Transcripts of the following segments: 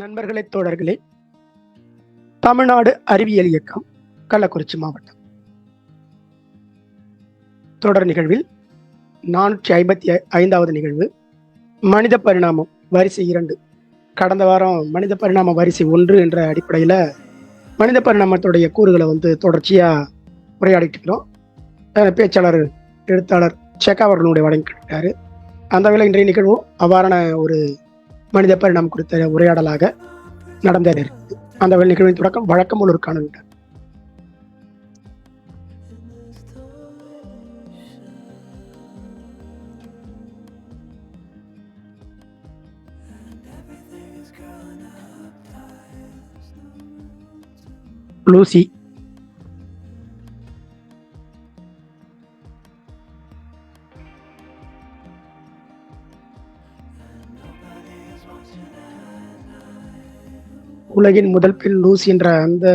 நண்பர்களே, தோழர்களே, தமிழ்நாடு அறிவியல் இயக்கம், கள்ளக்குறிச்சி மாவட்டம் தொடர் நிகழ்வில் 455வது நிகழ்வு மனித பரிணாமம் வரிசை 2. கடந்த வாரம் மனித பரிணாம வரிசை 1 என்ற அடிப்படையில் மனித பரிணாமத்துடைய கூறுகளை தொடர்ச்சியாக உரையாடிட்டு இருக்கிறோம். பேச்சாளர் எழுத்தாளர் செக்கா அவர்களுடைய வழங்கிட்டாரு. அந்த வேளை இன்றைய நிகழ்வும் அவ்வாறான ஒரு மனித பரிணாமம் குறித்த உரையாடலாக நடந்தே இருக்குது. அந்த வேலை நிகழ்வின் தொடக்கம் வழக்கம் போல் ஒரு காணொலி. லூசி உலகின் முதல் பெண் லூசி என்ற அந்த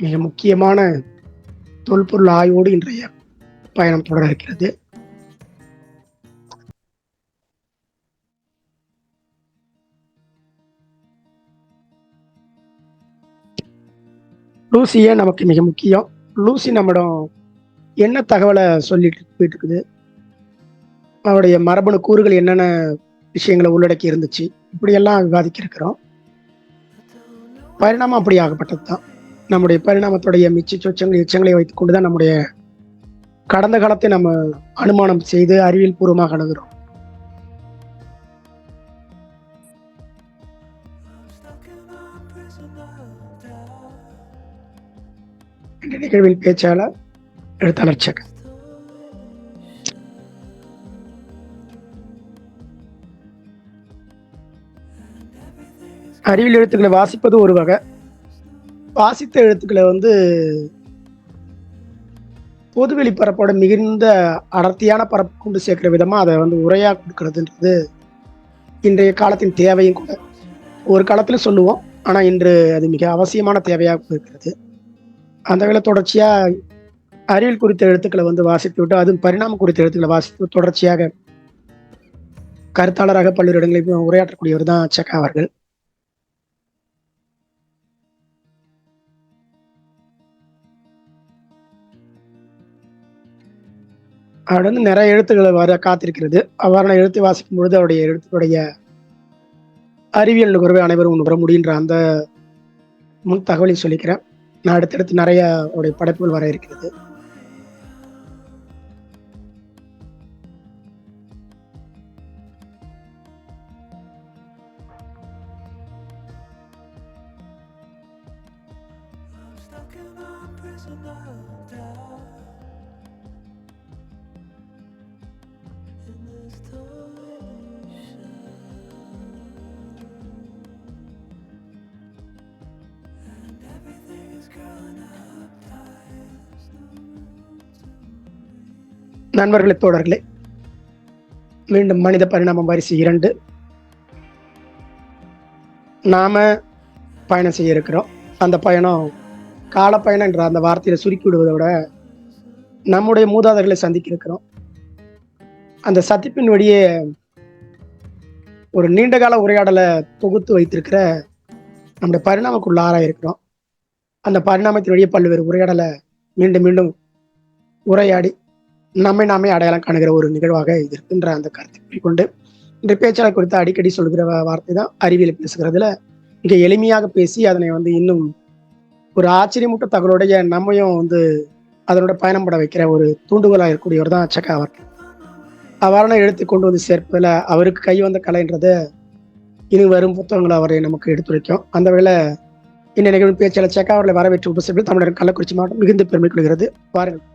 மிக முக்கியமான தொல்பொருள் ஆய்வோடு இன்றைய பயணம் தொடர இருக்கிறது. லூசியே நமக்கு மிக முக்கியம். லூசி நம்மிடம் என்ன தகவலை சொல்லிட்டு போயிட்டு இருக்குது, அவருடைய மரபணு கூறுகள் என்னென்ன விஷயங்களை உள்ளடக்கி இருந்துச்சு, இப்படியெல்லாம் விவாதிக்க இருக்கிறோம். பரிணாமம் அப்படி ஆகப்பட்டது தான். நம்முடைய பரிணாமத்துடைய மிச்ச சொச்சங்கள் எச்சங்களை வைத்துக் கொண்டுதான் நம்முடைய கடந்த காலத்தை நம்ம அனுமானம் செய்து அறிவியல் பூர்வமாக அணுகிறோம். இந்த நிகழ்வில் பேச்சாளர் எழுத்தாளர் செக்கா. அறிவியல் எழுத்துக்களை வாசிப்பது ஒரு வகை. வாசித்த எழுத்துக்களை பொதுவெளி பரப்போட மிகுந்த அடர்த்தியான பரப்பு கொண்டு சேர்க்கிற விதமா அதை உரையா கொடுக்கறதுன்றது இன்றைய காலத்தின் தேவையும் கூட. ஒரு காலத்துல சொல்லுவோம், ஆனா இன்று அது மிக அவசியமான தேவையாக இருக்கிறது. அந்த வேளை தொடர்ச்சியா அறிவியல் குறித்த எழுத்துக்களை வாசித்து விட்டு, அதுவும் பரிணாமம் குறித்த எழுத்துக்களை வாசித்து தொடர்ச்சியாக கருத்தாளராக பல்வேறு இடங்களில் உரையாற்றக்கூடியவர் தான் செக்கா அவர்கள். அவர் நிறைய எழுத்துக்களை வர காத்திருக்கிறது. அவ்வாறான எழுத்தை வாசிக்கும் பொழுது அவருடைய எழுத்துடைய அறிவியல் நுகர்வை அனைவரும் நுகர முடியுன்ற அந்த முன் தகவலை சொல்லிக்கிறேன். நான் அடுத்தடுத்து நிறைய அவருடைய படைப்புகள் வர இருக்கிறது. நண்பர்களே, தோழர்களே, மீண்டும் மனித பரிணாமம் வரிசை 2 நாம பயணம் செய்ய இருக்கிறோம். அந்த பயணம் கால பயணம் என்ற அந்த வார்த்தையில சுருக்கி விடுவதை விட நம்முடைய மூதாதையர்களை சந்திக்க இருக்கிறோம். அந்த சந்திப்பின் வழியே ஒரு நீண்ட கால உரையாடலை தொகுத்து வைத்திருக்கிற நம்முடைய பரிணாமக்குள்ள ஆராயிருக்கிறோம். அந்த பரிணாமத்தின் வழியே பல்வேறு உரையாடலை மீண்டும் மீண்டும் உரையாடி நம்மை நாமே அடையாளம் காணுகிற ஒரு நிகழ்வாக இது இருக்குன்ற அந்த கருத்தை கொண்டு இன்றைய பேச்சாளர் குறித்து அடிக்கடி சொல்கிற வார்த்தை தான் அறிவியல் பேசுகிறதுல மிக எளிமையாக பேசி அதனை இன்னும் ஒரு ஆச்சரியமூட்ட தகவலுடைய நம்மையும் அதனோட பயணம் பட வைக்கிற ஒரு தூண்டுகோலாக இருக்கக்கூடியவர் தான் செக்கா அவர்கள். அவ்வாறான எழுத்து கொண்டு சேர்ப்பதில் அவருக்கு கை வந்த கலைன்றத இனி வரும் புத்தகங்களை அவரை நமக்கு எடுத்துரைக்கும். அந்த வேளை இந்த நிகழ்வு பேச்சாளர் செக்கா அவர்களை வரவேற்று உபசரிப்பில் தமிழர் கள்ளக்குறிச்சி மாவட்டம் மிகுந்த பெருமை கொள்கிறது. வாருங்கள்.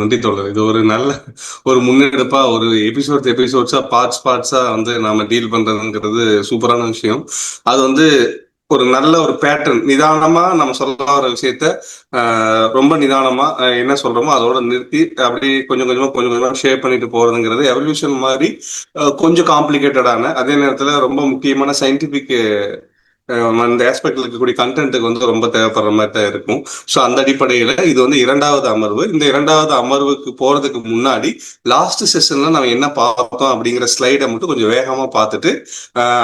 நன்றி தோழர். இது ஒரு நல்ல ஒரு முன்னெடுப்பா ஒரு எபிசோட்ஸா பார்ட்ஸா நாம டீல் பண்றதுங்கிறது சூப்பரான விஷயம். அது ஒரு நல்ல ஒரு பேட்டர்ன், நிதானமா நம்ம சொல்ல வர விஷயத்த ரொம்ப நிதானமா என்ன சொல்றோமோ அதோட நிறுத்தி அப்படி கொஞ்சம் கொஞ்சமா ஷேர் பண்ணிட்டு போறதுங்கிறது எவல்யூஷன் மாதிரி கொஞ்சம் காம்ப்ளிகேட்டடான, அதே நேரத்துல ரொம்ப முக்கியமான சயின்டிபிக் அந்த ஆஸ்பெக்ட்ல இருக்கக்கூடிய கண்டென்ட்டுக்கு வந்து ரொம்ப தேவைப்படுற மாதிரி தான் இருக்கும். ஸோ அந்த அடிப்படையில இது வந்து 2வது அமர்வு. இந்த 2வது அமர்வுக்கு போறதுக்கு முன்னாடி லாஸ்ட் செஷன்ல நம்ம என்ன பார்த்தோம் அப்படிங்கிற ஸ்லைடை மட்டும் கொஞ்சம் வேகமா பார்த்துட்டு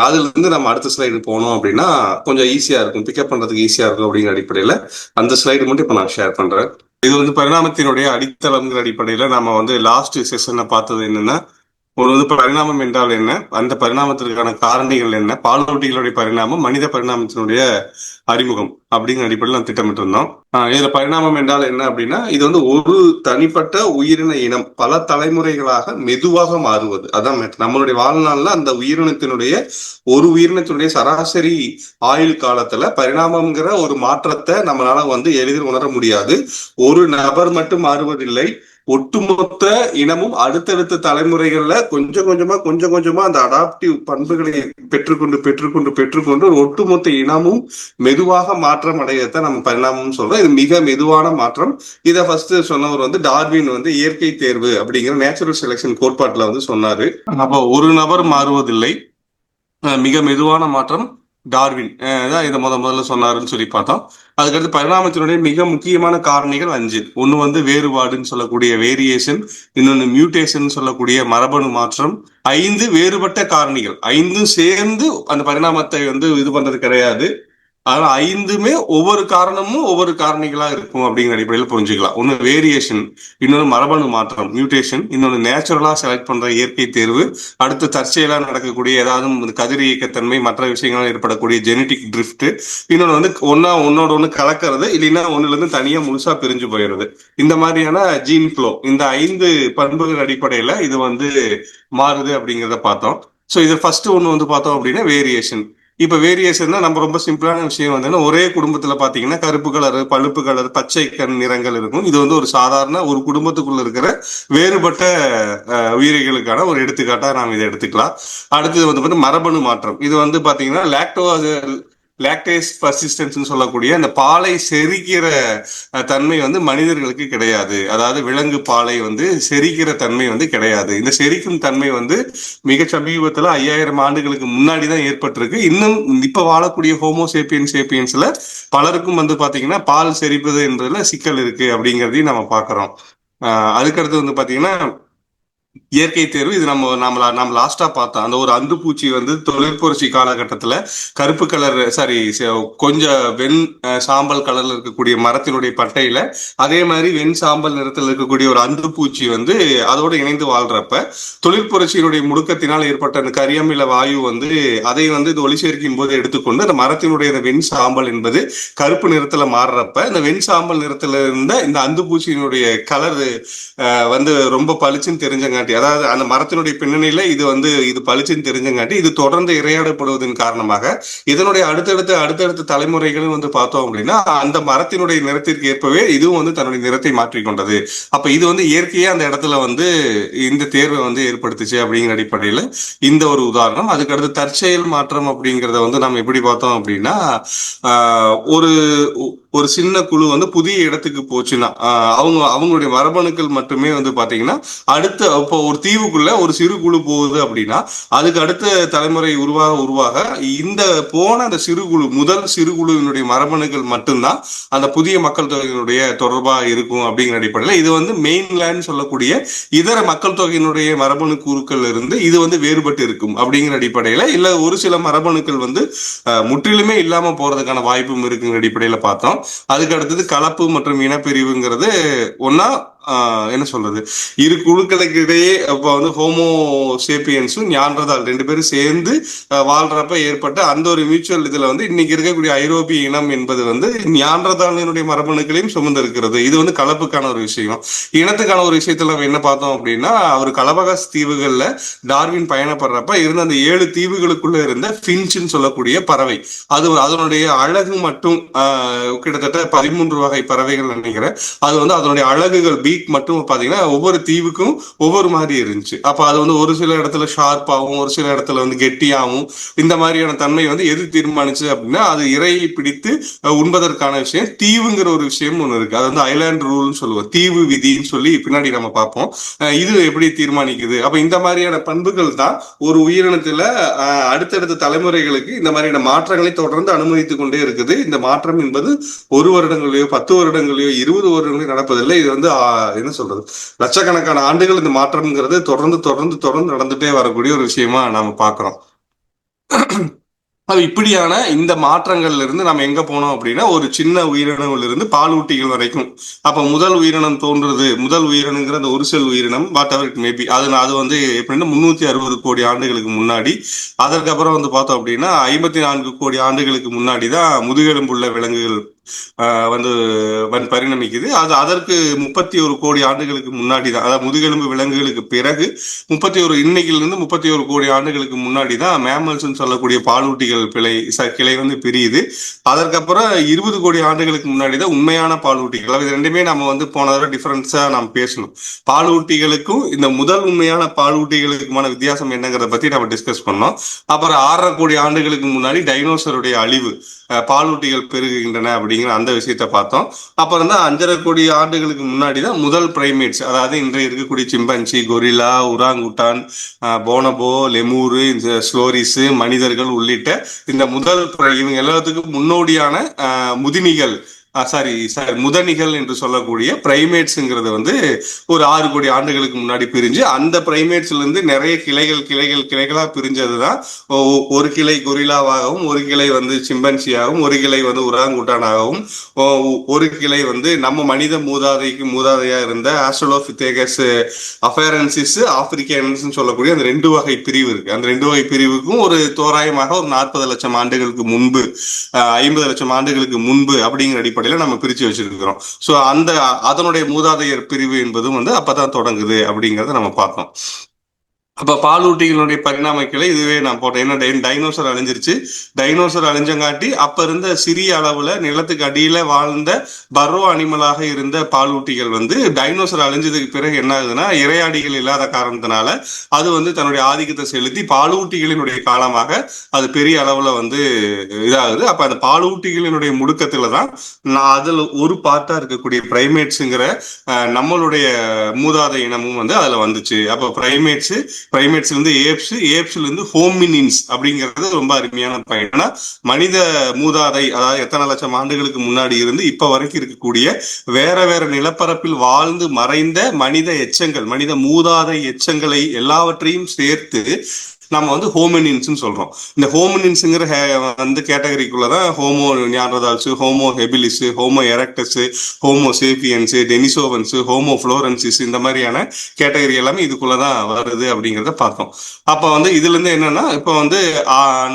அதுல இருந்து நம்ம அடுத்த ஸ்லைடு போனோம் அப்படின்னா கொஞ்சம் ஈஸியா இருக்கும், பிக்கப் பண்றதுக்கு ஈஸியா இருக்கும் அப்படிங்கிற அடிப்படையில அந்த ஸ்லைடு மட்டும் இப்போ நான் ஷேர் பண்றேன். இது வந்து பரிணாமத்தினுடைய அடித்தளம்ங்கிற அடிப்படையில நம்ம வந்து லாஸ்ட் செஷன்ல பார்த்தது என்னன்னா, ஒரு வந்து பரிணாமம் என்றால் என்ன, அந்த பரிணாமத்திற்கான காரணிகள் என்ன, பாலூட்டிகளுடைய பரிணாமம், மனித பரிணாமத்தினுடைய அறிமுகம் அப்படிங்கிற அடிப்படையில் நம்ம திட்டமிட்டு இருந்தோம். இதுல பரிணாமம் என்றால் என்ன அப்படின்னா, இது வந்து ஒரு தனிப்பட்ட உயிரின இனம் பல தலைமுறைகளாக மெதுவாக மாறுவது. அதான் நம்மளுடைய வாழ்நாள்ல அந்த உயிரினத்தினுடைய ஒரு உயிரினத்தினுடைய சராசரி ஆயுள் காலத்துல பரிணாமம்ங்கிற ஒரு மாற்றத்தை நம்மளால வந்து எளிதில் உணர முடியாது. ஒரு நபர் மட்டும் மாறுவதில்லை, ஒட்டுமொத்த இனமும் அடுத்தடுத்த தலைமுறைகள்ல கொஞ்சம் கொஞ்சமா அந்த அடாப்டிவ் பண்புகளை பெற்றுக்கொண்டு ஒரு ஒட்டுமொத்த இனமும் மெதுவாக மாற்றம் அடையத்தான் நம்ம பரிணாமம் சொல்றோம். இது மிக மெதுவான மாற்றம். இதை ஃபர்ஸ்ட் சொன்னவர் வந்து டார்வின் வந்து இயற்கை தேர்வு அப்படிங்கிற நேச்சுரல் செலெக்ஷன் கோட்பாட்டுல வந்து சொன்னாரு. அப்போ ஒரு நபர் மாறுவதில்லை, மிக மெதுவான மாற்றம் டார்வின் தான் இதை முதல்ல சொன்னாருன்னு சொல்லி பார்த்தோம். அதுக்கடுத்து பரிணாமத்தினுடைய மிக முக்கியமான காரணிகள் 5. ஒன்று வந்து வேறுபாடுன்னு சொல்லக்கூடிய வேரியேஷன், இன்னொன்று மியூட்டேஷன் சொல்லக்கூடிய மரபணு மாற்றம். 5 வேறுபட்ட காரணிகள், 5 சேர்ந்து அந்த பரிணாமத்தை வந்து இது பண்றது கிடையாது. ஆனா 5மே ஒவ்வொரு காரணமும் ஒவ்வொரு காரணிகளா இருக்கும் அப்படிங்கிற அடிப்படையில் புரிஞ்சுக்கலாம். ஒன்னு வேரியேஷன், இன்னொன்று மரபணு மாற்றம் மியூட்டேஷன், இன்னொன்று நேச்சுரலா செலக்ட் பண்ற இயற்கை தேர்வு, அடுத்து தற்செயலா நடக்கக்கூடிய ஏதாவது கதிர் இயக்கத்தன்மை, மற்ற விஷயங்களால் ஏற்படக்கூடிய ஜெனட்டிக் ட்ரிஃப்ட், இன்னொன்று வந்து ஒன்னோட ஒண்ணு கலக்கிறது, இல்லைன்னா ஒண்ணுல இருந்து தனியா முழுசா பிரிஞ்சு போயிடுறது. இந்த மாதிரியான ஜீன் ஃப்ளோ, இந்த 5 பண்புகள் அடிப்படையில இது வந்து மாறுது அப்படிங்கிறத பார்த்தோம். ஸோ இது ஃபர்ஸ்ட் ஒன்று வந்து பார்த்தோம் அப்படின்னா வேரியேஷன். இப்ப வேரியேஷன் தான் நம்ம ரொம்ப சிம்பிளான விஷயம் வந்து ஒரே குடும்பத்துல பாத்தீங்கன்னா கருப்பு கலர், பழுப்பு கலர், பச்சை கண் நிறங்கள் இருக்கும். இது வந்து ஒரு சாதாரண ஒரு குடும்பத்துக்குள்ள இருக்கிற வேறுபட்ட உயிரிகளுக்கான ஒரு எடுத்துக்காட்டா நாம் இதை எடுத்துக்கலாம். அடுத்தது வந்து மரபணு மாற்றம். இது வந்து பாத்தீங்கன்னா லாக்டேஸ் பர்சிஸ்டன்ஸ் சொல்லக்கூடிய அந்த பாலை செரிக்கிற தன்மை வந்து மனிதர்களுக்கு கிடையாது. அதாவது விலங்கு பாலை வந்து செரிக்கிற தன்மை வந்து கிடையாது. இந்த செரிக்கும் தன்மை வந்து மிக சமீபத்துல 5000 ஆண்டுகளுக்கு முன்னாடி தான் ஏற்பட்டிருக்கு. இன்னும் இப்ப வாழக்கூடிய ஹோமோசேப்பியன்ஸ்ல பலருக்கும் வந்து பாத்தீங்கன்னா பால் செரிப்பது என்பதுல சிக்கல் இருக்கு அப்படிங்கிறதையும் நம்ம பாக்குறோம். அதுக்கடுத்து வந்து பாத்தீங்கன்னா இயற்கை தேர்வு. இது நம்ம லாஸ்டா பார்த்தோம். அந்த ஒரு அந்துப்பூச்சி வந்து தொழிற்புரட்சி காலகட்டத்துல கருப்பு கலர் கொஞ்சம் வெண் சாம்பல் கலர்ல இருக்கக்கூடிய மரத்தினுடைய பட்டையில அதே மாதிரி வெண் சாம்பல் நிறத்தில் இருக்கக்கூடிய ஒரு அந்துப்பூச்சி வந்து அதோடு இணைந்து வாழ்றப்ப தொழிற்புரட்சியினுடைய முடுக்கத்தினால் ஏற்பட்ட அந்த கரியமில வாயு வந்து அதை வந்து இது ஒளிச்சேர்க்கையின் போது எடுத்துக்கொண்டு அந்த மரத்தினுடைய வெண் சாம்பல் என்பது கருப்பு நிறத்துல மாறுறப்ப இந்த வெண் சாம்பல் நிறத்துல இருந்த இந்த அந்துப்பூச்சியினுடைய கலர் வந்து ரொம்ப பளிச்சுன்னு தெரிஞ்சங்க. அதாவது அந்த மரத்தினுடைய பின்னணியில இது பளிச்சுன்னு தெரிஞ்சங்காட்டி இது தொடர்ந்து இரையாடப்படுவதன் காரணமாக இதனுடைய அடுத்தடுத்த தலைமுறைகளும் வந்து பார்த்தோம் அப்படின்னா அந்த மரத்தினுடைய நிறத்திற்கு ஏற்பவே இதுவும் வந்து தன்னுடைய நிறத்தை மாற்றிக்கொண்டது. அப்ப இது வந்து இயற்கையா அந்த இடத்துல வந்து இந்த தேர்வை வந்து ஏற்படுத்துச்சு அப்படிங்கிற அடிப்படையில இந்த ஒரு உதாரணம். அதுக்கடுத்து தற்செயல் மாற்றம் அப்படிங்கிறத வந்து நம்ம எப்படி பார்த்தோம் அப்படின்னா ஒரு சின்ன குழு வந்து புதிய இடத்துக்கு போச்சுன்னா அவங்களுடைய மரபணுக்கள் மட்டுமே வந்து பாத்தீங்கன்னா இப்போ ஒரு தீவுக்குள்ள ஒரு சிறு குழு போகுது அப்படின்னா அதுக்கு அடுத்த தலைமுறை உருவாக இந்த போன அந்த முதல் சிறு குழுவினுடைய மரபணுக்கள் மட்டும்தான் அந்த புதிய மக்கள் தொகையினுடைய தொடர்பா இருக்கும் அப்படிங்கிற அடிப்படையில் இது வந்து மெயின்லேண்ட் சொல்லக்கூடிய இதர மக்கள் தொகையினுடைய மரபணு கூறுக்கள் இருந்து இது வந்து வேறுபட்டு இருக்கும் அப்படிங்கிற அடிப்படையில இல்ல ஒரு சில மரபணுக்கள் வந்து முற்றிலுமே இல்லாம போறதுக்கான வாய்ப்பும் இருக்குங்கிற அடிப்படையில பார்த்தோம். அதுக்கு அடுத்தது கலப்பு மற்றும் இனப்பிரிவுங்கிறது ஒன்னா என்ன சொல்றது, இரு குழுக்களுக்கு இடையே அப்ப வந்து ஹோமோசேப்பியன்ஸும் ஞான்றதால் 2 பேரும் சேர்ந்து வாழ்றப்ப ஏற்பட்ட அந்த ஒரு மியூச்சுவல் இதுல வந்து இன்னைக்கு இருக்கக்கூடிய ஐரோப்பிய இனம் என்பது வந்து ஞான்றதாலினுடைய மரபணுக்களையும் சுமந்து இருக்கிறது. இது வந்து கலப்புக்கான ஒரு விஷயம். இனத்துக்கான ஒரு விஷயத்துல நம்ம என்ன பார்த்தோம் அப்படின்னா அவர் கலபகாஸ் தீவுகள்ல டார்வின் பயணப்படுறப்ப இருந்த அந்த 7 தீவுகளுக்குள்ள இருந்த ஃபின்ச்னு சொல்லக்கூடிய பறவை அதனுடைய அழகு மட்டும் கிட்டத்தட்ட 13 வகை பறவைகள் நினைக்கிறேன். அது வந்து அதனுடைய அழகுகள் பீக் மட்டும் பாத்தீங்கன்னா ஒவ்வொரு தீவுக்கும் ஒவ்வொரு மாதிரி இருந்துச்சு. அப்ப அது வந்து ஒரு சில இடத்துல ஷார்ப்பாகவும் ஒரு சில இடத்துல வந்து கெட்டியாகவும் இந்த மாதிரியான தன்மை வந்து எது தீர்மானிச்சு அப்படின்னா அது இறையை பிடித்து உண்பதற்கான விஷயம். தீவுங்கிற ஒரு விஷயம் ஒண்ணு இருக்கு, அது வந்து ஐலாண்ட் ரூல்னு சொல்லுவோம், தீவு விதின்னு சொல்லி பின்னாடி நம்ம பார்ப்போம். இது எப்படி தீர்மானிக்குது? அப்ப இந்த மாதிரியான பண்புகள் தான் ஒரு உயிரினத்துல அடுத்தடுத்த தலைமுறைகளுக்கு இந்த மாதிரியான மாற்றங்களை தொடர்ந்து அனுமதித்துக் கொண்டே இருக்குது. இந்த மாற்றம் என்பது 1 வருடங்களையோ 10 வருடங்களையோ 20 வருடங்களையோ நடப்பதில்லை. இது வந்து என்ன சொல்றது, லட்சக்கணக்கான ஆண்டுகள் இந்த மாற்றம்ங்கிறது தொடர்ந்து தொடர்ந்து தொடர்ந்து நடந்துட்டே வரக்கூடிய ஒரு விஷயமா நாம பாக்குறோம். அது இப்படியான இந்த மாற்றங்கள்ல இருந்து நம்ம எங்க போனோம் அப்படின்னா ஒரு சின்ன உயிரினங்கள் இருந்து பாலூட்டிகள் வரைக்கும். அப்ப முதல் உயிரினம் தோன்றுறது, முதல் உயிரினங்கிற அந்த ஒரு செல் உயிரினம் வாட் எவர் இட் மேபி, அது வந்து எப்படின்னா 360 கோடி ஆண்டுகளுக்கு முன்னாடி. அதற்கப்புறம் வந்து பார்த்தோம் அப்படின்னா 54 கோடி ஆண்டுகளுக்கு முன்னாடி தான் முதுகெலும்புள்ள விலங்குகள் வந்து பரிணமிக்குது. அது அதற்கு 31 கோடி ஆண்டுகளுக்கு முன்னாடி தான், அதாவது முதுகெலும்பு விலங்குகளுக்கு பிறகு 31 இன்னைக்கிலிருந்து 31 கோடி ஆண்டுகளுக்கு முன்னாடி தான் மேமல்ஸ் சொல்லக்கூடிய பாலூட்டிகள் கிளை வந்து பிரியுது. அதற்கப்புறம் 20 கோடி ஆண்டுகளுக்கு முன்னாடி தான் உண்மையான பாலூட்டிகள். அது ரெண்டுமே நம்ம வந்து போன தடவை டிஃபரன்ஸா நம்ம பேசணும். பாலூட்டிகளுக்கும் இந்த முதல் உண்மையான பாலூட்டிகளுக்குமான வித்தியாசம் என்னங்கிறத பத்தி நம்ம டிஸ்கஸ் பண்ணோம். அப்புறம் 6.5 கோடி ஆண்டுகளுக்கு முன்னாடி டைனோசருடைய அழிவு, பாலூட்டிகள் பெருகுகின்றன அப்படிங்கிற அந்த விஷயத்த பார்த்தோம். அப்புறம் தான் 5.5 கோடி ஆண்டுகளுக்கு முன்னாடி தான் முதல் பிரைமேட்ஸ், அதாவது இன்றைய இருக்கக்கூடிய சிம்பன்சி, கொரிலா, உராங்குட்டான், போனபோ, லெமூரு, ஸ்லோரிஸ், மனிதர்கள் உள்ளிட்ட இந்த முதல் இவங்க எல்லாத்துக்கும் முன்னோடியான முதினிகள், சாரி முதனிகள் என்று சொல்லக்கூடிய பிரைமேட்ஸ்ங்கிறது வந்து ஒரு 6 கோடி ஆண்டுகளுக்கு முன்னாடி பிரிஞ்சு, அந்த பிரைமேட்ஸ்ல இருந்து நிறைய கிளைகளா பிரிஞ்சதுதான் ஒரு கிளை கொரில்லாவாகவும், ஒரு கிளை வந்து சிம்பன்சியாகவும், ஒரு கிளை வந்து உராங்குட்டானாகவும், ஒரு கிளை வந்து நம்ம மனித மூதாதையா இருந்த ஆஸ்ட்ரலோபிதேகஸ் அஃபேரன்சிஸ் ஆப்பிரிக்கன்ஸ் சொல்லக்கூடிய அந்த 2 வகை பிரிவு இருக்கு. அந்த 2 வகை பிரிவுக்கும் ஒரு தோராயமாக ஒரு 40 லட்சம் ஆண்டுகளுக்கு முன்பு, 50 லட்சம் ஆண்டுகளுக்கு முன்பு அப்படிங்கிற அடிப்படையில் நம்ம பிரிச்சு வச்சிருக்கிறோம். சோ அதனுடைய மூதாதையர் பிரிவு என்பதும் வந்து அப்பதான் தொடங்குது அப்படிங்கறத நம்ம பார்த்தோம். அப்ப பாலூட்டிகளுடைய பரிணாம கிளை இதுவே நான் போட்டேன். என்ன, டைனோசர் அழிஞ்சிருச்சு. டைனோசர் அழிஞ்சங்காட்டி அப்ப இருந்த சிறிய அளவுல நிலத்துக்கு அடியில வாழ்ந்த பர்ரோ அனிமலாக இருந்த பாலூட்டிகள் வந்து டைனோசர் அழிஞ்சதுக்கு பிறகு என்ன ஆகுதுன்னா, இரையாடிகள் இல்லாத காரணத்தினால அது வந்து தன்னுடைய ஆதிக்கத்தை செலுத்தி பாலூட்டிகளினுடைய காலமாக அது பெரிய அளவுல வந்து இதாகுது. அப்ப அந்த பாலூட்டிகளினுடைய முடுக்கத்துல தான் அதுல ஒரு பார்ட்டா இருக்கக்கூடிய பிரைமேட்ஸ்ங்கிற நம்மளுடைய மூதாத இனமும் வந்து அதுல வந்துச்சு. அப்ப பிரைமேட்ஸ்ல இருந்து ஏப்ஸ்ல இருந்து ஹோமினின்ஸ் அப்படிங்கிறது ரொம்ப அருமையான பயன். மனித மூதாதை, அதாவது எத்தனை லட்சம் ஆண்டுகளுக்கு முன்னாடி இருந்து இப்ப வரைக்கும் இருக்கக்கூடிய வேற வேற நிலப்பரப்பில் வாழ்ந்து மறைந்த மனித எச்சங்கள், மனித மூதாதை எச்சங்களை எல்லாவற்றையும் சேர்த்து நம்ம வந்து ஹோமினின்ஸ் சொல்றோம். இந்த ஹோமினின்ஸ்ங்கிற வந்து கேட்டகரிக்குள்ளதான் Homo Neanderthals, Homo habilis, Homo erectus, Homo sapiens, Denisovans, Homo floresiensis, இந்த மாதிரியான கேட்டகரி எல்லாமே இதுக்குள்ளதான் வருது அப்படிங்கிறத பார்த்தோம். அப்ப வந்து இதுல இருந்து என்னன்னா, இப்ப வந்து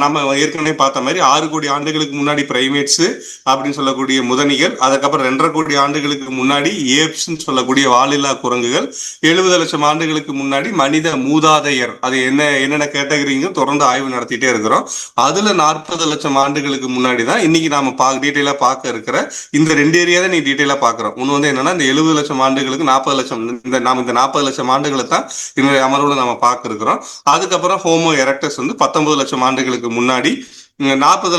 நம்ம ஏற்கனவே பார்த்த மாதிரி 6 கோடி ஆண்டுகளுக்கு முன்னாடி பிரைமேட்ஸ் அப்படின்னு சொல்லக்கூடிய முதனிகள், அதுக்கப்புறம் 2.5 கோடி ஆண்டுகளுக்கு முன்னாடி ஏப்ஸ் சொல்லக்கூடிய வாலில்லா குரங்குகள், 70 லட்சம் ஆண்டுகளுக்கு முன்னாடி மனித மூதாதையர், அது என்னென்ன கேட்டகரிங்க தொடர்ந்து ஆய்வு நடத்திட்டே இருக்கிறோம். அதுல 40 லட்சம் ஆண்டுகளுக்கு முன்னாடி தான் இன்னைக்கு நாம டீட்டெயிலா பார்க்க இருக்கிற இந்த 2 ஏரியா தான் நீ டீட்டெயிலா பாக்குறோம். ஒண்ணு வந்து என்னன்னா, இந்த 70 லட்சம் ஆண்டுகளுக்கு 40 லட்சம், இந்த 40 லட்சம் ஆண்டுகளை தான் என்னுடைய அமர்வுல நாம பார்க்க இருக்கிறோம். அதுக்கப்புறம் ஹோமோ எரக்டஸ் வந்து 19 லட்சம் ஆண்டுகளுக்கு முன்னாடி 40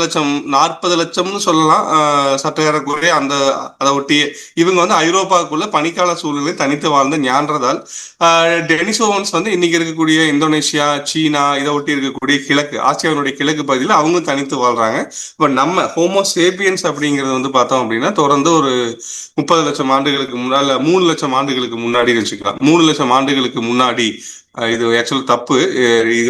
லட்சம்னு சொல்லலாம் சற்றேறக்குறைய. அதை ஒட்டி இவங்க வந்து ஐரோப்பாவுக்குள்ள பனிக்கால சூழ்நிலை தனித்து வாழ்ந்த ஞான்றதால். டெனிசோவன்ஸ் வந்து இன்னைக்கு இருக்கக்கூடிய இந்தோனேஷியா, சீனா, இதை ஒட்டி இருக்கக்கூடிய ஆசியாவினுடைய கிழக்கு பகுதியில் அவங்க தனித்து வாழ்றாங்க. இப்ப நம்ம ஹோமோ சேபியன்ஸ் அப்படிங்கிறது வந்து பார்த்தோம் அப்படின்னா தொடர்ந்து ஒரு 30 லட்சம் ஆண்டுகளுக்கு முன்னாடி, 3 லட்சம் ஆண்டுகளுக்கு முன்னாடி வச்சுக்கலாம். 3 லட்சம் ஆண்டுகளுக்கு முன்னாடி, இது ஆக்சுவல் தப்பு, இது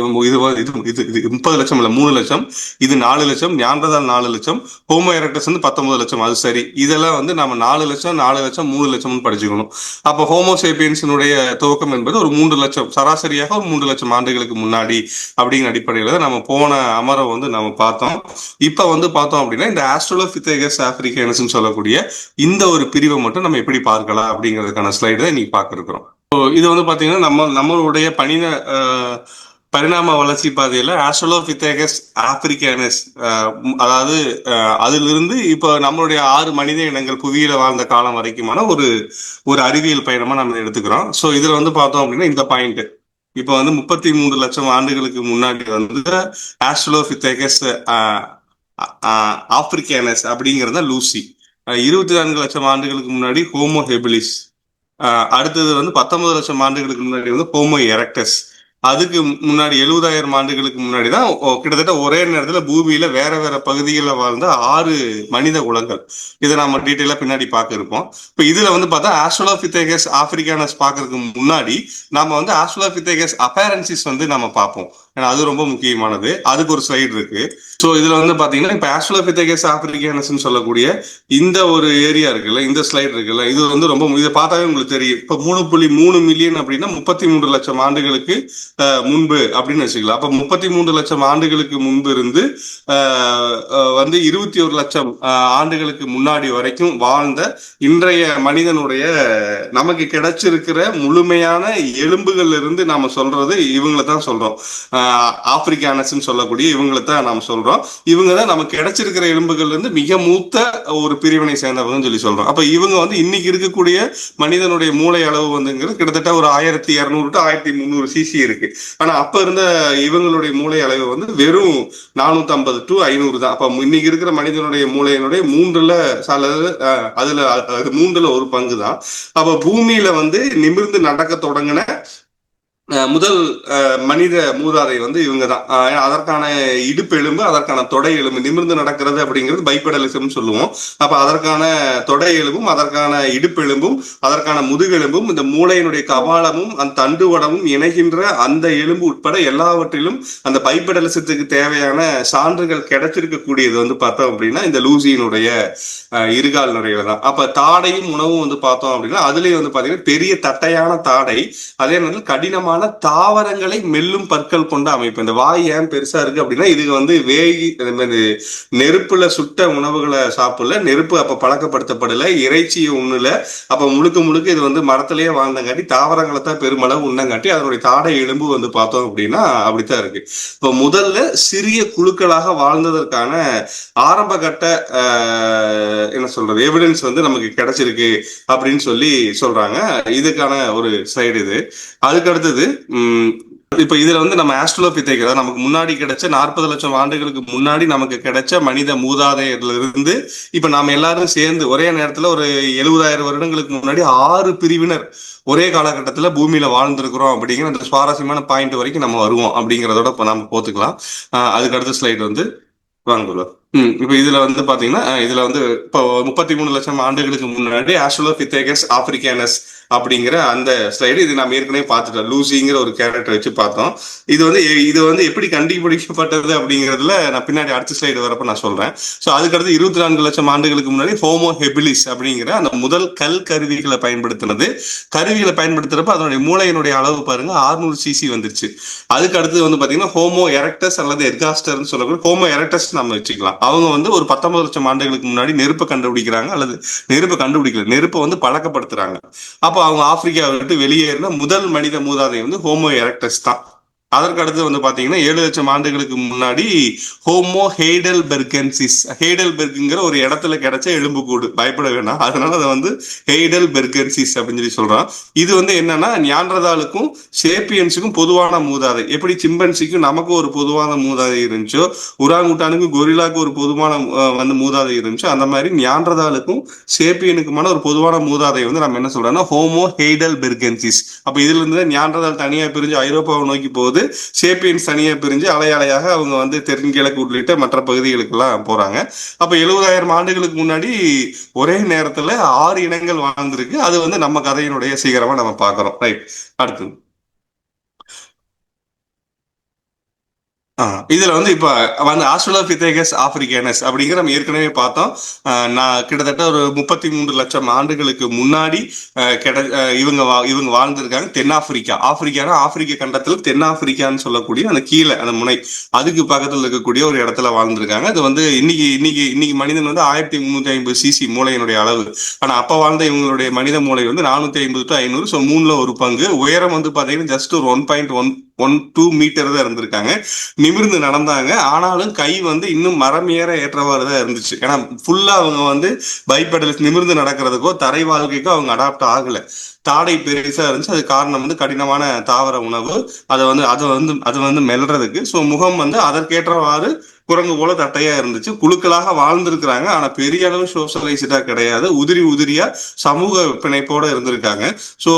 30 லட்சம் இல்ல, 3 லட்சம், இது 4 லட்சம், ஞாண்டதால் 4 லட்சம், ஹோமோ எரக்டஸ் வந்து 19 லட்சம். அது சரி, இதெல்லாம் வந்து நம்ம 4 லட்சம் 3 லட்சம்னு படிச்சுக்கணும். அப்ப ஹோமோ சேபியன்ஸினுடைய துவக்கம் என்பது ஒரு 3 லட்சம், சராசரியாக ஒரு 3 லட்சம் ஆண்டுகளுக்கு முன்னாடி அப்படிங்கிற அடிப்படையில நம்ம போன அமரம் வந்து நம்ம பார்த்தோம். இப்ப வந்து பார்த்தோம் அப்படின்னா இந்த ஆஸ்ட்ரலோபிதேகஸ் ஆப்பிரிக்கன்ஸ் சொல்லக்கூடிய இந்த ஒரு பிரிவை மட்டும் நம்ம எப்படி பார்க்கலாம் அப்படிங்கிறதுக்கான ஸ்லைடு தான் இன்னைக்கு பார்க்க இருக்கிறோம். இது வந்து பாத்தீங்கன்னா நம்மளுடைய பரிணாம வளர்ச்சி பாதையில ஆஸ்ட்ரலோபித்தேகஸ் ஆப்பிரிக்கானஸ், அதாவது அதிலிருந்து இப்போ நம்மளுடைய 6 மனித இனங்கள் புவியில வாழ்ந்த காலம் வரைக்குமான ஒரு ஒரு அறிவியல் பயணமா நம்ம எடுத்துக்கிறோம். ஸோ இதுல வந்து பார்த்தோம் அப்படின்னா இந்த பாயிண்ட் இப்போ வந்து 33 லட்சம் ஆண்டுகளுக்கு முன்னாடி வந்து ஆஸ்ட்ரலோபித்தேகஸ் ஆப்பிரிக்கானஸ் அப்படிங்கிறது லூசி. 24 லட்சம் ஆண்டுகளுக்கு முன்னாடி ஹோமோ ஹெபிலிஸ். அடுத்தது வந்து 19 லட்சம் ஆண்டுகளுக்கு முன்னாடி வந்து ஹோமோ எரக்டஸ். அதுக்கு முன்னாடி 70,000 ஆண்டுகளுக்கு முன்னாடி தான் கிட்டத்தட்ட ஒரே நேரத்துல பூமியில வேற வேற பகுதிகளில் வாழ்ந்த 6 மனித குலங்கள். இதை நம்ம டீட்டெயிலா பின்னாடி பார்க்க இருப்போம். இப்போ இதுல வந்து பார்த்தா ஆஸ்ட்ரலோபித்தேகஸ் ஆப்பிரிக்கானஸ் பார்க்கறதுக்கு முன்னாடி நாம வந்து ஆஸ்ட்ரலோபித்தேகஸ் அப்பேரன்சிஸ் வந்து நம்ம பார்ப்போம். ஏன்னா அது ரொம்ப முக்கியமானது. அதுக்கு ஒரு ஸ்லைடு இருக்கு. ஸோ இதுல வந்து பாத்தீங்கன்னா இப்ப ஆஸ்ட்ரலோபித்தேகஸ் ஆப்பிரிக்கானஸ் சொல்லக்கூடிய இந்த ஒரு ஏரியா இருக்குல்ல, இந்த ஸ்லைடு இருக்குல்ல, இது வந்து ரொம்ப இதை பார்த்தாவே உங்களுக்கு தெரியும். இப்ப 3.3 மில்லியன் அப்படின்னா 33 லட்சம் ஆண்டுகளுக்கு முன்பு அப்படின்னு வச்சுக்கலாம். அப்ப 33 லட்சம் ஆண்டுகளுக்கு முன்பு இருந்து வந்து 21 லட்சம் ஆண்டுகளுக்கு முன்னாடி வரைக்கும் வாழ்ந்த இன்றைய மனிதனுடைய நமக்கு கிடைச்சிருக்கிற முழுமையான எலும்புகள்ல இருந்து நாம சொல்றது இவங்களை தான் சொல்றோம். ஆப்பிரிக்கானஸ் சொல்லக்கூடிய இவங்களை தான் நாம சொல்றோம். இவங்க தான் நமக்கு கிடைச்சிருக்கிற எலும்புகள்ல இருந்து மிக மூத்த ஒரு பிரிவினை சேர்ந்தவங்க சொல்லி சொல்றோம். அப்ப இவங்க வந்து இன்னைக்கு இருக்கக்கூடிய மனிதனுடைய மூளை அளவு வந்துங்கிறது கிட்டத்தட்ட ஒரு 1200 to 1300 சிசி இருக்கு. ஆனா அப்ப இருந்த இவங்களுடைய மூளை அளவு வந்து வெறும் 450 to 500 தான். அப்ப இன்னைக்கு இருக்கிற மனிதனுடைய மூளையினுடைய மூன்றுல ஒரு பங்கு தான். அப்ப பூமியில வந்து நிமிர்ந்து நடக்க தொடங்கின முதல் மனித மூதாதை வந்து இவங்க தான். அதற்கான இடுப்பு எலும்பு, அதற்கான தொடை எலும்பு, நிமிர்ந்து நடக்கிறது அப்படிங்கிறது பைபெடலிசம் சொல்லுவோம். அப்ப அதற்கான தொடை எலும்பும் அதற்கான இடுப்பு எலும்பும் அதற்கான முதுகெலும்பும் இந்த மூளையினுடைய கபாலமும் அந்த தண்டுவடமும் இணைகின்ற அந்த எலும்பு உட்பட எல்லாவற்றிலும் அந்த பைபெடலிசத்துக்கு தேவையான சான்றுகள் கிடைச்சிருக்க கூடியது வந்து பார்த்தோம் அப்படின்னா இந்த லூசியினுடைய இருகால் நுரையில தான். அப்ப தாடையும் உணவும் வந்து பார்த்தோம் அப்படின்னா அதுலயும் வந்து பாத்தீங்கன்னா பெரிய தட்டையான தாடை, அதே நேரத்தில் கடினமான தாவரங்களை மெல்லும் பற்கள் கொண்ட அமைப்பு. இந்த வாய் ஏன் பெருசா இருக்கு அப்படின்னா இதுக்கு வந்து நெருப்புல சுட்ட உணவுகளை சாப்பிடல, நெருப்பு அப்ப பழக்கப்படுத்தப்படல, இறைச்சியை உண்ணுல. அப்ப முழுக்க முழுக்க இது வந்து மரத்திலேயே வாழ்ந்தங்காட்டி தாவரங்களை தான் பெருமளவு உண்ணங்காட்டி அதனுடைய தாடை எலும்பு வந்து பார்த்தோம் அப்படின்னா அப்படித்தான் இருக்கு. இப்ப முதல்ல சிறிய குழுக்களாக வாழ்ந்ததற்கான ஆரம்ப கட்ட என்ன சொல்றது எவிடன்ஸ் வந்து நமக்கு கிடைச்சிருக்கு அப்படின்னு சொல்லி சொல்றாங்க. இதுக்கான ஒரு ஸ்லைடு இது. அதுக்கு அடுத்தது இப்ப இதுல வந்து நம்ம ஆஸ்ட்ரலோபித்தேகஸ் நமக்கு முன்னாடி கிடைச்ச 40 லட்சம் ஆண்டுகளுக்கு முன்னாடி நமக்கு கிடைச்ச மனித மூதாதையர்ல இருந்து இப்ப நாம எல்லாரும் சேர்ந்து ஒரே நேரத்துல ஒரு 70,000 வருடங்களுக்கு முன்னாடி 6 பிரிவினர் ஒரே காலகட்டத்துல பூமியில வாழ்ந்திருக்கிறோம் அப்படிங்கிற அந்த சுவாரஸ்யமான பாயிண்ட் வரைக்கும் நம்ம வருவோம் அப்படிங்கிறதோட இப்ப நம்ம போத்துக்கலாம். அதுக்கு அடுத்த ஸ்லைடு வந்து வாங்க. இப்ப இதுல வந்து பாத்தீங்கன்னா இதுல வந்து இப்போ 33 லட்சம் ஆண்டுகளுக்கு முன்னாடி ஆஸ்ட்ரலோபித்தேகஸ் ஆப்பிரிக்கானஸ் அப்படிங்கிற அந்த ஸ்லைடு இது நம்ம ஏற்கனவே பார்த்துட்டோம். லூசிங்கிற ஒரு கேரக்டர் வச்சு பார்த்தோம். இது வந்து எப்படி கண்டுபிடிக்கப்பட்டது அப்படிங்கிறதுல நான் பின்னாடி அடுத்த ஸ்லைடு வரப்ப நான் சொல்றேன். ஸோ அதுக்கடுத்து 24 லட்சம் ஆண்டுகளுக்கு முன்னாடி ஹோமோ ஹெபிலிஸ் அப்படிங்கிற அந்த முதல் கல் கருவிகளை பயன்படுத்துறப்ப அதனுடைய மூளையினுடைய அளவு பாருங்க 600 சிசி வந்துருச்சு. அதுக்கு அடுத்து வந்து பாத்தீங்கன்னா ஹோமோ எரக்டஸ் அல்லது எர்காஸ்டர்னு சொல்லக்கூடிய ஹோமோ எரக்டஸ் நம்ம வச்சுக்கலாம். அவங்க வந்து ஒரு 19 லட்சம் ஆண்டுகளுக்கு முன்னாடி நெருப்பை கண்டுபிடிக்கிறாங்க, அல்லது நெருப்பை கண்டுபிடிக்கல, நெருப்பை வந்து பழக்கப்படுத்துறாங்க. அப்போ அவங்க ஆப்பிரிக்காவை விட்டு வெளியேறின முதல் மனித மூதாதை வந்து ஹோமோ எரக்டஸ் தான். அதற்கு அடுத்து வந்து பாத்தீங்கன்னா 7 லட்சம் ஆண்டுகளுக்கு முன்னாடி ஹோமோ ஹெய்டல்பெர்கென்சிஸ், ஹெய்டல்பெர்க்ங்கிற ஒரு இடத்துல கிடைச்ச எலும்புக்கூடு, பயப்பட வேணாம், அதனால அதை வந்து ஹெய்டல்பெர்கென்சிஸ் அப்படின்னு சொல்லி சொல்றான். இது வந்து என்னன்னா நியாண்டர்தாலுக்கும் சேப்பியன்ஸுக்கும் பொதுவான மூதாதை. எப்படி சிம்பன்சிக்கும் நமக்கு ஒரு பொதுவான மூதாதை இருந்துச்சோ, உராங்குட்டானுக்கும் கொரில்லாக்கும் ஒரு பொதுவான வந்து மூதாதை இருந்துச்சோ, அந்த மாதிரி நியாண்டர்தாலுக்கும் சேப்பியனுக்குமான ஒரு பொதுவான மூதாதை வந்து நம்ம என்ன சொல்றோம்னா ஹோமோ ஹெய்டல்பெர்கென்சிஸ். அப்ப இதுல இருந்து நியாண்டர்தால் தனியா பிரிஞ்சு ஐரோப்பாவை நோக்கி போகுது, சேப்பியன்ஸ் தனியா பிரிஞ்சு அலையாக அவங்க வந்து தென்கிழக்கு உள்ளிட்ட மற்ற பகுதிகளுக்கு எல்லாம் போறாங்க. அப்ப 70,000 ஆண்டுகளுக்கு முன்னாடி ஒரே நேரத்துல 6 இனங்கள் வாழ்ந்திருக்கு. அது வந்து நம்ம கதையினுடைய சீக்கிரமா நம்ம பாக்குறோம். ரைட். அடுத்து இதுல வந்து இப்ப வந்து ஆஸ்ட்ரலோபித்தேகஸ் ஆப்பிரிக்கானஸ் அப்படிங்கிற நம்ம ஏற்கனவே பார்த்தோம். நான் கிட்டத்தட்ட ஒரு 33 லட்சம் ஆண்டுகளுக்கு முன்னாடி இவங்க வாழ்ந்திருக்காங்க. ஆப்பிரிக்கானா ஆப்பிரிக்க கண்டத்துல தென்னாப்பிரிக்கான்னு சொல்லக்கூடிய அந்த கீழே அந்த முனை அதுக்கு பக்கத்துல இருக்கக்கூடிய ஒரு இடத்துல வாழ்ந்திருக்காங்க. அது வந்து இன்னைக்கு மனிதன் வந்து 1350 சிசி மூளையினுடைய அளவு. ஆனா அப்ப வாழ்ந்த இவங்களுடைய மனித மூளை வந்து 450 to 500. ஸோ 3ல ஒரு பங்கு. உயரம் வந்து பாத்தீங்கன்னா ஜஸ்ட் ஒரு 1.1 1-2 மீட்டர் தான் இருந்திருக்காங்க, நிமிர்ந்து நடந்தாங்க. ஆனாலும் கை வந்து இன்னும் மரம் ஏற ஏற்றவாறு தான் இருந்துச்சு. ஏன்னா ஃபுல்லா அவங்க வந்து பைபெடல்ஸ் நிமிர்ந்து நடக்கிறதுக்கோ தரை வாழ்க்கைக்கோ அவங்க அடாப்ட் ஆகல. தாடை பெருசா இருந்துச்சு. அது காரணம் வந்து கடினமான தாவர உணவு. அது வந்து மெல்றதுக்கு. ஸோ முகம் வந்து அதற்கேற்றவாறு குரங்கு போல தட்டையா இருந்துச்சு. குழுக்களாக வாழ்ந்திருக்கிறாங்க. ஆனா பெரிய அளவு சோஷலைஸ்டா கிடையாது. உதிரி உதிரியா சமூக பிணைப்போட இருந்திருக்காங்க. ஸோ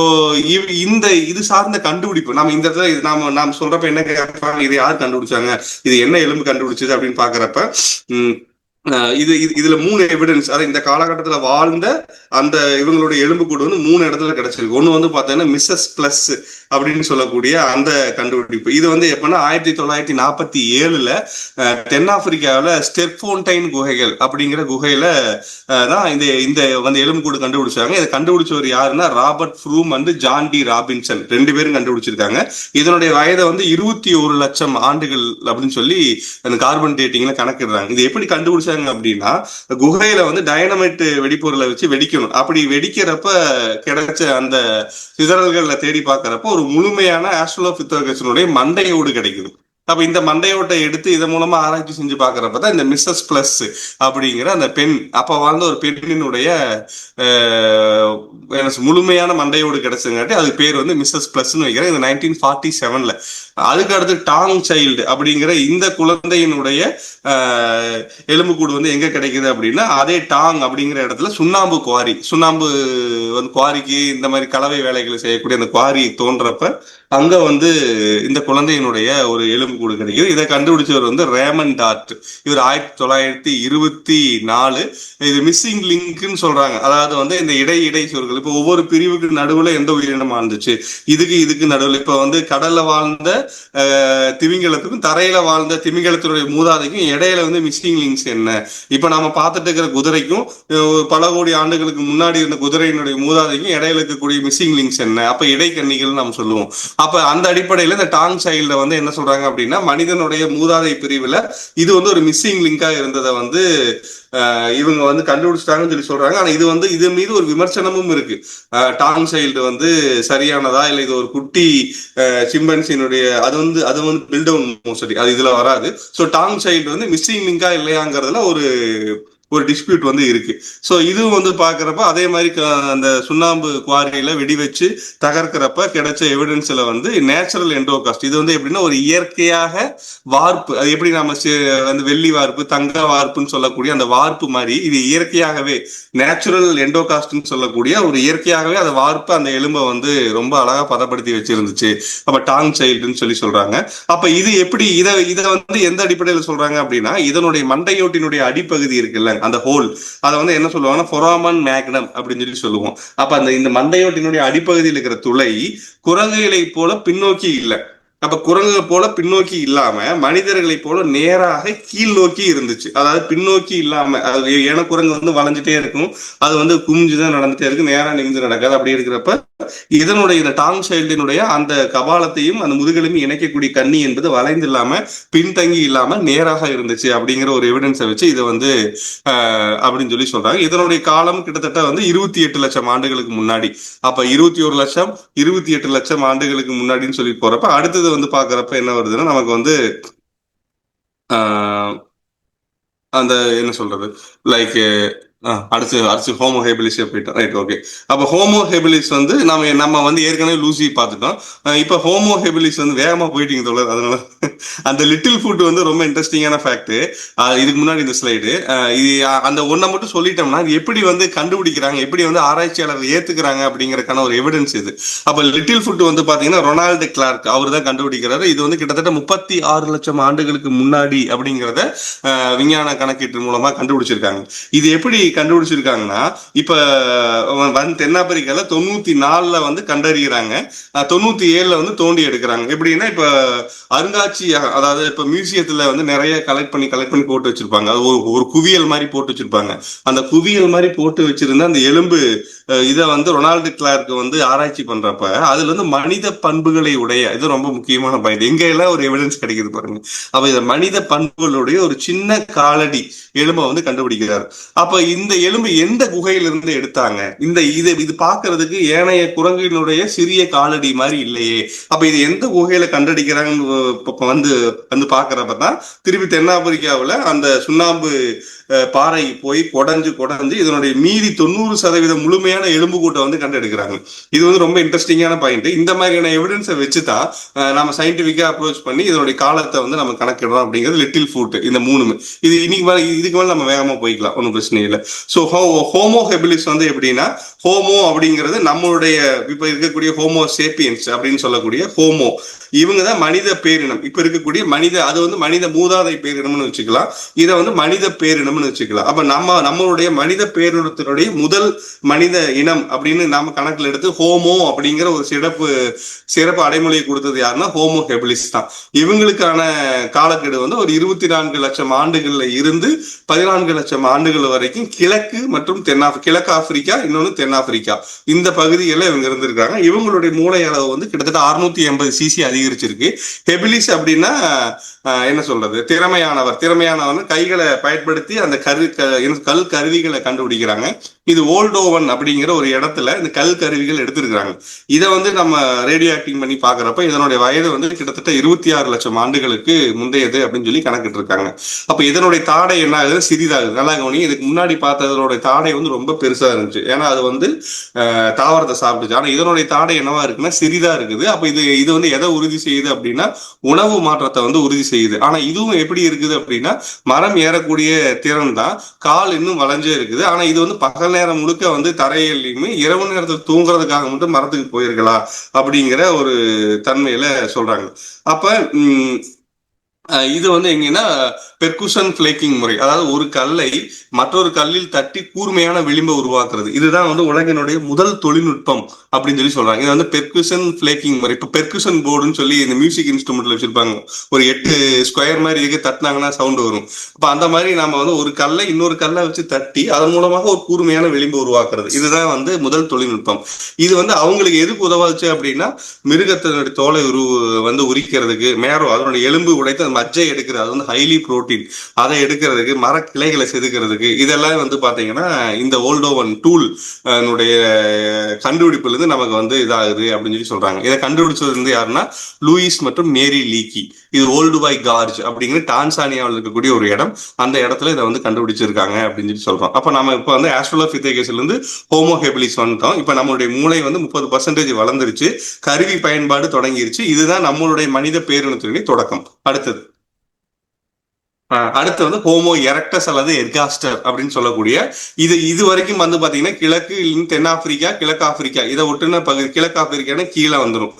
இது சார்ந்த கண்டுபிடிப்பு நம்ம இந்த இடத்துல நாம் சொல்றப்ப என்ன கேட்பாங்க, இது யார் கண்டுபிடிச்சாங்க, இது என்ன எலும்பு கண்டுபிடிச்சது அப்படின்னு பாக்குறப்ப இதுல 3 எவிடன்ஸ், அதாவது இந்த காலகட்டத்துல வாழ்ந்த அந்த இவங்களுடைய எலும்புக்கூடு வந்து 3 இடத்துல கிடைச்சிருக்கு. ஒண்ணு வந்து பாத்தீங்கன்னா மிஸ்ஸஸ் பிளஸ் அப்படின்னு சொல்லக்கூடிய அந்த கண்டுபிடிப்பு. இது வந்து எப்பன்னா 1947 தென்னாப்பிரிக்காவில ஸ்டெர்போன்டைன் குகைகள் அப்படிங்கிற குகையில தான் இந்த வந்து எலும்புக்கூடு கண்டுபிடிச்சாங்க. இதை கண்டுபிடிச்சவர் யாருன்னா Robert Broom and John T Robinson 2 பேரும் கண்டுபிடிச்சிருக்காங்க. இதனுடைய வயதை வந்து 21 லட்சம் ஆண்டுகள் அப்படின்னு சொல்லி அந்த கார்பன் டேட்டிங்ல கணக்கிடுறாங்க. இது எப்படி கண்டுபிடிச்சாங்க அப்படின்னா, குகையில வந்து டைனமைட் வெடிப்பொருளை வச்சு வெடிக்கணும். அப்படி வெடிக்கிறப்ப கிடைச்ச அந்த சிதறல்கள்ல தேடி பார்க்கறப்ப ஒரு முழுமையான ஆஸ்ட்ரலோபித்தெகஸினுடைய மண்டையோடு கிடைக்குது. அப்ப இந்த மண்டையோட்டை எடுத்து இதன் மூலமா ஆராய்ச்சி செஞ்சு பாக்குறப்பதான் இந்த மிஸ்ஸஸ் பிளஸ் அப்படிங்கிற அந்த பெண், அப்ப வாழ்ந்த ஒரு பெண்ணினுடைய முழுமையான மண்டையோடு கிடைச்சங்காட்டி அதுக்கு பேர் வந்து மிஸ்ஸஸ் பிளஸ்ன்னு வைக்கிறேன். இது 1947. அதுக்கு அடுத்து டாங் சைல்டு அப்படிங்கிற இந்த குழந்தையினுடைய எலும்புக்கூடு வந்து எங்க கிடைக்குது அப்படின்னா, அதே டாங் அப்படிங்கிற இடத்துல சுண்ணாம்பு வந்து குவாரிக்கு இந்த மாதிரி கலவை வேலைகளை செய்யக்கூடிய அந்த குவாரி தோன்றப்ப அங்க வந்து இந்த குழந்தையினுடைய ஒரு எலும்புக்கூடு கிடைக்குது. இதை கண்டுபிடிச்சவர் வந்து ரேமன் டார்ட். இவர் 1924. இது மிஸ்ஸிங் லிங்க்னு சொல்றாங்க. அதாவது வந்து இந்த இடை சொற்கள், இப்ப ஒவ்வொரு பிரிவுக்கு நடுவுல எந்த உயிரினம் வாழ்ந்துச்சு, இதுக்கு நடுவில் இப்ப வந்து கடல்ல வாழ்ந்த திமிங்கலத்துக்கும் தரையில வாழ்ந்த திமிங்கலத்தினுடைய மூதாதைக்கும் இடையில வந்து மிஸ்ஸிங் லிங்க்ஸ் என்ன. இப்ப நாம பார்த்துட்டு இருக்கிற குதிரைக்கும் பல கோடி ஆண்டுகளுக்கு முன்னாடி இருந்த குதிரையினுடைய மூதாதைக்கும் இடையில இருக்கக்கூடிய மிஸ்ஸிங் லிங்க்ஸ் என்ன. அப்ப இடைக்கண்ணிகள் நம்ம சொல்லுவோம். அப்ப அந்த அடிப்படையில இந்த டாங் சைல்ட வந்து என்ன சொல்றாங்க அப்படின்னா, மனிதனுடைய மூதாதை பிரிவுல இது வந்து ஒரு மிஸ்ஸிங் லிங்கா இருந்ததை வந்து இவங்க வந்து கண்டுபிடிச்சிட்டாங்கன்னு சொல்லி சொல்றாங்க. ஆனா இது வந்து இது மீது ஒரு விமர்சனமும் இருக்கு. டாங் சைல்டு வந்து சரியானதா இல்ல இது ஒரு குட்டி சிம்பன்சியினுடைய அது வந்து பில்டவுன் மோஸ்ட்லி அது இதுல வராது. ஸோ டாங் சைல்டு வந்து மிஸ்ஸிங் லிங்கா இல்லையாங்கிறதுல ஒரு டிஸ்பியூட் வந்து இருக்கு. ஸோ இதுவும் வந்து பாக்குறப்ப அதே மாதிரி அந்த சுண்ணாம்பு குவாரியில வெடி வச்சு தகர்க்கிறப்ப கிடைச்ச எவிடன்ஸ்ல வந்து நேச்சுரல் எண்டோகாஸ்ட், இது வந்து எப்படின்னா ஒரு இயற்கையாக வார்ப்பு, அது எப்படி நம்ம வந்து வெள்ளி வார்ப்பு தங்க வார்ப்புன்னு சொல்லக்கூடிய அந்த வார்ப்பு மாதிரி இது இயற்கையாகவே நேச்சுரல் எண்டோகாஸ்ட்னு சொல்லக்கூடிய ஒரு இயற்கையாகவே அந்த வார்ப்பு அந்த எலும்பை வந்து ரொம்ப அழகா பதப்படுத்தி வச்சிருந்துச்சு. அப்ப டாங் சைல்டுன்னு சொல்லி சொல்றாங்க. அப்ப இது எப்படி இதை வந்து எந்த அடிப்படையில் சொல்றாங்க அப்படின்னா, இதனுடைய மண்டையோட்டினுடைய அடிப்பகுதி இருக்குல்ல அந்த ஹோல், அதை வந்து என்ன சொல்லுவாங்கன்னா ஃபொராமன் மேக்னம் அப்படின்னு சொல்லி சொல்லுவோம். அப்ப இந்த மண்டையோட்டினுடைய அடிப்பகுதியில் இருக்கிற துளை குரங்குகளை போல பின்னோக்கி இல்லை. அப்ப குரங்குகளை போல பின்னோக்கி இல்லாம மனிதர்களை போல நேராக கீழ் நோக்கி இருந்துச்சு. அதாவது பின்னோக்கி இல்லாம, அது ஏன குரங்கு வந்து வளைஞ்சிட்டே இருக்கும், அது வந்து குமிஞ்சுதான் நடந்துட்டே இருக்கு, நேரா நிமிந்து நடக்காது. அப்படி இருக்கிறப்ப இதனுடைய இந்த டாங் சைல்டினுடைய அந்த கபாலத்தையும் அந்த முதுகெலும்பையும் இணைக்கக்கூடிய கண்ணி என்பது வளைந்து இல்லாம பின்தங்கி இல்லாம நேராக இருந்துச்சு அப்படிங்கிற ஒரு எவிடன்ஸை வச்சு இதை வந்து அப்படின்னு சொல்லி சொல்றாங்க. இதனுடைய காலம் கிட்டத்தட்ட வந்து 28 லட்சம் ஆண்டுகளுக்கு முன்னாடி. அப்ப 21 லட்சம் 28 லட்சம் ஆண்டுகளுக்கு முன்னாடின்னு சொல்லி போறப்ப அடுத்தது வந்து பாக்குறப்ப என்ன வருதுன்னா, நமக்கு வந்து அந்த என்ன சொல்றது லைக் அடுத்து ஹோமோ ஹேபிலிஸ் போயிட்டோம். Right, okay. அப்ப ஹோமோ ஹேபிலிஸ் வந்து நம்ம வந்து ஏற்கனவே லூசி பார்த்துட்டோம். இப்ப ஹோமோ ஹேபிலிஸ் வந்து வேகமா போயிட்டீங்க தோழர். அதனால அந்த லிட்டில் ஃபுட் வந்து ரொம்ப இன்ட்ரெஸ்டிங்கான ஃபேக்ட். இதுக்கு முன்னாடி இந்த ஸ்லைடு அந்த ஒன்றை மட்டும் சொல்லிட்டோம்னா எப்படி வந்து கண்டுபிடிக்கிறாங்க, எப்படி வந்து ஆராய்ச்சியாளர்கள் ஏத்துக்கிறாங்க அப்படிங்கறதுக்கான ஒரு எவிடன்ஸ் இது. அப்ப லிட்டில் ஃபுட் வந்து பாத்தீங்கன்னா ரொனால்டு கிளார்க் அவர் தான் கண்டுபிடிக்கிறாரு. இது வந்து கிட்டத்தட்ட 36 லட்சம் ஆண்டுகளுக்கு முன்னாடி அப்படிங்கிறத விஞ்ஞான கணக்கீட்டு மூலமா கண்டுபிடிச்சிருக்காங்க. இது எப்படி கண்டுபிடிச்சிருக்காங்கன்னா, இப்ப தென்னாப்பிரிக்கால 94ல வந்து கண்டறிகிறாங்க, 97ல வந்து தோண்டி எடுக்கிறாங்க. எப்படின்னா இப்ப அருங்காட்சியகம், அதாவது இப்ப மியூசியத்துல வந்து நிறைய கலெக்ட் பண்ணி போட்டு வச்சிருப்பாங்க. அது ஒரு குவியல் மாதிரி போட்டு வச்சிருப்பாங்க. அந்த குவியல் மாதிரி போட்டு வச்சிருந்த அந்த எலும்பு இதை வந்து ரொனால்டு கிளார்க் வந்து ஆராய்ச்சி பண்றப்ப அதுல வந்து மனித பண்புகளை உடைய, இது ரொம்ப முக்கியமான பாயிண்ட், எங்க எல்லாம் ஒரு எவிடன்ஸ் கிடைக்குது பாருங்க. அப்ப இந்த மனித பண்புகளுடைய ஒரு சின்ன காலடி எலும்பை வந்து கண்டுபிடிக்கிறார். அப்ப இந்த எலும்பு எந்த குகையிலிருந்து எடுத்தாங்க, இது பாக்குறதுக்கு ஏனைய குரங்கினுடைய சிறிய காலடி மாதிரி இல்லையே, அப்ப இது எந்த குகையில கண்டடிக்கிறாங்கன்னு வந்து வந்து பாக்குறப்பதான் திருப்பி தென்னாப்பிரிக்காவுல அந்த சுண்ணாம்பு பாறை போய் கொடைஞ்சு இதனுடைய மீதி 90% முழுமையான எலும்பு கூட்டை வந்து கண்டெடுக்கிறாங்க. இது வந்து ரொம்ப இன்ட்ரெஸ்டிங்கான பாயிண்ட். இந்த மாதிரியான எவிடன்ஸை வச்சுதான் நம்ம சயின்டிபிக்கா அப்ரோச் பண்ணி இதனுடைய காலத்தை வந்து நம்ம கணக்கிடுறோம் அப்படிங்கிறது லிட்டில் ஃபுட். இந்த மூணுமே இது இதுக்கு மேல நம்ம வேகமா போய்க்கலாம், ஒன்றும் பிரச்சனை இல்லை. ஸோ ஹோமோ ஹெபிலிஸ் வந்து எப்படின்னா, ஹோமோ அப்படிங்கிறது நம்மளுடைய இப்ப இருக்கக்கூடிய ஹோமோ சேப்பியன்ஸ் அப்படின்னு சொல்லக்கூடிய ஹோமோ, இவங்க தான் மனித பேரினம். இப்ப இருக்கக்கூடிய மனித, அது வந்து மனித மூதாதை பேரினம்னு வச்சுக்கலாம், இதை வந்து மனித பேரினம்னு வச்சுக்கலாம். அப்ப நம்மளுடைய மனித பேரினத்தினுடைய முதல் மனித இனம் அப்படின்னு நாம கணக்கில் எடுத்து ஹோமோ அப்படிங்கிற ஒரு சிறப்பு அடைமொழியை கொடுத்தது யாருன்னா ஹோமோ ஹெபிலிஸ் தான். இவங்களுக்கான காலக்கெடு வந்து ஒரு 24 லட்சம் ஆண்டுகள்ல இருந்து 14 லட்சம் ஆண்டுகள் வரைக்கும் கிழக்கு மற்றும் கிழக்கு ஆப்பிரிக்கா, இன்னொன்னு தென்னாப்பிரிக்கா, இந்த பகுதிகளில் இவங்க இருந்திருக்காங்க. இவங்களுடைய மூளை அளவு வந்து கிட்டத்தட்ட 680 சிசி அதிகரிச்சிருக்கு. ஹெபிலிஸ் அப்படின்னா என்ன சொல்றது, திறமையானவர் கைகளை பயன்படுத்தி அந்த கல் கருவிகளை கண்டுபிடிக்கிறாங்க. இது ஓல்டோவன் அப்படிங்கிற ஒரு இடத்துல இந்த கல் கருவிகள் எடுத்திருக்கிறாங்க. இதை வந்து நம்ம ரேடியோ ஆக்டிங் பண்ணி பாக்குறப்ப இதனுடைய வயது வந்து கிட்டத்தட்ட 26 லட்சம் ஆண்டுகளுக்கு முந்தையது அப்படின்னு சொல்லி கணக்கிட்டு இருக்காங்க. அப்ப இதனுடைய தாடை என்ன ஆகுது, சிறிதாகுது. நல்லா கவனி, இதுக்கு முன்னாடி பார்த்ததனுடைய தாடை வந்து ரொம்ப பெருசா இருந்துச்சு, ஏன்னா அது வந்து தாவரத்தை சாப்பிட்டுச்சு. ஆனா இதனுடைய தாடை என்னவா இருக்குன்னா சிறிதா இருக்குது. அப்ப இது வந்து எதை உறுதி செய்யுது அப்படின்னா உணவு மாற்றத்தை வந்து உறுதி செய்யுது. ஆனா இதுவும் எப்படி இருக்குது அப்படின்னா மரம் ஏறக்கூடிய திறன் தான், கால் இன்னும் வளைஞ்சே இருக்குது. ஆனா இது வந்து பகல் நேரம் முழுக்க வந்து தரையிலுமே இரவு நேரத்தில் தூங்குறதுக்காக மட்டும் மரத்துக்கு போயிருக்கலாம் அப்படிங்கிற ஒரு தன்மையில சொல்றாங்க. அப்ப இது வந்து எங்கன்னா பெர்குஷன் பிளேக்கிங் முறை, அதாவது ஒரு கல்லை மற்றொரு கல்லில் தட்டி கூர்மையான விளிம்பை உருவாக்குறது, இதுதான் வந்து உலகினுடைய முதல் தொழில்நுட்பம் அப்படின்னு சொல்லி சொல்றாங்க. இது வந்து பெர்குஷன் பிளேக்கிங் முறை. இப்ப பெர்குஷன் போர்டுன்னு சொல்லி இந்த மியூசிக் இன்ஸ்ட்ருமெண்ட்ல வச்சிருப்பாங்க, ஒரு 8 ஸ்கொயர் மாதிரி இருக்கு, தட்டினாங்கன்னா சவுண்ட் வரும். அப்ப அந்த மாதிரி நாம வந்து ஒரு கல்லை இன்னொரு கல்லை வச்சு தட்டி அதன் மூலமாக ஒரு கூர்மையான விளிம்பு உருவாக்குறது, இதுதான் வந்து முதல் தொழில்நுட்பம். இது வந்து அவங்களுக்கு எதுக்கு உதவாச்சு அப்படின்னா மிருகத்தினுடைய தோலை வந்து உரிக்கிறதுக்கு, மேரோ அதனுடைய எலும்பு உடைத்து மஜ்ஜை எடுக்கிறது, அது வந்து ஹைலி புரோட்டீன், அதை எடுக்கிறதுக்கு, மர கிளைகளை செதுக்கிறதுக்கு, இதெல்லாம் வந்து பாத்தீங்கன்னா இந்த ஓல்டோவன் டூல் கண்டுபிடிப்புல இருந்து நமக்கு வந்து இதாகுது அப்படின்னு சொல்லி சொல்றாங்க. இதை கண்டுபிடிச்சது வந்து யாருன்னா லூயிஸ் மற்றும் மேரி லீக்கி. இது ஓல்டுபாய் கார்ஜ் அப்படிங்கிற டான்சானியாவில் இருக்கக்கூடிய ஒரு இடம், அந்த இடத்துல இதை வந்து கண்டுபிடிச்சிருக்காங்க அப்படின்னு சொல்லி சொல்றோம். அப்ப நம்ம இப்ப வந்து ஆஸ்ட்ரலோபித்தேகஸ்ல இருந்து ஹோமோ ஹெபிலிஸ் வந்துட்டோம். இப்ப நம்மளுடைய மூளை வந்து 30% வளர்ந்துருச்சு, கருவி பயன்பாடு தொடங்கிருச்சு. இதுதான் நம்மளுடைய மனித பேரினத்தினுடைய தொடக்கம். அடுத்து வந்து ஹோமோ எரக்டஸ் அல்லது எர்காஸ்டர் அப்படின்னு சொல்லக்கூடிய இது வரைக்கும் வந்து பாத்தீங்கன்னா கிழக்கு தென்னாப்பிரிக்கா, கிழக்கு ஆப்பிரிக்கா, இதை ஒட்டுன பகுதி கிழக்கு ஆப்பிரிக்கான கீழே வந்துடும்.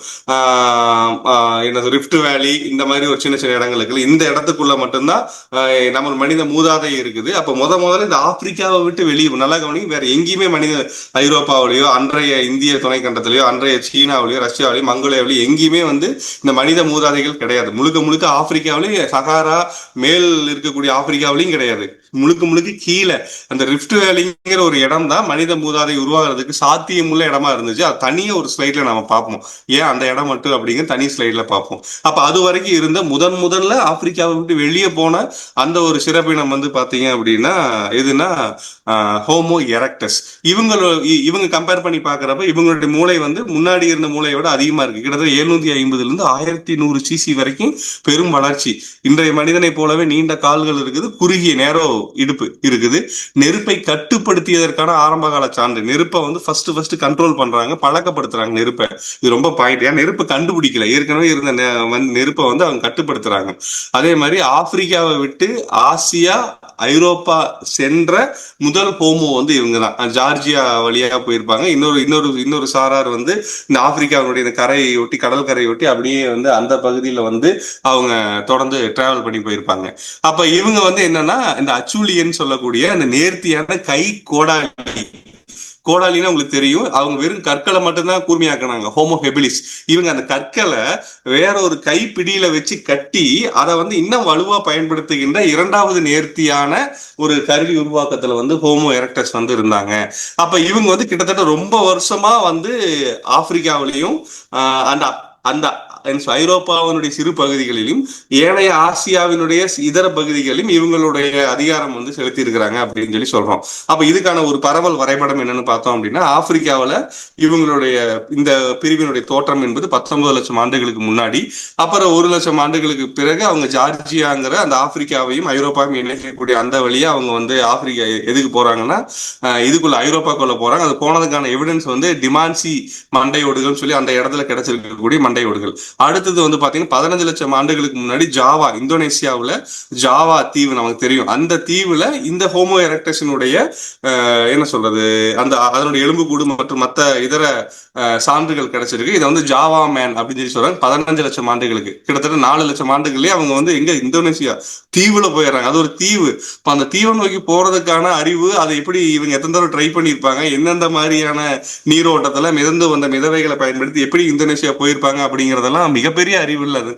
என்னது ரிஃப்ட் வேலி, இந்த மாதிரி ஒரு சின்ன சின்ன இடங்களுக்கு, இந்த இடத்துக்குள்ள மட்டும்தான் நம்ம மனித மூதாதை இருக்குது. அப்ப முதல்ல இந்த ஆப்பிரிக்காவை விட்டு வெளியே நல்லா கவனிங்க, வேற எங்கேயுமே மனித ஐரோப்பாவிலேயோ அன்றைய இந்திய துணைக்கண்டத்திலேயோ அன்றைய சீனாவிலேயோ ரஷ்யாவிலேயோ மங்கோலியாவிலேயோ எங்கேயுமே வந்து இந்த மனித மூதாதைகள் கிடையாது. முழுக்க ஆப்பிரிக்காவிலேயே சகாரா மேல் இருக்கக்கூடிய ஆப்பிரிக்காவிலையும் கிடையாது. முழுக்க கீழே அந்த ரிஃப்ட் வேலிங்கிற ஒரு இடம் தான் மனித மூதாதை உருவாகிறதுக்கு சாத்தியமுள்ள இடமா இருந்துச்சு. அது தனியா ஒரு ஸ்லைட்ல நம்ம பார்ப்போம், ஏன் அந்த இடம் மட்டும் அப்படிங்கிற தனி ஸ்லைட்ல பார்ப்போம். அப்ப அது வரைக்கும் இருந்த முதல்ல ஆப்பிரிக்காவை விட்டு வெளியே போன அந்த ஒரு சிறப்பினம் வந்து பாத்தீங்க அப்படின்னா எதுனா ஹோமோ எரக்டஸ். இவங்க கம்பேர் பண்ணி பாக்குறப்ப இவங்களுடைய மூளை வந்து முன்னாடி இருந்த மூளையோட அதிகமா இருக்கு. கிட்டத்தட்ட 750 இருந்து 1100 சிசி வரைக்கும் பெரும் வளர்ச்சி. இன்றைய மனிதனை போலவே நீண்ட கால்கள் இருக்குது, குறுகிய நேரோ இடுப்பு இருக்குது. நெருப்பை கட்டுப்படுத்தியதற்கான ஆரம்ப கால சான்று, நெருப்பை வந்து ஃபர்ஸ்ட் கண்ட்ரோல் பண்றாங்க, பழக்கப்படுத்துறாங்க நெருப்பை. இது ரொம்ப பாயிண்ட். ஏன் நெருப்பு கண்டுபிடிக்கல, ஏற்கனவே இருந்த நெருப்பை வந்து அவங்க கட்டுப்படுத்துறாங்க. அதே மாதிரி ஆப்பிரிக்காவை விட்டு ஆசியா ஐரோப்பா சென்ற முதல் ஹோமோ வந்து இவங்க தான். ஜார்ஜியா வழியாக போயிருப்பாங்க. இன்னொரு சாரார் வந்து இந்த ஆப்பிரிக்காவுடைய இந்த கரையை ஒட்டி, கடல் கரையை ஒட்டி அப்படியே வந்து அந்த பகுதியில வந்து அவங்க தொடர்ந்து டிராவல் பண்ணி போயிருப்பாங்க. அப்ப இவங்க வந்து என்னன்னா இந்த அச்சூலியன் சொல்லக்கூடிய அந்த நேர்த்தியான கை கோடாலின்னு உங்களுக்கு தெரியும். அவங்க வெறும் கற்களை மட்டும்தான் கூர்மையாக்குனாங்க ஹோமோ ஹெபிலிஸ். இவங்க அந்த கற்களை வேற ஒரு கைப்பிடியில வச்சு கட்டி அதை வந்து இன்னும் வலுவா பயன்படுத்துகின்ற இரண்டாவது நேர்த்தியான ஒரு கருவி உருவாக்கத்துல வந்து ஹோமோ எரக்டஸ் வந்து இருந்தாங்க. அப்ப இவங்க வந்து கிட்டத்தட்ட ரொம்ப வருஷமா வந்து ஆப்பிரிக்காவிலையும் அந்த ஐரோப்பாவினுடைய சிறு பகுதிகளிலும் ஏனைய ஆசியாவினுடைய இதர பகுதிகளிலும் இவங்களுடைய அதிகாரம் வந்து செலுத்தி இருக்கிறாங்க அப்படின்னு சொல்லி சொல்றோம். அப்ப இதுக்கான ஒரு பரவல் வரைபடம் என்னன்னு பார்த்தோம் அப்படின்னா, ஆப்பிரிக்காவில் இவங்களுடைய இந்த பிரிவினுடைய தோற்றம் என்பது 19 லட்சம் ஆண்டுகளுக்கு முன்னாடி, அப்புறம் 1 லட்சம் ஆண்டுகளுக்கு பிறகு அவங்க ஜார்ஜியாங்கிற அந்த ஆப்பிரிக்காவையும் ஐரோப்பாவையும் இணைக்கக்கூடிய அந்த வழியா அவங்க வந்து ஆப்பிரிக்கா எதுக்கு போறாங்கன்னா இதுக்குள்ள ஐரோப்பாக்குள்ள போறாங்க. அது போனதுக்கான எவிடன்ஸ் வந்து டிமான்சி மண்டையோடுகள் சொல்லி அந்த இடத்துல கிடைச்சிருக்கக்கூடிய மண்டையோடுகள். அடுத்தது வந்து பாத்தீங்கன்னா 15 லட்சம் ஆண்டுகளுக்கு முன்னாடி ஜாவா, இந்தோனேசியாவுல ஜாவா தீவு நமக்கு தெரியும். அந்த தீவுல இந்த ஹோமோ எரக்டஸினுடைய என்ன சொல்றது, அந்த அதனுடைய எலும்புக்கூடு மற்றும் மற்ற இதர சான்றுகள் கிடைச்சிருக்கு. இதை வந்து ஜாவா மேன் அப்படின்னு சொல்லி சொல்றாங்க. 15 லட்சம் ஆண்டுகளுக்கு, கிட்டத்தட்ட 4 லட்சம் ஆண்டுகளே அவங்க வந்து எங்க இந்தோனேசியா தீவுல போயிடுறாங்க. அது ஒரு தீவு. இப்ப அந்த தீவை நோக்கி போறதுக்கான அறிவு, அதை எப்படி இவங்க எத்தனை தடவை ட்ரை பண்ணியிருப்பாங்க, எந்தெந்த மாதிரியான நீரோட்டத்துல மிதந்து வந்த மிதவைகளை பயன்படுத்தி எப்படி இந்தோனேசியா போயிருப்பாங்க அப்படிங்கறதெல்லாம் மிகப்பெரிய அறிவு இல்லது.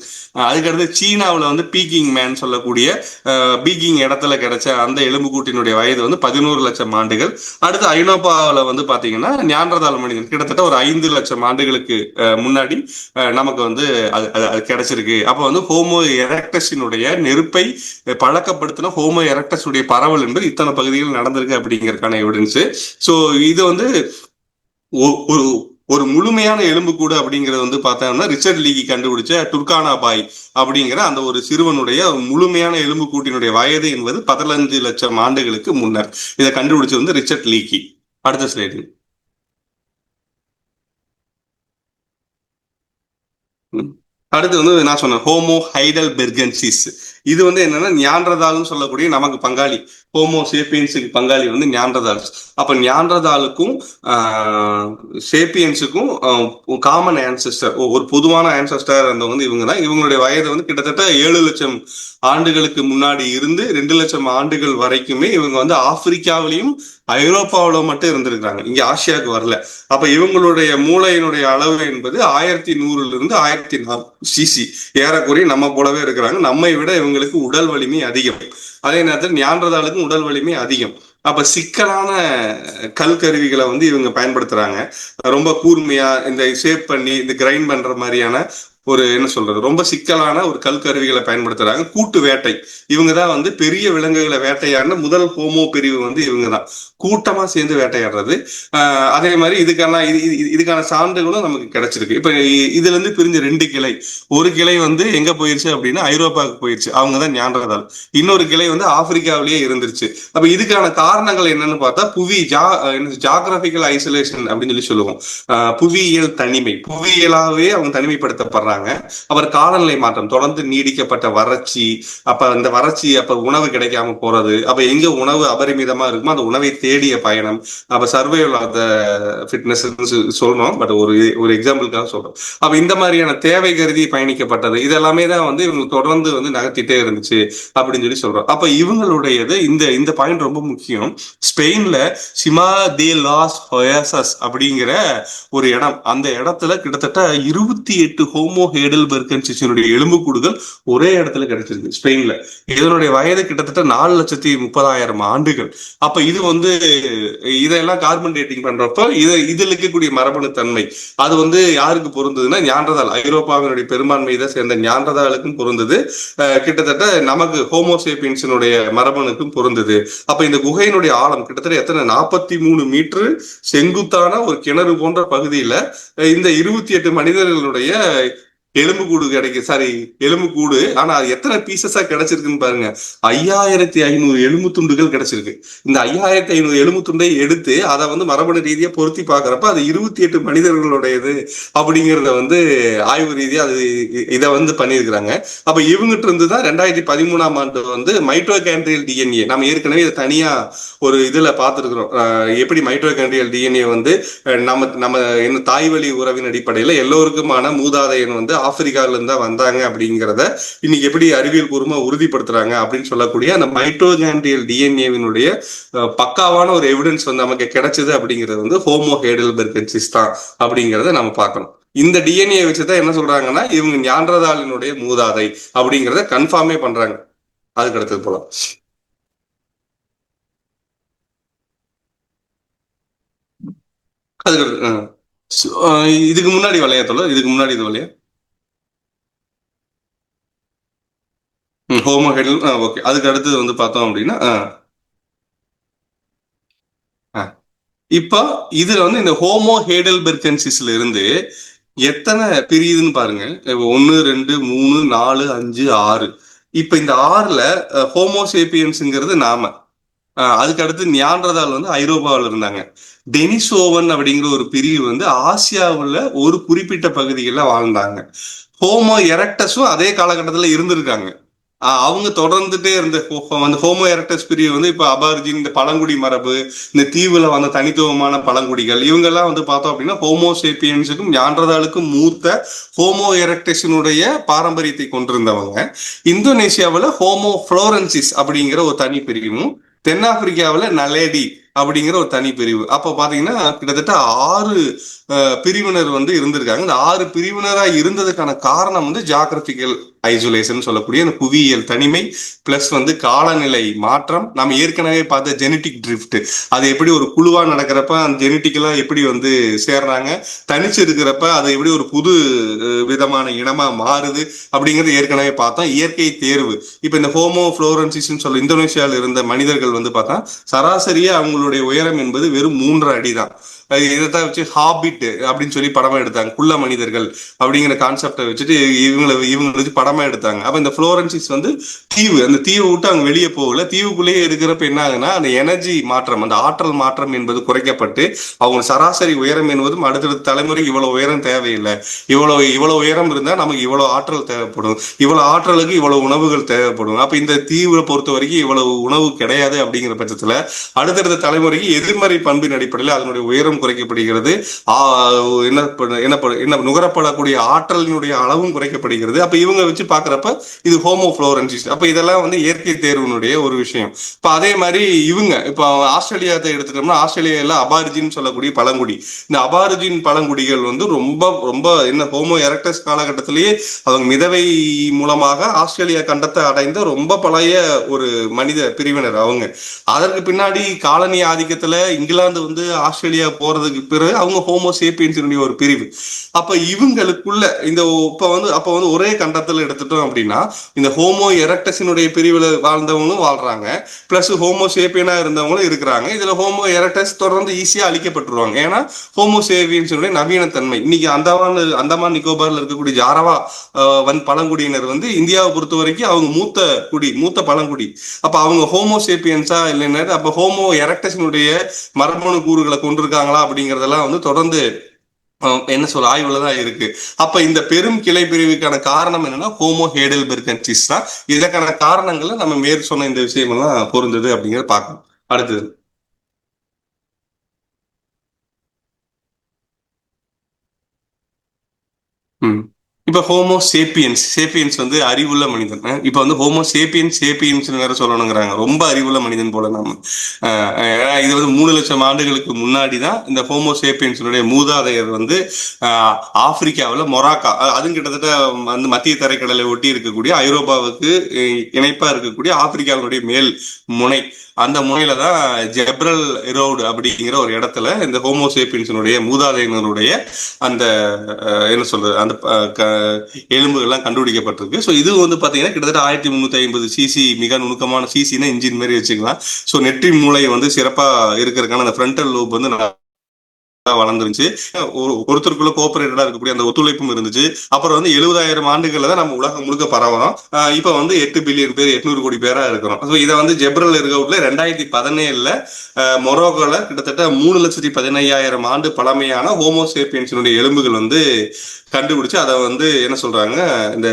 அதுக்கடுத்து சீனாவில் வந்து பீக்கிங் மேன் சொல்லக்கூடிய பீக்கிங் இடத்துல கிடைச்ச அந்த எலும்புக்கூட்டினுடைய வயது வந்து 11 லட்சம் ஆண்டுகள். அடுத்து ஐரோப்பாவில் வந்து பாத்தீங்கன்னா நியாண்டர்தால் மனிதன் கிட்டத்தட்ட ஒரு 5 லட்சம் ஆண்டுகளுக்கு முன்னாடி நமக்கு வந்து அது கிடைச்சிருக்கு. அப்ப வந்து ஹோமோ எரக்டஸினுடைய நெருப்பை பழக்கப்படுத்தின ஹோமோ எரக்டஸ் உடைய பரவல் என்பது இத்தனை பகுதிகள் நடந்திருக்கு அப்படிங்கறதுக்கான எவிடன்ஸ். சோ இது வந்து ஒரு ஒரு முழுமையான எலும்புக்கூடு அப்படிங்கறது வந்து பார்த்தோம்னா ரிச்சர்ட் லீக்கி கண்டுபிடிச்ச டுர்கானா பாய் அப்படிங்கிற அந்த ஒரு சிறுவனுடைய முழுமையான எலும்புக்கூட்டினுடைய வயது என்பது 15 லட்சம் ஆண்டுகளுக்கு முன்னர். இதை கண்டுபிடிச்சது வந்து ரிச்சர்ட் லீக்கி. அடுத்த ஸ்லைடு. அடுத்து வந்து நான் சொன்னேன் ஹோமோ ஹைடல் பெர்கன்சிஸ். இது வந்து என்னன்னா நியாண்டர்தால்னு சொல்லக்கூடிய நமக்கு பங்காளி, ஹோமோ சேப்பியன்ஸுக்கு பங்காளி வந்து நியாண்டர்தால்ஸ். அப்ப நியாண்டர்தாலுக்கும் சேப்பியன்ஸுக்கும் காமன் ஆன்செஸ்டர், ஒரு பொதுவான ஆன்செஸ்டர் இருந்தவங்க வந்து இவங்க தான். இவங்களுடைய வயது வந்து கிட்டத்தட்ட 7 லட்சம் ஆண்டுகளுக்கு முன்னாடி இருந்து 2 லட்சம் ஆண்டுகள் வரைக்குமே இவங்க வந்து ஆப்பிரிக்காவிலையும் ஐரோப்பாவில மட்டும் இருந்திருக்காங்க, இங்க ஆசியாவுக்கு வரல. அப்ப இவங்களுடைய மூளையினுடைய அளவு என்பது 1100 இருந்து 1004 சிசி, ஏறக்குறைய நம்ம போலவே இருக்கிறாங்க. நம்மை விட இவங்களுக்கு உடல் வலிமை அதிகம். அதே நேரத்தில் நியாண்டர்தாலுக்கும் உடல் வலிமை அதிகம். அப்ப சிக்கலான கருவிகளை வந்து இவங்க பயன்படுத்துறாங்க. ரொம்ப கூர்மையா இந்த ஷேப் பண்ணி இந்த கிரைண்ட் பண்ற மாதிரியான ஒரு என்ன சொல்றது ரொம்ப சிக்கலான ஒரு கருவிகளை பயன்படுத்துறாங்க. கூட்டு வேட்டை, இவங்க தான் வந்து பெரிய விலங்குகளை வேட்டையாடின முதல் ஹோமோ பிரிவு வந்து இவங்க தான், கூட்டமா சேர்ந்து வேட்டையாடுறது. அதே மாதிரி இதுக்கான சான்றுகளும் நமக்கு கிடைச்சிருக்கு. இப்ப இதுல இருந்து பிரிஞ்ச 2 கிளை, ஒரு கிளை வந்து எங்க போயிருச்சு அப்படின்னா ஐரோப்பாவுக்கு போயிருச்சு, அவங்க தான் நியாண்டர்தால். இன்னொரு கிளை வந்து ஆப்பிரிக்காவிலேயே இருந்துருச்சு. அப்ப இதுக்கான காரணங்கள் என்னன்னு பார்த்தா ஜாகிரபிக்கல் ஐசோலேஷன் அப்படின்னு சொல்லி சொல்லுவோம். புவியியல் தனிமை, புவியியலாவே அவங்க தனிமைப்படுத்தப்படுறாங்க. அவர் காலநிலை மாற்றம், தொடர்ந்து நீடிக்கப்பட்ட வறட்சி, அப்ப அந்த வறட்சி அப்ப உணவு கிடைக்காம போறது, அப்ப எங்க உணவு அபரிமிதமா இருக்குமோ அந்த உணவை தேடிய பயணம், அப்ப சர்வைவல் ஆஃப் த ஃபிட்னஸ் சொல்றோம், பட் ஒரு எக்ஸாம்பிளுக்காக சொல்றோம். அப்ப இந்த மாதிரியான தேவை கருதி பயணிக்கப்பட்டது, இதெல்லாமே தான் வந்து இவங்க தொடர்ந்து வந்து நகர்த்திட்டே இருந்துச்சு அப்படின்னு சொல்லி சொல்றோம். அப்ப இவங்களுடையது இந்த பாயிண்ட் ரொம்ப முக்கியம். ஸ்பெயின்ல சிமா தே லாஸ் ஹொயாசஸ் அப்படிங்கிற ஒரு இடம், அந்த இடத்துல கிட்டத்தட்ட 28 ஹோமோ ஹேடல்பெர்கன்சிஸினுடைய எலும்புக்கூடுகள் ஒரே இடத்துல கிடைச்சிருக்கு ஸ்பெயின்ல. இதனுடைய வயது கிட்டத்தட்ட 4,30,000 ஆண்டுகள். அப்ப இது வந்து இதெல்லாம் கார்பன் டேட்டிங் பண்றப்ப இதுல இருக்கக்கூடிய மரபணு தன்மை அது வந்து யாருக்கு பொருந்ததுன்னா நியாண்டர்தால், ஐரோப்பாவினுடைய பெரும்பான்மை இதை சேர்ந்த நியாண்டர்தாலுக்கும் பொருந்தது. கிட்டத்தட்ட நமக்கு ஹோமோசேபியன்ஸினுடைய மரபணுக்கும் பொருந்தது. அப்ப இந்த குகையினுடைய ஆழம் கிட்டத்தட்ட எத்தனை, 43 மீட்டர் செங்குத்தான ஒரு கிணறு போன்ற பகுதியில இந்த 28 மனிதர்களுடைய எலும்புக்கூடு எலும்புக்கூடு. ஆனா அது எத்தனை பீசஸா கிடைச்சிருக்குன்னு பாருங்க, 5500 எலும்பு துண்டுகள் கிடைச்சிருக்கு. இந்த 5500 எலும்பு துண்டை எடுத்து அதை வந்து மரபணு ரீதியா பொருத்தி பாக்குறப்ப அது 28 மனிதர்களுடையது அப்படிங்கிறத வந்து ஆய்வு ரீதியா அது இதை வந்து பண்ணியிருக்கிறாங்க. அப்ப இவங்கிட்ட இருந்து தான் 2013ஆம் ஆண்டு வந்து மைட்டோகாண்ட்ரியல் டிஎன்ஏ, நம்ம ஏற்கனவே இதை தனியா ஒரு இதுல பார்த்துருக்கிறோம், எப்படி மைட்டோகாண்ட்ரியல் டிஎன்ஏ வந்து நம்ம என்ன தாய்வழி உறவின் அடிப்படையில எல்லோருக்குமான மூதாதையன் வந்து ஆப்பிரிக்கால இருந்தா வந்தாங்க அப்படிங்கிறத இன்னைக்கு எப்படி அறிவியல் பூர்வமா உறுதிப்படுத்துறாங்க அப்படின்னு சொல்லக்கூடிய அந்த மைட்டோகாண்ட்ரியல் டிஎன்ஏவினுடைய பக்காவான ஒரு எவிடன்ஸ் வந்து நமக்கு கிடைச்சது அப்படிங்கிறது வந்து ஹோமோ ஹேடல்பெர்கன்சிஸ் தான் அப்படிங்கிறத நம்ம பார்க்கணும். இந்த டிஎன்ஏ வச்சுதான் என்ன சொல்றாங்கன்னா இவங்க நியாண்டர்தாலினுடைய மூதாதை அப்படிங்கிறத கன்ஃபார்மே பண்றாங்க. அதுக்கு அடுத்தது போலாம். அதுக்கு இதுக்கு முன்னாடி வளையத்தோட இதுக்கு முன்னாடி இது வளைய ஹோமோஹெடல். ஓகே, அதுக்கு அடுத்தது வந்து பார்த்தோம் அப்படின்னா இப்போ இதுல வந்து இந்த ஹோமோ ஹேடல்பெர்கென்சிஸ்ல இருந்து எத்தனை பிரியுதுன்னு பாருங்க. ஒன்னு, ரெண்டு, மூணு, நாலு, அஞ்சு, ஆறு. இப்ப இந்த ஆறுல ஹோமோசேபியன்ஸுங்கிறது நாம. அதுக்கு அடுத்து நியாண்டர்தால் வந்து ஐரோப்பாவில் இருந்தாங்க. டெனிசோவன் அப்படிங்கிற ஒரு பிரிவு வந்து ஆசியாவில் ஒரு குறிப்பிட்ட பகுதிகளில் வாழ்ந்தாங்க. ஹோமோ எரக்டஸும் அதே காலகட்டத்தில் இருந்திருக்காங்க. அவங்க தொடர்ந்துட்டே இருந்த அந்த ஹோமோ எரக்டஸ் பிரிவு வந்து இப்ப அபார்ஜின், இந்த பழங்குடி மரபு, இந்த தீவுல வந்த தனித்துவமான பழங்குடிகள், இவங்கெல்லாம் வந்து பார்த்தோம் அப்படின்னா ஹோமோசேபியன்ஸுக்கும் நியாண்டர்தாலுக்கும் மூத்த ஹோமோ எரக்டஸினுடைய பாரம்பரியத்தை கொண்டிருந்தவங்க. இந்தோனேசியாவில் ஹோமோ புளோரன்சிஸ் அப்படிங்கிற ஒரு தனி பிரிவும், தென்னாப்பிரிக்காவில் நலேடி அப்படிங்கிற ஒரு தனி பிரிவு. அப்ப பாத்தீங்கன்னா கிட்டத்தட்ட 6 பிரிவினர் வந்து இருந்திருக்காங்க. இந்த 6 பிரிவினரா இருந்ததுக்கான காரணம் வந்து ஜியாகிரபிக்கல் ஐசோலேஷன் சொல்லக்கூடிய அந்த புவியியல் தனிமை பிளஸ் வந்து காலநிலை மாற்றம். நம்ம ஏற்கனவே பார்த்த ஜெனட்டிக் ட்ரிஃப்ட், அது எப்படி ஒரு குழுவா நடக்கிறப்ப அந்த ஜெனட்டிக்கலா எப்படி வந்து சேர்றாங்க, தனிச்சு இருக்கிறப்ப அது எப்படி ஒரு புது விதமான இனமா மாறுது அப்படிங்கிறது ஏற்கனவே பார்த்தோம். இயற்கை தேர்வு. இப்ப இந்த ஹோமோ புளோரன்சிஸ் சொல்ல இந்தோனேஷியாவில் இருந்த மனிதர்கள் வந்து பார்த்தா சராசரியா அவங்களுடைய உயரம் என்பது வெறும் 3 அடி தான். இதைத்தான் வச்சு ஹாபிட் அப்படின்னு சொல்லி படமா எடுத்தாங்க. குள்ள மனிதர்கள் அப்படிங்கிற கான்செப்டை வச்சுட்டு இவங்களை வச்சு படமா எடுத்தாங்க. அப்ப இந்த புளோரன்சிஸ் வந்து தீவு, அந்த தீவை விட்டு அவங்க வெளியே போகல. தீவுக்குள்ளேயே இருக்கிறப்ப என்ன ஆகுதுன்னா அந்த எனர்ஜி மாற்றம், அந்த ஆற்றல் மாற்றம் என்பது குறைக்கப்பட்டு அவங்க சராசரி உயரம் என்பதும் அடுத்தடுத்த தலைமுறைக்கு இவ்வளவு உயரம் தேவையில்லை. இவ்வளவு உயரம் இருந்தா நமக்கு இவ்வளவு ஆற்றல் தேவைப்படும், இவ்வளவு ஆற்றலுக்கு இவ்வளவு உணவுகள் தேவைப்படும். அப்ப இந்த தீவை பொறுத்த வரைக்கும் இவ்வளவு உணவு கிடையாது. அப்படிங்கிற பட்சத்துல அடுத்தடுத்த தலைமுறைக்கு எதிர்மறை பண்பின் அடிப்படையில் அதனுடைய உயரம் குறைக்கப்படுகிறது. என்ன நுகரப்படக்கூடிய ஆற்றலினுடைய அளவும் குறைக்கப்படுகிறது. அப்ப இவங்க வச்சு பாக்குறப்ப இது ஹோமோ புளோரன்சிஸ். அப்ப இதெல்லாம் வந்து இயற்கை தேர்வினுடைய ஒரு விஷயம். இப்ப அதே மாதிரி இவங்க இப்ப ஆஸ்திரேலியாவை எடுத்துட்டோம்னா ஆஸ்திரேலியால அபாரிஜின் சொல்லக்கூடிய பழங்குடி. இந்த அபாரிஜின் பழங்குடிகள் வந்து ரொம்ப ரொம்ப என்ன ஹோமோ எரக்டஸ் காலகட்டத்திலேயே அவங்க மிதவை மூலமாக ஆஸ்திரேலியா கண்டத்தை அடைந்த ரொம்ப பழைய ஒரு மனித பிரிவினர் அவங்க. அதற்கு பின்னாடி காலனி ஆதிக்கத்துல இங்கிலாந்து வந்து ஆஸ்திரேலியா போறதுக்கு பிறகு அவங்க ஹோமோசேபியன்ஸினுடைய ஒரு பிரிவு. அப்ப இவங்களுக்குள்ள இந்த அப்ப வந்து ஒரே கண்டத்துல எடுத்துட்டோம் அப்படின்னா இந்த ஹோமோ எரக்டஸினுடைய பிரிவுல வாழ்ந்தவங்களும் வாழ்றாங்க, பிளஸ் ஹோமோசேபியனா இருந்தவங்களும் இருக்கிறாங்க. இதுல ஹோமோ எரக்டஸ் தொடர்ந்து ஈஸியா அழிக்கப்பட்டுருவாங்க. ஏன்னா ஹோமோசேபியன்ஸினுடைய நவீனத்தன்மை. இன்னைக்கு அந்தமான் நிக்கோபார்ல இருக்கக்கூடிய ஜாரவா பழங்குடியினர் வந்து இந்தியாவை பொறுத்த வரைக்கும் அவங்க மூத்த பழங்குடி. அப்ப அவங்க ஹோமோசேபியன்ஸா இல்லைன்னா அப்ப ஹோமோ எரக்டஸினுடைய மரபணு கூறுகளை கொண்டிருக்காங்களா அப்படிங்கறதெல்லாம் வந்து தொடர்ந்து என்ன சொல்ல ஆய்வுலதான் இருக்கு. அப்ப இந்த பெரும் கிளை பிரிவுக்கான காரணம் என்னன்னா ஹோமோ ஹேடல்பெர்கென்சிஸ் தான். இதற்கான காரணங்களை நம்ம மேற் சொன்ன இந்த விஷயம் எல்லாம் பொருந்தது அப்படிங்கறத பார்க்கணும். அடுத்தது இப்ப ஹோமோ சேப்பியன்ஸ் வந்து அறிவுள்ள மனிதன். இப்ப வந்து ஹோமோ சேப்பியன்ஸ் வேற சொல்லணுங்கிறாங்க. ரொம்ப அறிவுள்ள மனிதன் போல நாம. இது வந்து 3 லட்சம் ஆண்டுகளுக்கு முன்னாடி தான் இந்த ஹோமோ சேப்பியன்ஸுடைய மூதாதையர் வந்து ஆப்பிரிக்காவில் மொராக்கா, அதுவும் கிட்டத்தட்ட வந்து மத்திய தரைக்கடலை ஒட்டி இருக்கக்கூடிய ஐரோப்பாவுக்கு இணைப்பா இருக்கக்கூடிய ஆப்பிரிக்காவினுடைய மேல் முனை, அந்த முனையில தான் ஜெப்ரல் ரோடு அப்படிங்கிற ஒரு இடத்துல இந்த ஹோமோசேபியன்ஸினுடைய மூதாதையினருடைய அந்த என்ன சொல்றது அந்த எலும்புகள்லாம் கண்டுபிடிக்கப்பட்டிருக்கு. ஸோ இது வந்து பாத்தீங்கன்னா கிட்டத்தட்ட 1350 சிசி, மிக நுணுக்கமான சிசினா இன்ஜின் மாதிரி வச்சுக்கலாம். ஸோ நெற்றி மூளை வந்து சிறப்பா இருக்கிறதுக்கான அந்த ஃப்ரண்டல் லோப் வந்து வளர்ந்துருச்சு. ஒருத்தருக்குள்ள கோஆபரேட்டடா இருக்கக்கூடிய அந்த ஒத்துழைப்பும் இருந்துச்சு. அப்புறம் வந்து 70,000 ஆண்டுகள்ல தான் நம்ம உலகம் முழுக்க பரவணும். இப்ப வந்து 8 பில்லியன் பேர், 800 கோடி பேரா இருக்கிறோம். இதை வந்து ஜெப்ரல் இருக்கவுட்ல 2017 மொரோக்கோல கிட்டத்தட்ட 3,15,000 ஆண்டு பழமையான ஹோமோசேபியன்ஸினுடைய எலும்புகள் வந்து கண்டுபிடிச்சு அதை வந்து என்ன சொல்றாங்க, இந்த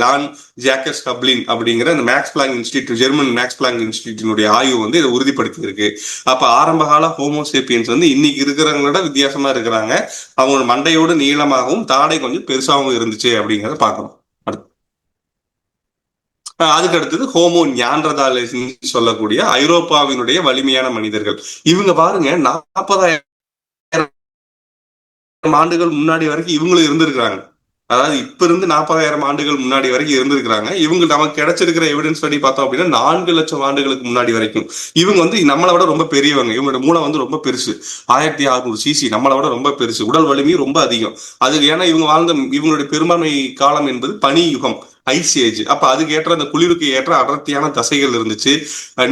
லான் ஜாக்கஸ் ஹப்ளின் அப்படிங்கிற இந்த Max Planck Institute, German Max Planck இன்ஸ்டிடியூட்டினுடைய ஆய்வு வந்து இதை உறுதிப்படுத்தி இருக்கு. அப்ப ஆரம்பகால ஹோமோசேபியன்ஸ் வந்து இன்னைக்கு இருக்கிறவங்களோட வித்தியாசமா இருக்கிறாங்க. அவங்க மண்டையோடு நீளமாகவும் தாடை கொஞ்சம் பெருசாகவும் இருந்துச்சு அப்படிங்கிறத பார்க்கணும். அதுக்கு அடுத்தது ஹோமோ நியாண்டர்தாலஸ் சொல்லக்கூடிய ஐரோப்பாவினுடைய வலிமையான மனிதர்கள். இவங்க பாருங்க 40,000 ஆண்டுகள் முன்னாடி வரைக்கும் இவங்களும் இருந்திருக்கிறாங்க. அதாவது இப்ப இருந்து 40,000 ஆண்டுகள் முன்னாடி வரைக்கும் இருந்திருக்கிறாங்க. இவங்க நமக்கு கிடைச்சிருக்கிற எவிடன்ஸ் படி பார்த்தோம் அப்படின்னா 4 லட்சம் ஆண்டுகளுக்கு முன்னாடி வரைக்கும் இவங்க வந்து நம்மளை விட ரொம்ப பெரியவங்க. இவங்களோட மூளை வந்து ரொம்ப பெருசு, 1600 சிசி, நம்மளை விட ரொம்ப பெருசு, உடல் வலிமையும் ரொம்ப அதிகம். அது ஏன்னா இவங்களுடைய பெரும்பான்மை காலம் என்பது பனி யுகம். Ice age. அப்ப அதுக்கு ஏற்ற அந்த குளிருக்கு ஏற்ற அடர்த்தியான தசைகள் இருந்துச்சு.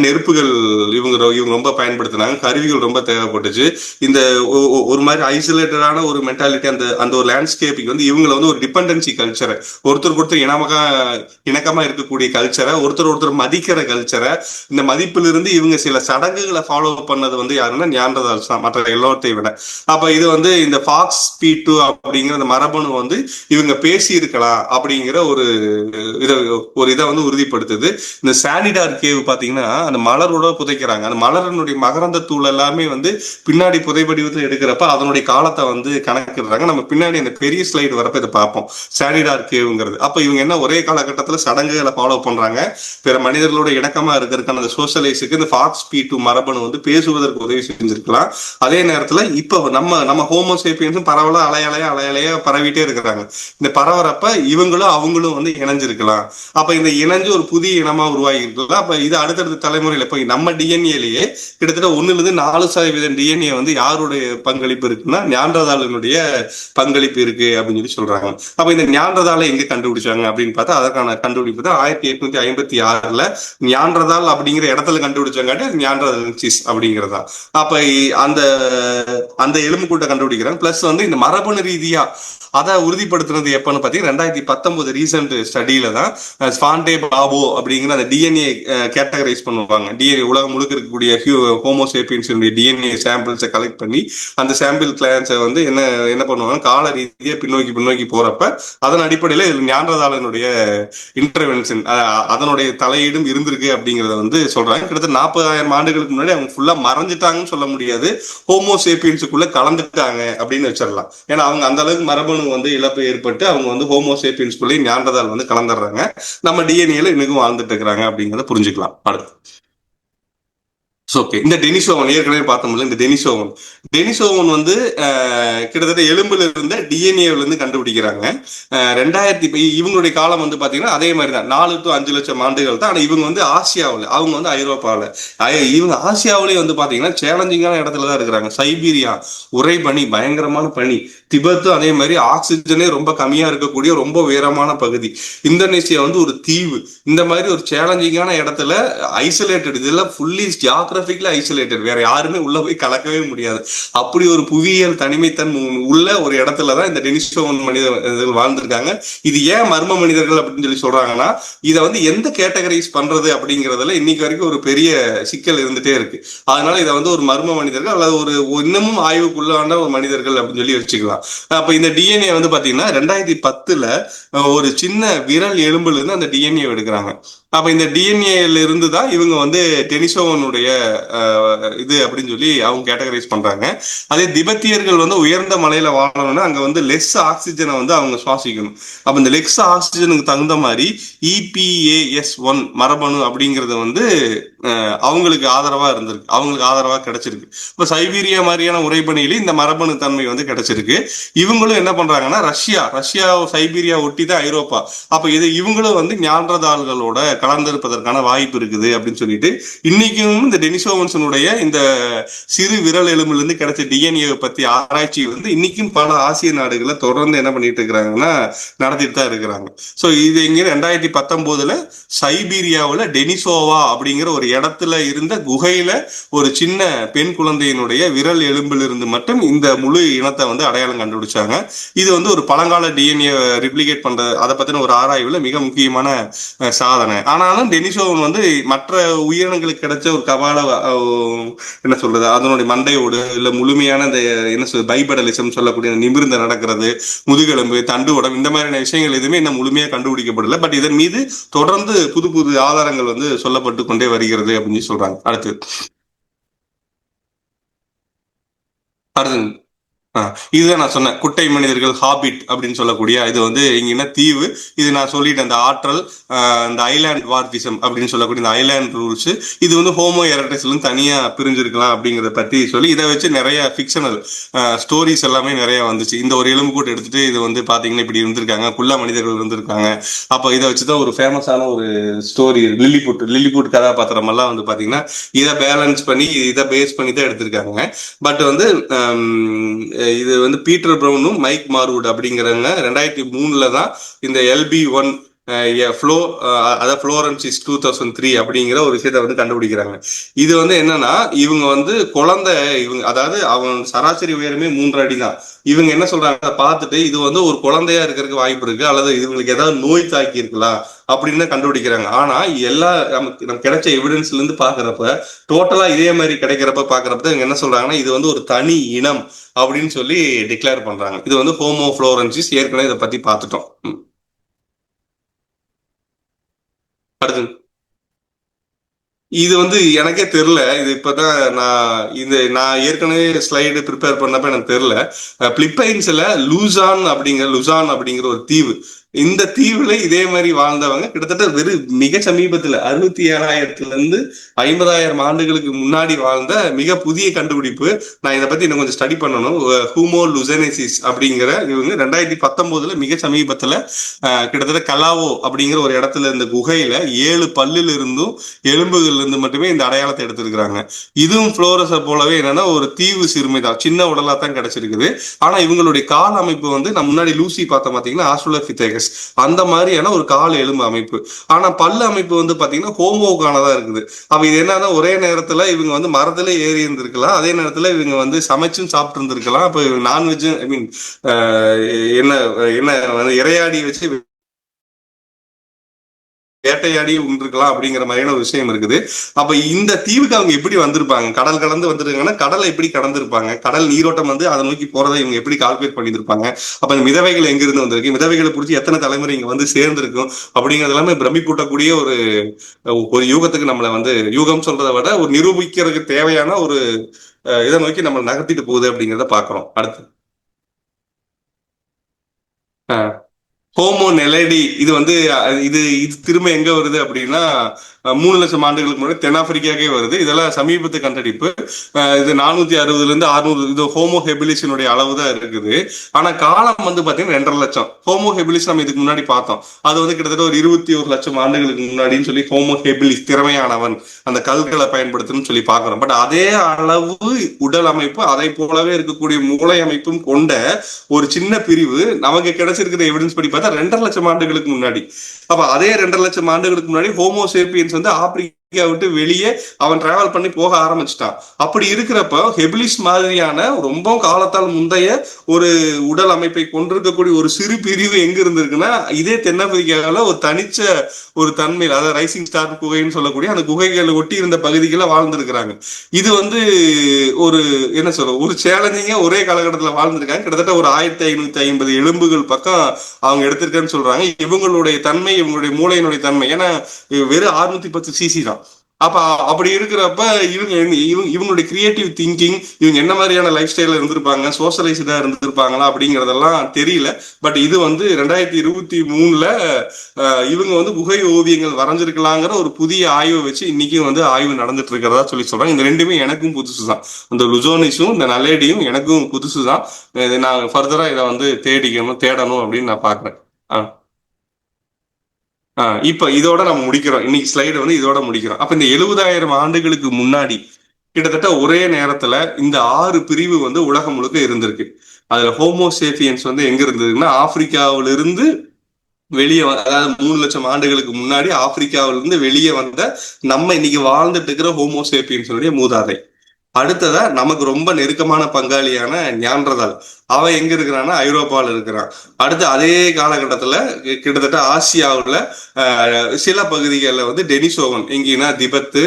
நெருப்புகள் இவங்க ரொம்ப பயன்படுத்தினாங்க. கருவிகள் ரொம்ப தேவைப்பட்டுச்சு. இந்த ஒரு மாதிரி ஐசோலேட்டடான ஒரு மென்டாலிட்டி, அந்த அந்த ஒரு லேண்ட்ஸ்கேப்புக்கு வந்து இவங்களை வந்து ஒரு டிபெண்டன்சி கல்ச்சரை, ஒருத்தருக்கு ஒருத்தர் இணக்கமா இருக்கக்கூடிய கல்ச்சரை, ஒருத்தர் மதிக்கிற கல்ச்சரை, இந்த மதிப்பிலிருந்து இவங்க சில சடங்குகளை ஃபாலோ பண்ணது வந்து யாருன்னா நியாண்டர்தால்ஸ் தான், மற்ற எல்லாத்தையும் விட. அப்ப இது வந்து இந்த ஃபாக்ஸ் P2 அப்படிங்கிற அந்த மரபணு வந்து இவங்க பேசி இருக்கலாம் அப்படிங்கிற இதை வந்து உறுதிப்படுத்துது. இந்த சானிடார் கேவ் பாத்தீங்கன்னா அந்த மலரோட புதைக்கிறாங்க. அந்த மலரனுடைய மகரந்த தூள் எல்லாமே வந்து பின்னாடி புதைபடிவத்தில் எடுக்கிறப்ப அதனுடைய காலத்தை வந்து கணக்கிடுறாங்க. நம்ம பின்னாடி அந்த பெரிய ஸ்லைடு வரப்ப இதை பார்ப்போம், சானிடார் கேவ்ங்கிறது. அப்ப இவங்க என்ன ஒரே காலகட்டத்தில் சடங்குகளை ஃபாலோ பண்றாங்க, பிற மனிதர்களோட இணக்கமா இருக்கிறதுக்கான அந்த சோசியலைஸுக்கு இந்த ஃபாக்ஸ் P2 மரபணு வந்து பேசுவதற்கு உதவி செஞ்சிருக்கலாம். அதே நேரத்துல இப்ப நம்ம ஹோமோசேபியன்ஸும் பரவலா அலையலையா பரவிட்டே இருக்கிறாங்க. இந்த பரவறப்ப இவங்களும் அவங்களும் வந்து இணைஞ்சிருக்கலாம். அப்ப இந்த இணைஞ்சு ஒரு புதிய இனமா உருவாகி இருக்கலாம். அப்ப இது அடுத்தடுத்த தலைமுறையில போய் நம்ம டிஎன்ஏலயே கிட்டத்தட்ட 1-4% டிஎன்ஏ வந்து யாருடைய பங்களிப்பு இருக்குன்னா நியாண்டர்தாலினுடைய பங்களிப்பு இருக்கு அப்படின்னு சொல்றாங்க. அப்ப இந்த நியாண்டர்தாலை எங்க கண்டுபிடிச்சாங்க அப்படின்னு பார்த்தா அதற்கான கண்டுபிடிப்பு தான் 1856 நியாண்டர்தால் அப்படிங்கிற இடத்துல கண்டுபிடிச்சாங்க, நியாண்டர்தால்சிஸ் அப்படிங்கிறதா. அப்ப அந்த அந்த எலும்பு கூட்ட கண்டுபிடிக்கிறாங்க. பிளஸ் வந்து இந்த மரபணு ரீதியா அதை உறுதிப்படுத்துறது எப்பன்னு பாத்தீங்கன்னா 2019 ரீசெண்ட் ஸ்டடியில தான் ஸ்வான்டே பாபோ அப்படிங்கிற அந்த டிஎன்ஏ கேட்டகரைஸ் பண்ணுவாங்க. டிஎன்ஏ உலகம் முழுக்க இருக்கக்கூடிய ஹோமோசேபியன்ஸ் டிஎன்ஏ சாம்பிள்ஸை கலெக்ட் பண்ணி அந்த சாம்பிள் கிளான்ஸை வந்து என்ன பண்ணுவாங்க, கால ரீதியாக பின்னோக்கி போறப்ப அதன் அடிப்படையில் இதில் நியாண்டர்தாலினுடைய இன்டர்வென்ஷன், அதனுடைய தலையீடும் இருந்திருக்கு அப்படிங்கிறத வந்து சொல்றாங்க. கிட்டத்தட்ட 40,000 ஆண்டுகளுக்கு முன்னாடி அவங்க ஃபுல்லா மறைஞ்சிட்டாங்கன்னு சொல்ல முடியாது, ஹோமோசேபியன்ஸுக்குள்ள கலந்துட்டாங்க அப்படின்னு வச்சிடலாம். ஏன்னா அவங்க அந்த அளவுக்கு மரபணு வந்து இழப்பு ஏற்பட்டு அவங்க வந்து ஹோமோசேபியன்ஸ்குள்ளே நியாண்டர்தால் வந்து கலந்துடுறாங்க. நம்ம டிஎன்ஏல இன்னும் வாழ்ந்துட்டு இருக்கிறாங்க அப்படிங்கிறத புரிஞ்சுக்கலாம். அடுத்து ஓகே, இந்த டெனிசோவன் ஏற்கனவே பார்த்தோம்ல, இந்த டெனிசோவன் வந்து கிட்டத்தட்ட எலும்புல இருந்த டிஎன்ஏல இருந்து கண்டுபிடிக்கிறாங்க. 2000 இவங்களுடைய காலம் வந்து பாத்தீங்கன்னா அதே மாதிரி தான், 4 to 5 லட்சம் ஆண்டுகள் தான். ஆனா இவங்க வந்து ஆசியாவில், அவங்க வந்து ஐரோப்பாவில், இவங்க ஆசியாவிலேயே வந்து பாத்தீங்கன்னா சேலஞ்சிங்கான இடத்துல தான் இருக்கிறாங்க. சைபீரியா உரை பனி, பயங்கரமான பனி. திபெத்து அதே மாதிரி ஆக்சிஜனே ரொம்ப கம்மியா இருக்கக்கூடிய ரொம்ப உயரமான பகுதி. இந்தோனேசியா வந்து ஒரு தீவு. இந்த மாதிரி ஒரு சேலஞ்சிங்கான இடத்துல ஐசோலேட்டட், இதெல்லாம் ஃபுல்லி ஜியாகிரபிக்கலி ஐசோலேட்டட், வேற யாருமே உள்ள போய் கலக்கவே முடியாது. அப்படி ஒரு புவியியல் தனிமைத்தன்மை உள்ள ஒரு இடத்துலதான் இந்த டெனிசோவன் மனிதர்கள் வாழ்ந்திருக்காங்க. இது ஏன் மர்ம மனிதர்கள் அப்படின்னு சொல்றாங்கன்னா, இதை வந்து எந்த கேட்டகரைஸ் பண்றது அப்படிங்கறதுல இன்னைக்கு வரைக்கும் ஒரு பெரிய சிக்கல் இருந்துட்டே இருக்கு. அதனால இதை வந்து ஒரு மர்ம மனிதர்கள் அல்லது ஒரு இன்னமும் ஆய்வுக்குள்ளான ஒரு மனிதர்கள் அப்படின்னு சொல்லி வச்சுக்கலாம். அப்ப இந்த டிஎன்ஏ வந்து பாத்தீங்கன்னா 2010 ஒரு சின்ன விரல் எலும்புல இருந்து அந்த டிஎன்ஏ எடுக்கிறாங்க. அப்ப இந்த டிஎன்ஏல இருந்து தான் இவங்க வந்து டெனிசோவனுடைய இது அப்படின்னு சொல்லி அவங்க கேட்டகரைஸ் பண்றாங்க. அதே திபெத்தியர்கள் வந்து உயர்ந்த மலையில வாழணும்னா அங்க வந்து லெஸ் ஆக்சிஜனை வந்து அவங்க சுவாசிக்கணும். அப்ப இந்த லெஸ் ஆக்சிஜனுக்கு தகுந்த மாதிரி EPAS1 மரபணு அப்படிங்கறது வந்து அவங்களுக்கு ஆதரவா இருந்திருக்கு, அவங்களுக்கு ஆதரவா கிடைச்சிருக்கு. இப்ப சைபீரியா மாதிரியான உறைபனியில இந்த மரபணு தன்மை வந்து கிடைச்சிருக்கு. இவங்களும் என்ன பண்றாங்கன்னா ரஷ்யா சைபீரியா ஒட்டி தான் ஐரோப்பா. அப்ப இவங்களும் வந்து நியாண்டர்தால்களோட கலந்திருப்பதற்கான வாய்ப்பு இருக்குது அப்படின்னு சொல்லிட்டு இன்னைக்கும் இந்த டெனிசோவன்ஸனுடைய இந்த சிறு விரல் எலும்புல இருந்து கிடைச்ச டிஎன்ஏ பத்தி ஆராய்ச்சி வந்து இன்னைக்கும் பல ஆசிய நாடுகளை தொடர்ந்து என்ன பண்ணிட்டு இருக்கிறாங்கன்னா நடத்திட்டு தான் இருக்கிறாங்க. சோ இது இங்க 2019 சைபீரியாவில் டெனிசோவா அப்படிங்கிற ஒரு இடத்துல இருந்த குகையில ஒரு சின்ன பெண் குழந்தையினுடைய விரல் எலும்பில் இருந்து மட்டும் இந்த முழு இனத்தை வந்து அடையாளம் கண்டுபிடிச்சாங்க. இது வந்து ஒரு பழங்கால டிஎன்ஏ ரிப்ளிகேட் பண்ற அதை பத்தின ஒரு ஆராய்வுல மிக முக்கியமான சாதனை. ஆனாலும் டெனிசோவன் வந்து மற்ற உயிரினங்களுக்கு கிடைச்ச ஒரு என்ன சொல்றது, அதனுடைய மண்டையோடு இல்ல முழுமையான இந்த என்ன சொல்றது பைபடலிசம் சொல்லக்கூடிய நிமிர்ந்து நடக்கிறது, முதுகெலும்பு, தண்டு உடம், இந்த மாதிரியான விஷயங்கள் எதுவுமே இன்னும் முழுமையா கண்டுபிடிக்கப்படல. பட் இதன் மீது தொடர்ந்து புது ஆதாரங்கள் வந்து சொல்லப்பட்டு கொண்டே வருகிறது அப்படின்னு சொல்றாங்க. அடுத்து இதுதான் நான் சொன்னேன், குட்டை மனிதர்கள், ஹாபிட் அப்படின்னு சொல்லக்கூடிய இது வந்து இங்க என்ன தீவு, இது நான் சொல்லிட்டேன், இந்த ஆற்றல், இந்த ஐலாண்ட் வார்பிசம் அப்படின்னு சொல்லக்கூடிய இந்த ஐலாண்ட் ரூல்ஸ், இது வந்து ஹோமோ எரக்டஸ்ல தனியா பிரிஞ்சிருக்கலாம் அப்படிங்கிறத பத்தி சொல்லி இதை வச்சு நிறைய ஃபிக்ஷனல் ஸ்டோரிஸ் எல்லாமே நிறைய வந்துச்சு. இந்த ஒரு எலும்பு கூட்டு எடுத்துட்டு இது வந்து பாத்தீங்கன்னா இப்படி இருந்திருக்காங்க, குள்ள மனிதர்கள் இருந்திருக்காங்க. அப்ப இதை வச்சுதான் ஒரு ஃபேமஸான ஒரு ஸ்டோரி லில்லிபுட் கதாபாத்திரம் எல்லாம் வந்து பாத்தீங்கன்னா இதை பேலன்ஸ் பண்ணி இதை பேஸ் பண்ணி தான் எடுத்திருக்காங்க. பட் வந்து இது வந்து பீட்டர் ப்ரவுனும் மைக் மார்வுட் அப்படிங்கிறவங்க 2003 தான் இந்த LB1 ஃப்ளோ அதாவது ஃப்ளோரன்சிஸ் 2003 அப்படிங்கிற ஒரு விஷயத்த வந்து கண்டுபிடிக்கிறாங்க. இது வந்து என்னன்னா, இவங்க வந்து குழந்தை, இவங்க அதாவது அவங்க சராசரி உயரமே 3 அடி தான். இவங்க என்ன சொல்றாங்க, பார்த்துட்டு இது வந்து ஒரு குழந்தையா இருக்கிறதுக்கு வாய்ப்பு இருக்கு, அல்லது இவங்களுக்கு ஏதாவது நோய் தாக்கி இருக்கலாம் அப்படின்னு கண்டுபிடிக்கிறாங்க. ஆனா எல்லா நமக்கு கிடைச்ச எவிடன்ஸ்ல இருந்து பாக்குறப்ப, டோட்டலா இதே மாதிரி கிடைக்கிறப்ப பாக்குறப்ப இவங்க என்ன சொல்றாங்கன்னா, இது வந்து ஒரு தனி இனம் அப்படின்னு சொல்லி டிக்ளேர் பண்றாங்க. இது வந்து ஹோமோ ஃப்ளோரன்சிஸ். ஏற்கனவே இதை பத்தி பார்த்துட்டோம். அடுத்து இது வந்து எனக்கே தெரியல. இது இப்பதான் நான் ஏற்கனவே ஸ்லைடு ப்ரிப்பேர் பண்ணப்ப எனக்கு தெரியல. பிலிப்பைன்ஸ்ல லுசான் அப்படிங்கிற ஒரு தீவு. இந்த தீவுல இதே மாதிரி வாழ்ந்தவங்க கிட்டத்தட்ட வெறும் மிக சமீபத்துல 67,000 இருந்து 50,000 ஆண்டுகளுக்கு முன்னாடி வாழ்ந்த மிக புதிய கண்டுபிடிப்பு. நான் இதை பத்தி இன்னும் கொஞ்சம் ஸ்டடி பண்ணணும். ஹூமோ லுசனேசிஸ் அப்படிங்கிற இவங்க 2019 மிக சமீபத்துல கிட்டத்தட்ட கலாவோ அப்படிங்கிற ஒரு இடத்துல இருந்த குகையில 7 பல்லுல இருந்தும் எலும்புகள்ல இருந்து மட்டுமே இந்த அடையாளத்தை எடுத்திருக்கிறாங்க. இதுவும் புளோரஸை போலவே என்னன்னா ஒரு தீவு சிறுமை தான், சின்ன உடலா தான் கிடைச்சிருக்குது. ஆனா இவங்களுடைய கால் அமைப்பு வந்து நான் முன்னாடி லூசி பார்த்தோம் பாத்தீங்கன்னா ஆஸ்ட்ரலோபிதேகஸ், அந்த மாதிரியான ஒரு கால் எலும்பு அமைப்பு. ஆனா பல்லு அமைப்பு வந்து பாத்தீங்கன்னா ஹோமோக்கானதா இருக்குது. அப்ப இது என்னன்னா, ஒரே நேரத்துல இவங்க வந்து மரத்துல ஏறி இருந்திருக்கலாம், அதே நேரத்துல இவங்க வந்து சமைச்சும் சாப்பிட்டு இருந்திருக்கலாம். அப்ப நான்வெஜ் ஐ மீன் என்ன என்ன வந்து இறையாடி வச்சு வேட்டையாடி உண்டிருக்கலாம் அப்படிங்கிற மாதிரியான ஒரு விஷயம் இருக்குது. அப்ப இந்த தீவுக்கு அவங்க எப்படி வந்திருப்பாங்க? கடல் கடந்து வந்திருக்காங்கன்னா கடலை எப்படி கடந்திருப்பாங்க? கடல் நீரோட்டம் வந்து அதை நோக்கி போறதை இவங்க எப்படி கால்குலேட் பண்ணியிருப்பாங்க? அப்ப இந்த மிதவைகள் எங்கிருந்து வந்திருக்கு, மிதவைகளை பிடிச்சி எத்தனை தலைமுறை இங்க வந்து சேர்ந்திருக்கும் அப்படிங்கிறது எல்லாமே பிரமிப்பூட்டக்கூடிய ஒரு ஒரு யூகத்துக்கு நம்மளை வந்து, யூகம் சொல்றதை விட ஒரு நிரூபிக்கிறதுக்கு தேவையான ஒரு இதை நோக்கி நம்ம நகர்த்திட்டு போகுது அப்படிங்கிறத பாக்குறோம். அடுத்து ஹோமோ நெலடி. இது வந்து இது இது திரும்ப எங்க வருது அப்படின்னா 3,00,000 ஆண்டுகளுக்கு முன்னாடி தென்னாப்பிரிக்காவே வருது. இதெல்லாம் சமீபத்து கண்டுபிடிப்பு. இது 460 இருந்து 600 இது ஹோமோ ஹெபிலிஸினுடைய அளவு தான் இருக்குது. ஆனா காலம் வந்து பாத்தீங்கன்னா 2,50,000. ஹோமோ ஹெபிலிஸ் நம்ம இதுக்கு முன்னாடி பார்த்தோம், அது வந்து கிட்டத்தட்ட ஒரு 21,00,000 ஆண்டுகளுக்கு முன்னாடின்னு சொல்லி ஹோமோ ஹெபிலிஸ் திறமையானவன், அந்த கல்களை பயன்படுத்தணும்னு சொல்லி பாக்குறோம். பட் அதே அளவு உடல் அமைப்பு, அதை போலவே இருக்கக்கூடிய மூளை அமைப்பும் கொண்ட ஒரு சின்ன பிரிவு நமக்கு கிடைச்சிருக்கிற எவிடன்ஸ் படி பார்த்தா 2,50,000 ஆண்டுகளுக்கு முன்னாடி. அப்ப அதே 2,50,000 ஆண்டுகளுக்கு முன்னாடி ஹோமோசேப்பியன்ஸ் வந்து ஆப்பிரிக்கா விட்டு வெளியே அவன் டிராவல் பண்ணி போக ஆரம்பிச்சிட்டான். அப்படி இருக்கிறப்ப ஹெபிலிஸ் மாதிரியான ரொம்ப காலத்தால் முந்தைய ஒரு உடல் அமைப்பை கொண்டிருக்கக்கூடிய ஒரு சிறு பிரிவு எங்க இருந்திருக்குன்னா, இதே தென்னாப்பிரிக்காவில் ஒரு தனிச்ச ஒரு தன்மையில், அதாவது ரைசிங் ஸ்டார் குகைன்னு சொல்லக்கூடிய அந்த குகைகளை ஒட்டி இருந்த பகுதிகளை வாழ்ந்திருக்கிறாங்க. இது வந்து ஒரு என்ன சொல்ற ஒரு சேலஞ்சிங்கா ஒரே காலகட்டத்தில் வாழ்ந்திருக்காங்க. கிட்டத்தட்ட ஒரு 1,550 எலும்புகள் பக்கம் அவங்க எடுத்திருக்கேன்னு சொல்றாங்க. இவங்களுடைய தன்மை, இவங்களுடைய மூளையினுடைய தன்மை, ஏன்னா வெறும் 610 சிசி தான். அப்ப அப்படி இருக்கிறப்ப இவங்களுடைய கிரியேட்டிவ் திங்கிங், இவங்க என்ன மாதிரியான லைஃப் ஸ்டைல இருந்திருப்பாங்க, சோஷலைஸ்டா இருந்திருப்பாங்களா அப்படிங்கறதெல்லாம் தெரியல. பட் இது வந்து 2023 இவங்க வந்து குகை ஓவியங்கள் வரைஞ்சிருக்கலாங்கிற ஒரு புதிய ஆய்வை வச்சு இன்னைக்கும் வந்து ஆய்வு நடந்துட்டு இருக்கிறதா சொல்லி சொல்றாங்க. இந்த ரெண்டுமே எனக்கும் புதுசு தான். இந்த லுசோனிஸும் இந்த நலேடியும் எனக்கும் புதுசு தான். நான் ஃபர்தரா இதை வந்து தேடணும் அப்படின்னு நான் பாக்குறேன். இப்ப இதோட நம்ம முடிக்கிறோம். இன்னைக்கு ஸ்லைடு வந்து இதோட முடிக்கிறோம். அப்ப இந்த 70,000 ஆண்டுகளுக்கு முன்னாடி கிட்டத்தட்ட ஒரே நேரத்துல இந்த 6 பிரிவு வந்து உலகம் முழுக்க இருந்திருக்கு. அதுல ஹோமோசேபியன்ஸ் வந்து எங்க இருந்ததுன்னா, ஆப்பிரிக்காவிலிருந்து வெளியே, அதாவது 3,00,000 ஆண்டுகளுக்கு முன்னாடி ஆப்பிரிக்காவிலிருந்து வெளியே வந்த நம்ம இன்னைக்கு வாழ்ந்துட்டு இருக்கிற ஹோமோசேபியன்ஸுடைய மூதாதை. அடுத்ததா நமக்கு ரொம்ப நெருக்கமான பங்காளியான ஞான்றதால், அவன் எங்க இருக்கிறான்னா ஐரோப்பாவில் இருக்கிறான். அடுத்து அதே காலகட்டத்துல கிட்டத்தட்ட ஆசியாவில் சில பகுதிகளில் வந்து டெனிசோவன், எங்கன்னா திபெத்து,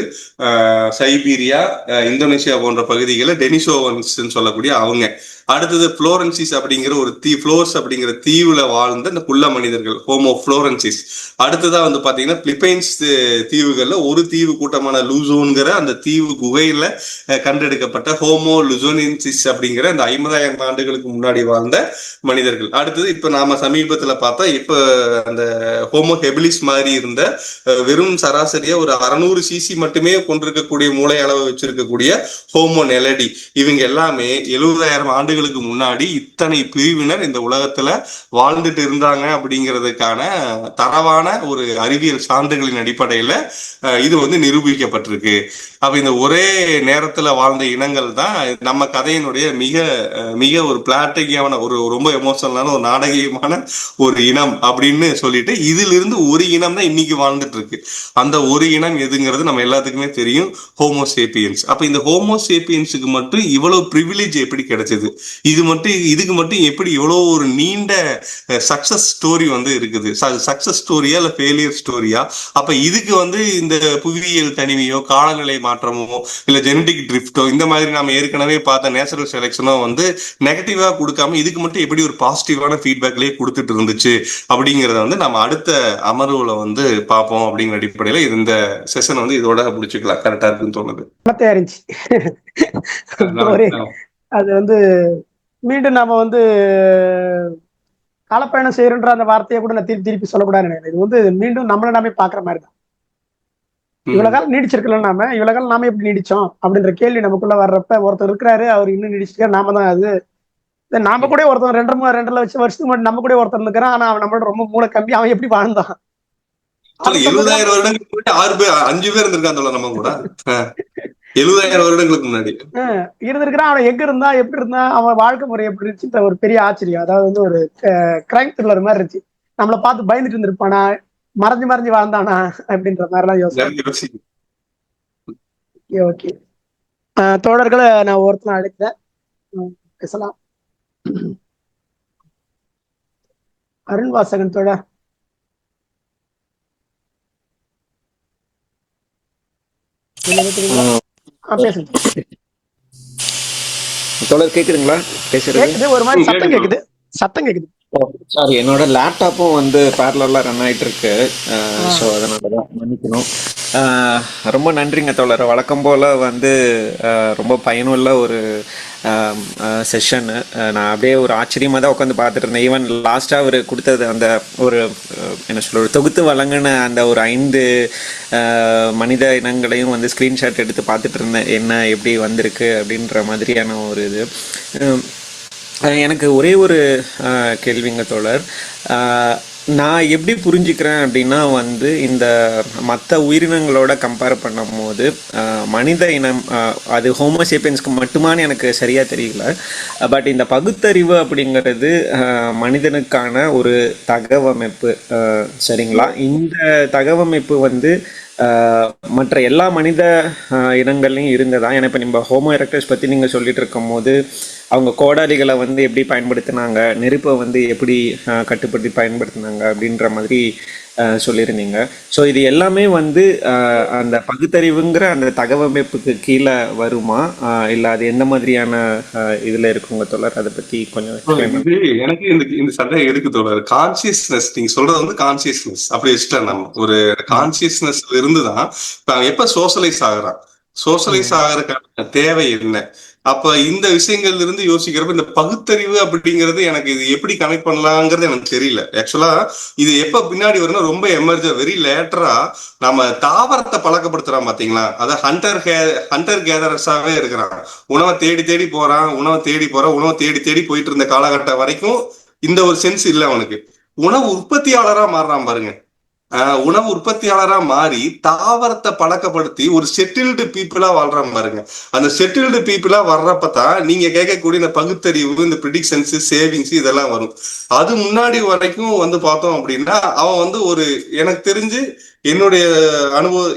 சைபீரியா, இந்தோனேஷியா போன்ற பகுதிகளில் டெனிசோவன்ஸ் சொல்லக்கூடிய அவங்க. அடுத்தது புளோரன்சிஸ் அப்படிங்கிற ஒரு ஃப்ளோர்ஸ் அப்படிங்கிற தீவுல வாழ்ந்த இந்த குள்ள மனிதர்கள், ஹோமோ புளோரன்சிஸ். அடுத்ததா வந்து பாத்தீங்கன்னா பிலிப்பைன்ஸ் தீவுகள்ல ஒரு தீவு கூட்டமான லூசோன்கிற அந்த தீவு குகையில கண்டெடுக்கப்பட்ட ஹோமோ லுசோனின்சிஸ் அப்படிங்கிற அந்த 50,000 ஆண்டுகளுக்கு முன்னாடி வாழ்ந்த மனிதர்கள். அடுத்தது இப்ப நாம சமீபத்துல பார்த்தா இப்ப அந்த ஹோமோ ஹெபிலிஸ் மாதிரி இருந்த வெறும் சராசரியா ஒரு 600 சிசி மட்டுமே கொண்டிருக்கக்கூடிய மூளை அளவு வச்சிருக்கக்கூடிய ஹோமோ நெலடி, இவங்க எல்லாமே 70,000 ஆண்டுகளுக்கு முன்னாடி இத்தனை பிரிவினர் இந்த உலகத்துல வாழ்ந்துட்டு இருந்தாங்க அப்படிங்கிறதுக்கான தரவான ஒரு அறிவியல் சான்றுகளின் அடிப்படையில இது வந்து நிரூபிக்கப்பட்டிருக்கு. அப்ப இந்த ஒரே நேரத்துல வாழ்ந்த இனங்கள் தான் நம்ம கதையினுடைய மிக மிக ஒரு பிளாட்டிக்கான ஒரு ரொம்ப எமோஷனலான ஒரு நாடகீயமான ஒரு இனம் அப்படின்னு சொல்லிட்டு இதுல இருந்து ஒரு இனம் தான் இன்னைக்கு வாழ்ந்துட்டு இருக்கு. அந்த ஒரு இனம் எதுங்கிறது நம்ம எல்லாத்துக்குமே தெரியும், ஹோமோசேப்பியன்ஸ். அப்ப இந்த ஹோமோசேப்பியன்ஸுக்கு மட்டும் இவ்வளவு ப்ரிவிலேஜ் எப்படி கிடைச்சது, இதுக்கு மட்டும் எப்படி இவ்வளவு ஒரு நீண்ட சக்சஸ் ஸ்டோரி வந்து இருக்குது, சக்சஸ் ஸ்டோரியா இல்ல ஃபெயிலியர் ஸ்டோரியா? அப்ப இதுக்கு வந்து இந்த புவியியல் தனிமையோ காலநிலை மாற்றமோ இல்ல ஜெனடிக் ட்ரிஃப்டோ இந்த மாதிரி நாம ஏற்கனவே பார்த்த நேச்சுரல் செலெக்ஷனோ வந்து நெகட்டிவா கொடுக்காம இதுக்கு மட்டும் எப்படி ஒரு பாசிட்டிவான ஃபீட்பேக்லயே கொடுத்துட்டு இருந்துச்சு அப்படிங்கறத வந்து நம்ம அடுத்த அமர்வுல வந்து பார்ப்போம். அப்படிங்கிற அடிப்படையில இந்த செஷன் வந்து இதோட முடிச்சுக்கலாம். கரெக்டா இருக்குன்னு தோணுது. அது வந்து மீண்டும் நாம வந்து காலப்பயணம் செய்யறன்ற அந்த வார்த்தையை கூட நான் திருப்பி திருப்பி சொல்லக்கூடாதுன்னு நினைக்கிறேன். இது வந்து மீண்டும் நம்மள நாமே பாக்குற மாதிரி தான். இவ்வளவு காலம் நீடிச்சிருக்கல, இவ்வளவு காலம் நாம எப்படி நீடிச்சோம் அப்படின்ற கேள்வி நமக்குள்ள வர்றப்ப ஒருத்தர் இருக்கிறாரு, அவர் இன்னும் நீடிச்சிருக்காரு, நாம தான் அது. நாம கூட ஒருத்தர் 2 வருஷத்துக்கு முன்னாடி நம்ம கூட ஒருத்தர் இருக்கிறான், ஆனா அவன் நம்மளோட ரொம்ப மூளை கம்பி, அவன் எப்படி வாழ்ந்தான்? 70,000 வருடங்களுக்கு முன்னாடி 5 பேர் இருந்திருக்காங்க நம்ம கூட. 70,000 வருடங்களுக்கு முன்னாடி இருந்திருக்கிறான். அவன் எங்க இருந்தா, எப்படி இருந்தா, அவன் வாழ்க்கை முறை எப்படி இருந்துச்சு, ஒரு பெரிய ஆச்சரியம். அதாவது வந்து ஒரு கிரைம் த்ரில்லர் மாதிரி இருந்துச்சு. நம்மளை பார்த்து பயந்துட்டு இருந்திருப்பானா, மறைஞ்சு வாழ்ந்தானா அப்படின்ற மாதிரி எல்லாம் யோசிச்சு. ஓகே, தோழர்களை நான் ஒருத்தர் அழைக்கிறேன், பேசலாம். அருண்வாசகன் தோழர். தொடர் கேக்குதுங்களா? பேசுறது ஒரு மாதிரி சத்தம் கேக்குது. சாரி, என்னோட லேப்டாப்பும் வந்து பேரலா ரன் ஆயிட்டு இருக்கு. ஸோ அதனாலதான் மன்னிக்கணும். ரொம்ப நன்றிங்க தோழர். வழக்கம் போல வந்து ரொம்ப பயனுள்ள ஒரு செஷனு. நான் அப்படியே ஒரு ஆச்சரியமாக தான் உட்காந்து பார்த்துட்டு இருந்தேன். ஈவன் லாஸ்ட்டாக அவர் கொடுத்தது அந்த ஒரு என்ன சொல்ல ஒரு தொகுத்து வழங்கின அந்த ஒரு 5 மனித இனங்களையும் வந்து ஸ்க்ரீன்ஷாட் எடுத்து பார்த்துட்டு இருந்தேன், என்ன எப்படி வந்திருக்கு அப்படின்ற மாதிரியான ஒரு இது. எனக்கு ஒரே ஒரு கேள்விங்க தோழர். நான் எப்படி புரிஞ்சுக்கிறேன் அப்படின்னா வந்து இந்த மற்ற உயிரினங்களோட கம்பேர் பண்ணும் போது மனித இனம் அது ஹோமோசேப்பியன்ஸ்க்கு மட்டுமானு எனக்கு சரியாக தெரியல. பட் இந்த பகுத்தறிவு அப்படிங்கிறது மனிதனுக்கான ஒரு தகவமைப்பு, சரிங்களா? இந்த தகவமைப்பு வந்து மற்ற எல்லா மனித இனங்கள்லையும் இருந்ததா? ஏன்னா இப்போ நம்ம ஹோமோ எரெக்டஸ் பற்றி நீங்கள் சொல்லிட்டு இருக்கும் போது அவங்க கோடாலிகளை வந்து எப்படி பயன்படுத்தினாங்க, நெருப்பை வந்து எப்படி கட்டுப்படுத்தி பயன்படுத்தினாங்க அப்படின்ற மாதிரி சொல்லியிருந்தீங்க. ஸோ இது எல்லாமே வந்து அந்த பகுத்தறிவுங்கிற அந்த தகவமைப்புக்கு கீழே வருமா, இல்லை அது எந்த மாதிரியான இதில் இருக்குங்க தோழர்? அதை பற்றி கொஞ்சம் எனக்கு இந்த சந்தேகம் இருக்கு தோழர். கான்சியஸ்னஸ் நீங்க சொல்றது வந்து கான்சியஸ்னஸ் அப்படி வச்சுட்டேன். நம்ம ஒரு கான்சியஸ்னஸ்ல இருந்துதான் இப்ப எப்ப சோஷலைஸ் ஆகுறான், சோஷலைஸ் ஆகிறதுக்கான தேவை என்ன? அப்ப இந்த விஷயங்கள்ல இருந்து யோசிக்கிறப்ப இந்த பகுத்தறிவு அப்படிங்கிறது எனக்கு இது எப்படி கனெக்ட் பண்ணலாங்கிறது எனக்கு தெரியல. ஆக்சுவலா இது எப்ப பின்னாடி வரும்னா ரொம்ப வெரி லேட்டரா நம்ம தாவரத்தை பழக்கப்படுத்துறான் பாத்தீங்களா? அத ஹண்டர் கேதரர்ஸாவே இருக்கிறான். உணவை தேடி போறான், உணவை தேடி போயிட்டு இருந்த காலகட்டம் வரைக்கும் இந்த ஒரு சென்ஸ் இல்ல அவனுக்கு. உணவு உற்பத்தியாளரா மாறுறான் பாருங்க. உணவு உற்பத்தியாளரா மாறி தாவரத்தை பழக்கப்படுத்தி ஒரு செட்டில்டு பீப்புளா வாழ்றான் பாருங்க. அந்த செட்டில்டு பீப்புளா வர்றப்பதான் நீங்க கேட்கக்கூடிய இந்த பகுத்தறிவு, இந்த ப்ரிடிக்ஷன்ஸ், சேவிங்ஸ் இதெல்லாம் வரும். அது முன்னாடி வரைக்கும் வந்து பார்த்தோம் அப்படின்னா அவன் வந்து ஒரு எனக்கு தெரிஞ்சு என்னுடைய அனுபவம்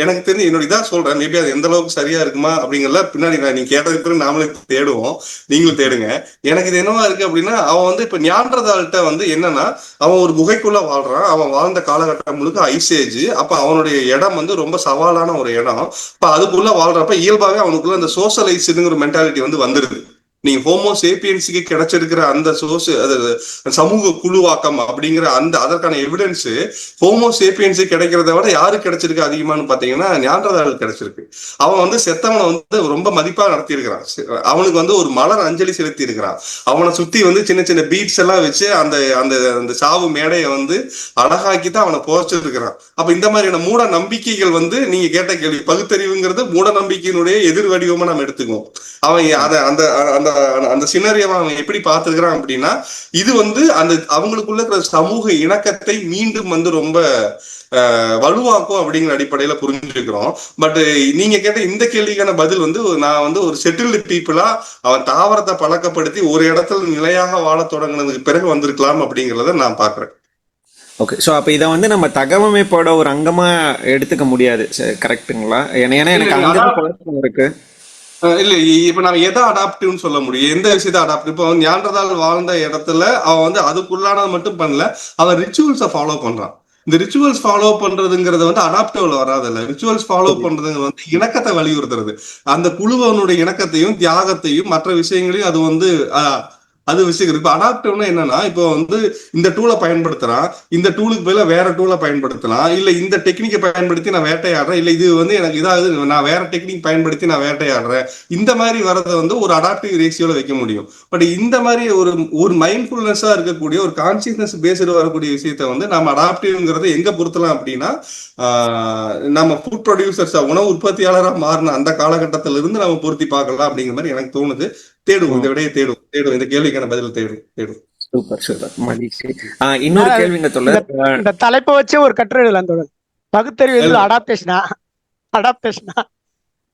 எனக்கு தெரிஞ்சு என்னோட இதான் சொல்றேன். மேபி அது எந்த அளவுக்கு சரியா இருக்குமா அப்படிங்கறத பின்னாடி நீங்க கேட்டதுக்கு பிறகு நாமளே தேடுவோம், நீங்களும் தேடுங்க. எனக்கு இது என்னவா இருக்கு அப்படின்னா அவன் வந்து இப்ப ஞான்றதாள்கிட்ட வந்து என்னன்னா அவன் ஒரு குகைக்குள்ள வாழ்றான். அவன் வாழ்ந்த காலகட்டம் முழுக்க ஐசேஜ். அப்ப அவனுடைய இடம் வந்து ரொம்ப சவாலான ஒரு இடம். இப்ப அதுக்குள்ள வாழ்றப்ப இயல்பாவே அவனுக்குள்ள அந்த சோஷலைஸ்டுங்கிற மென்டாலிட்டி வந்து வந்துருது. நீங்க ஹோமோ சேப்பியன்ஸுக்கு கிடைச்சிருக்கிற அந்த சோர்ஸ், அது சமூக குழுவாக்கம் அப்படிங்கிற அந்த அதற்கான எவிடன்ஸ் ஹோமோ சேப்பியன்ஸு கிடைக்கிறத விட யாருக்கு கிடைச்சிருக்கு அதிகமானு பாத்தீங்கன்னா நியாண்டர்தாலுக்கு கிடைச்சிருக்கு. அவன் வந்து செத்தவனை வந்து ரொம்ப மதிப்பா நடத்தியிருக்கிறான். அவனுக்கு வந்து ஒரு மலர் அஞ்சலி செலுத்தி இருக்கிறான். அவனை சுத்தி வந்து சின்ன சின்ன பீட்ஸ் எல்லாம் வச்சு அந்த அந்த அந்த சாவு மேடையை வந்து அழகாக்கி தான் அவனை போச்சிருக்கிறான். அப்ப இந்த மாதிரியான மூட நம்பிக்கைகள் வந்து நீங்க கேட்ட கேள்வி, பகுத்தறிவுங்கிறது மூட நம்பிக்கையினுடைய எதிர் வடிவமா நம்ம எடுத்துக்குவோம். அவன் அத அந்த அந்த அந்த சினரியாவை அவன் எப்படி பார்த்திருக்கிறான் அப்படின்னா, இது வந்து அந்த அவங்களுக்குள்ள இருக்கிற சமூக இணக்கத்தை மீண்டும் வந்து ரொம்ப வலுவாக்கும் அப்படிங்கிற அடிப்படையில புரிஞ்சுக்கிறோம். பட் நீங்க கேட்ட இந்த கேள்விக்கான பதில் வந்து, நான் வந்து ஒரு செட்டில்டு பீப்புளா அவன் தாவரத்தை பழக்கப்படுத்தி ஒரு இடத்துல நிலையாக வாழ தொடங்கினதுக்கு பிறகு வந்திருக்கலாம் அப்படிங்கிறத நான் பாக்குறேன். ஓகே, ஸோ அப்போ இதை வந்து நம்ம தகவமைப்போட ஒரு அங்கமா எடுத்துக்க முடியாது, கரெக்டுங்களா? ஏன்னா எனக்கு அங்கே குழப்பம் இருக்கு. இல்ல, இப்ப நம்ம எதை அடாப்டிவ்னு சொல்ல முடியும், எந்த விஷயத்த அடாப்டிவ்? இப்போ நியாண்டர்தால் வாழ்ந்த இடத்துல அவன் வந்து அதுக்குள்ளானது மட்டும் பண்ணல, அவன் ரிச்சுவல்ஸை ஃபாலோ பண்றான். இந்த ரிச்சுவல்ஸ் ஃபாலோ பண்றதுங்கிறது வந்து அடாப்டிவ்ல வராதில்ல. ரிச்சுவல்ஸ் ஃபாலோ பண்றதுங்கிறது வந்து இணக்கத்தை வலியுறுத்துறது. அந்த குழுவனுடைய இணக்கத்தையும் தியாகத்தையும் மற்ற விஷயங்களையும் அது வந்து அது விஷயம். இப்ப அடாப்டிவ்னா என்னன்னா, இப்போ வந்து இந்த டூலை பயன்படுத்துறான், இந்த டூலுக்கு பதிலா வேற டூலை பயன்படுத்தலாம், இல்ல இந்த டெக்னிக்கை பயன்படுத்தி நான் வேட்டையாடுறேன், இல்ல இது வந்து எனக்கு இதாவது நான் வேற டெக்னிக் பயன்படுத்தி நான் வேட்டையாடுறேன், இந்த மாதிரி வரதை வந்து ஒரு அடாப்டிவ் ரேஷியோல வைக்க முடியும். பட் இந்த மாதிரி ஒரு ஒரு மைண்ட்ஃபுல்னஸா இருக்கக்கூடிய ஒரு கான்சியஸ்னஸ் பேஸ்டு வரக்கூடிய விஷயத்த வந்து நம்ம அடாப்டிவ்ங்கிறத எங்க பொருத்தலாம் அப்படின்னா, நம்ம ஃபுட் ப்ரொடியூசர்ஸா உணவு உற்பத்தியாளராக மாறின அந்த காலகட்டத்திலிருந்து நம்ம பொருத்தி பார்க்கலாம் அப்படிங்கிற மாதிரி எனக்கு தோணுது. தேடுவோம், இந்த விடையை தேடுவோம், இந்த கேள்விக்கான பதில் தேடுவோம். சூப்பர் சூப்பர், மகிழ்ச்சி. இன்னொரு கேள்விங்க தோழர். இந்த தலைப்பை வச்சே ஒரு கட்டுரை எழுதலாம் தோழர். பகுத்தறிவு அடாப்டேஷனா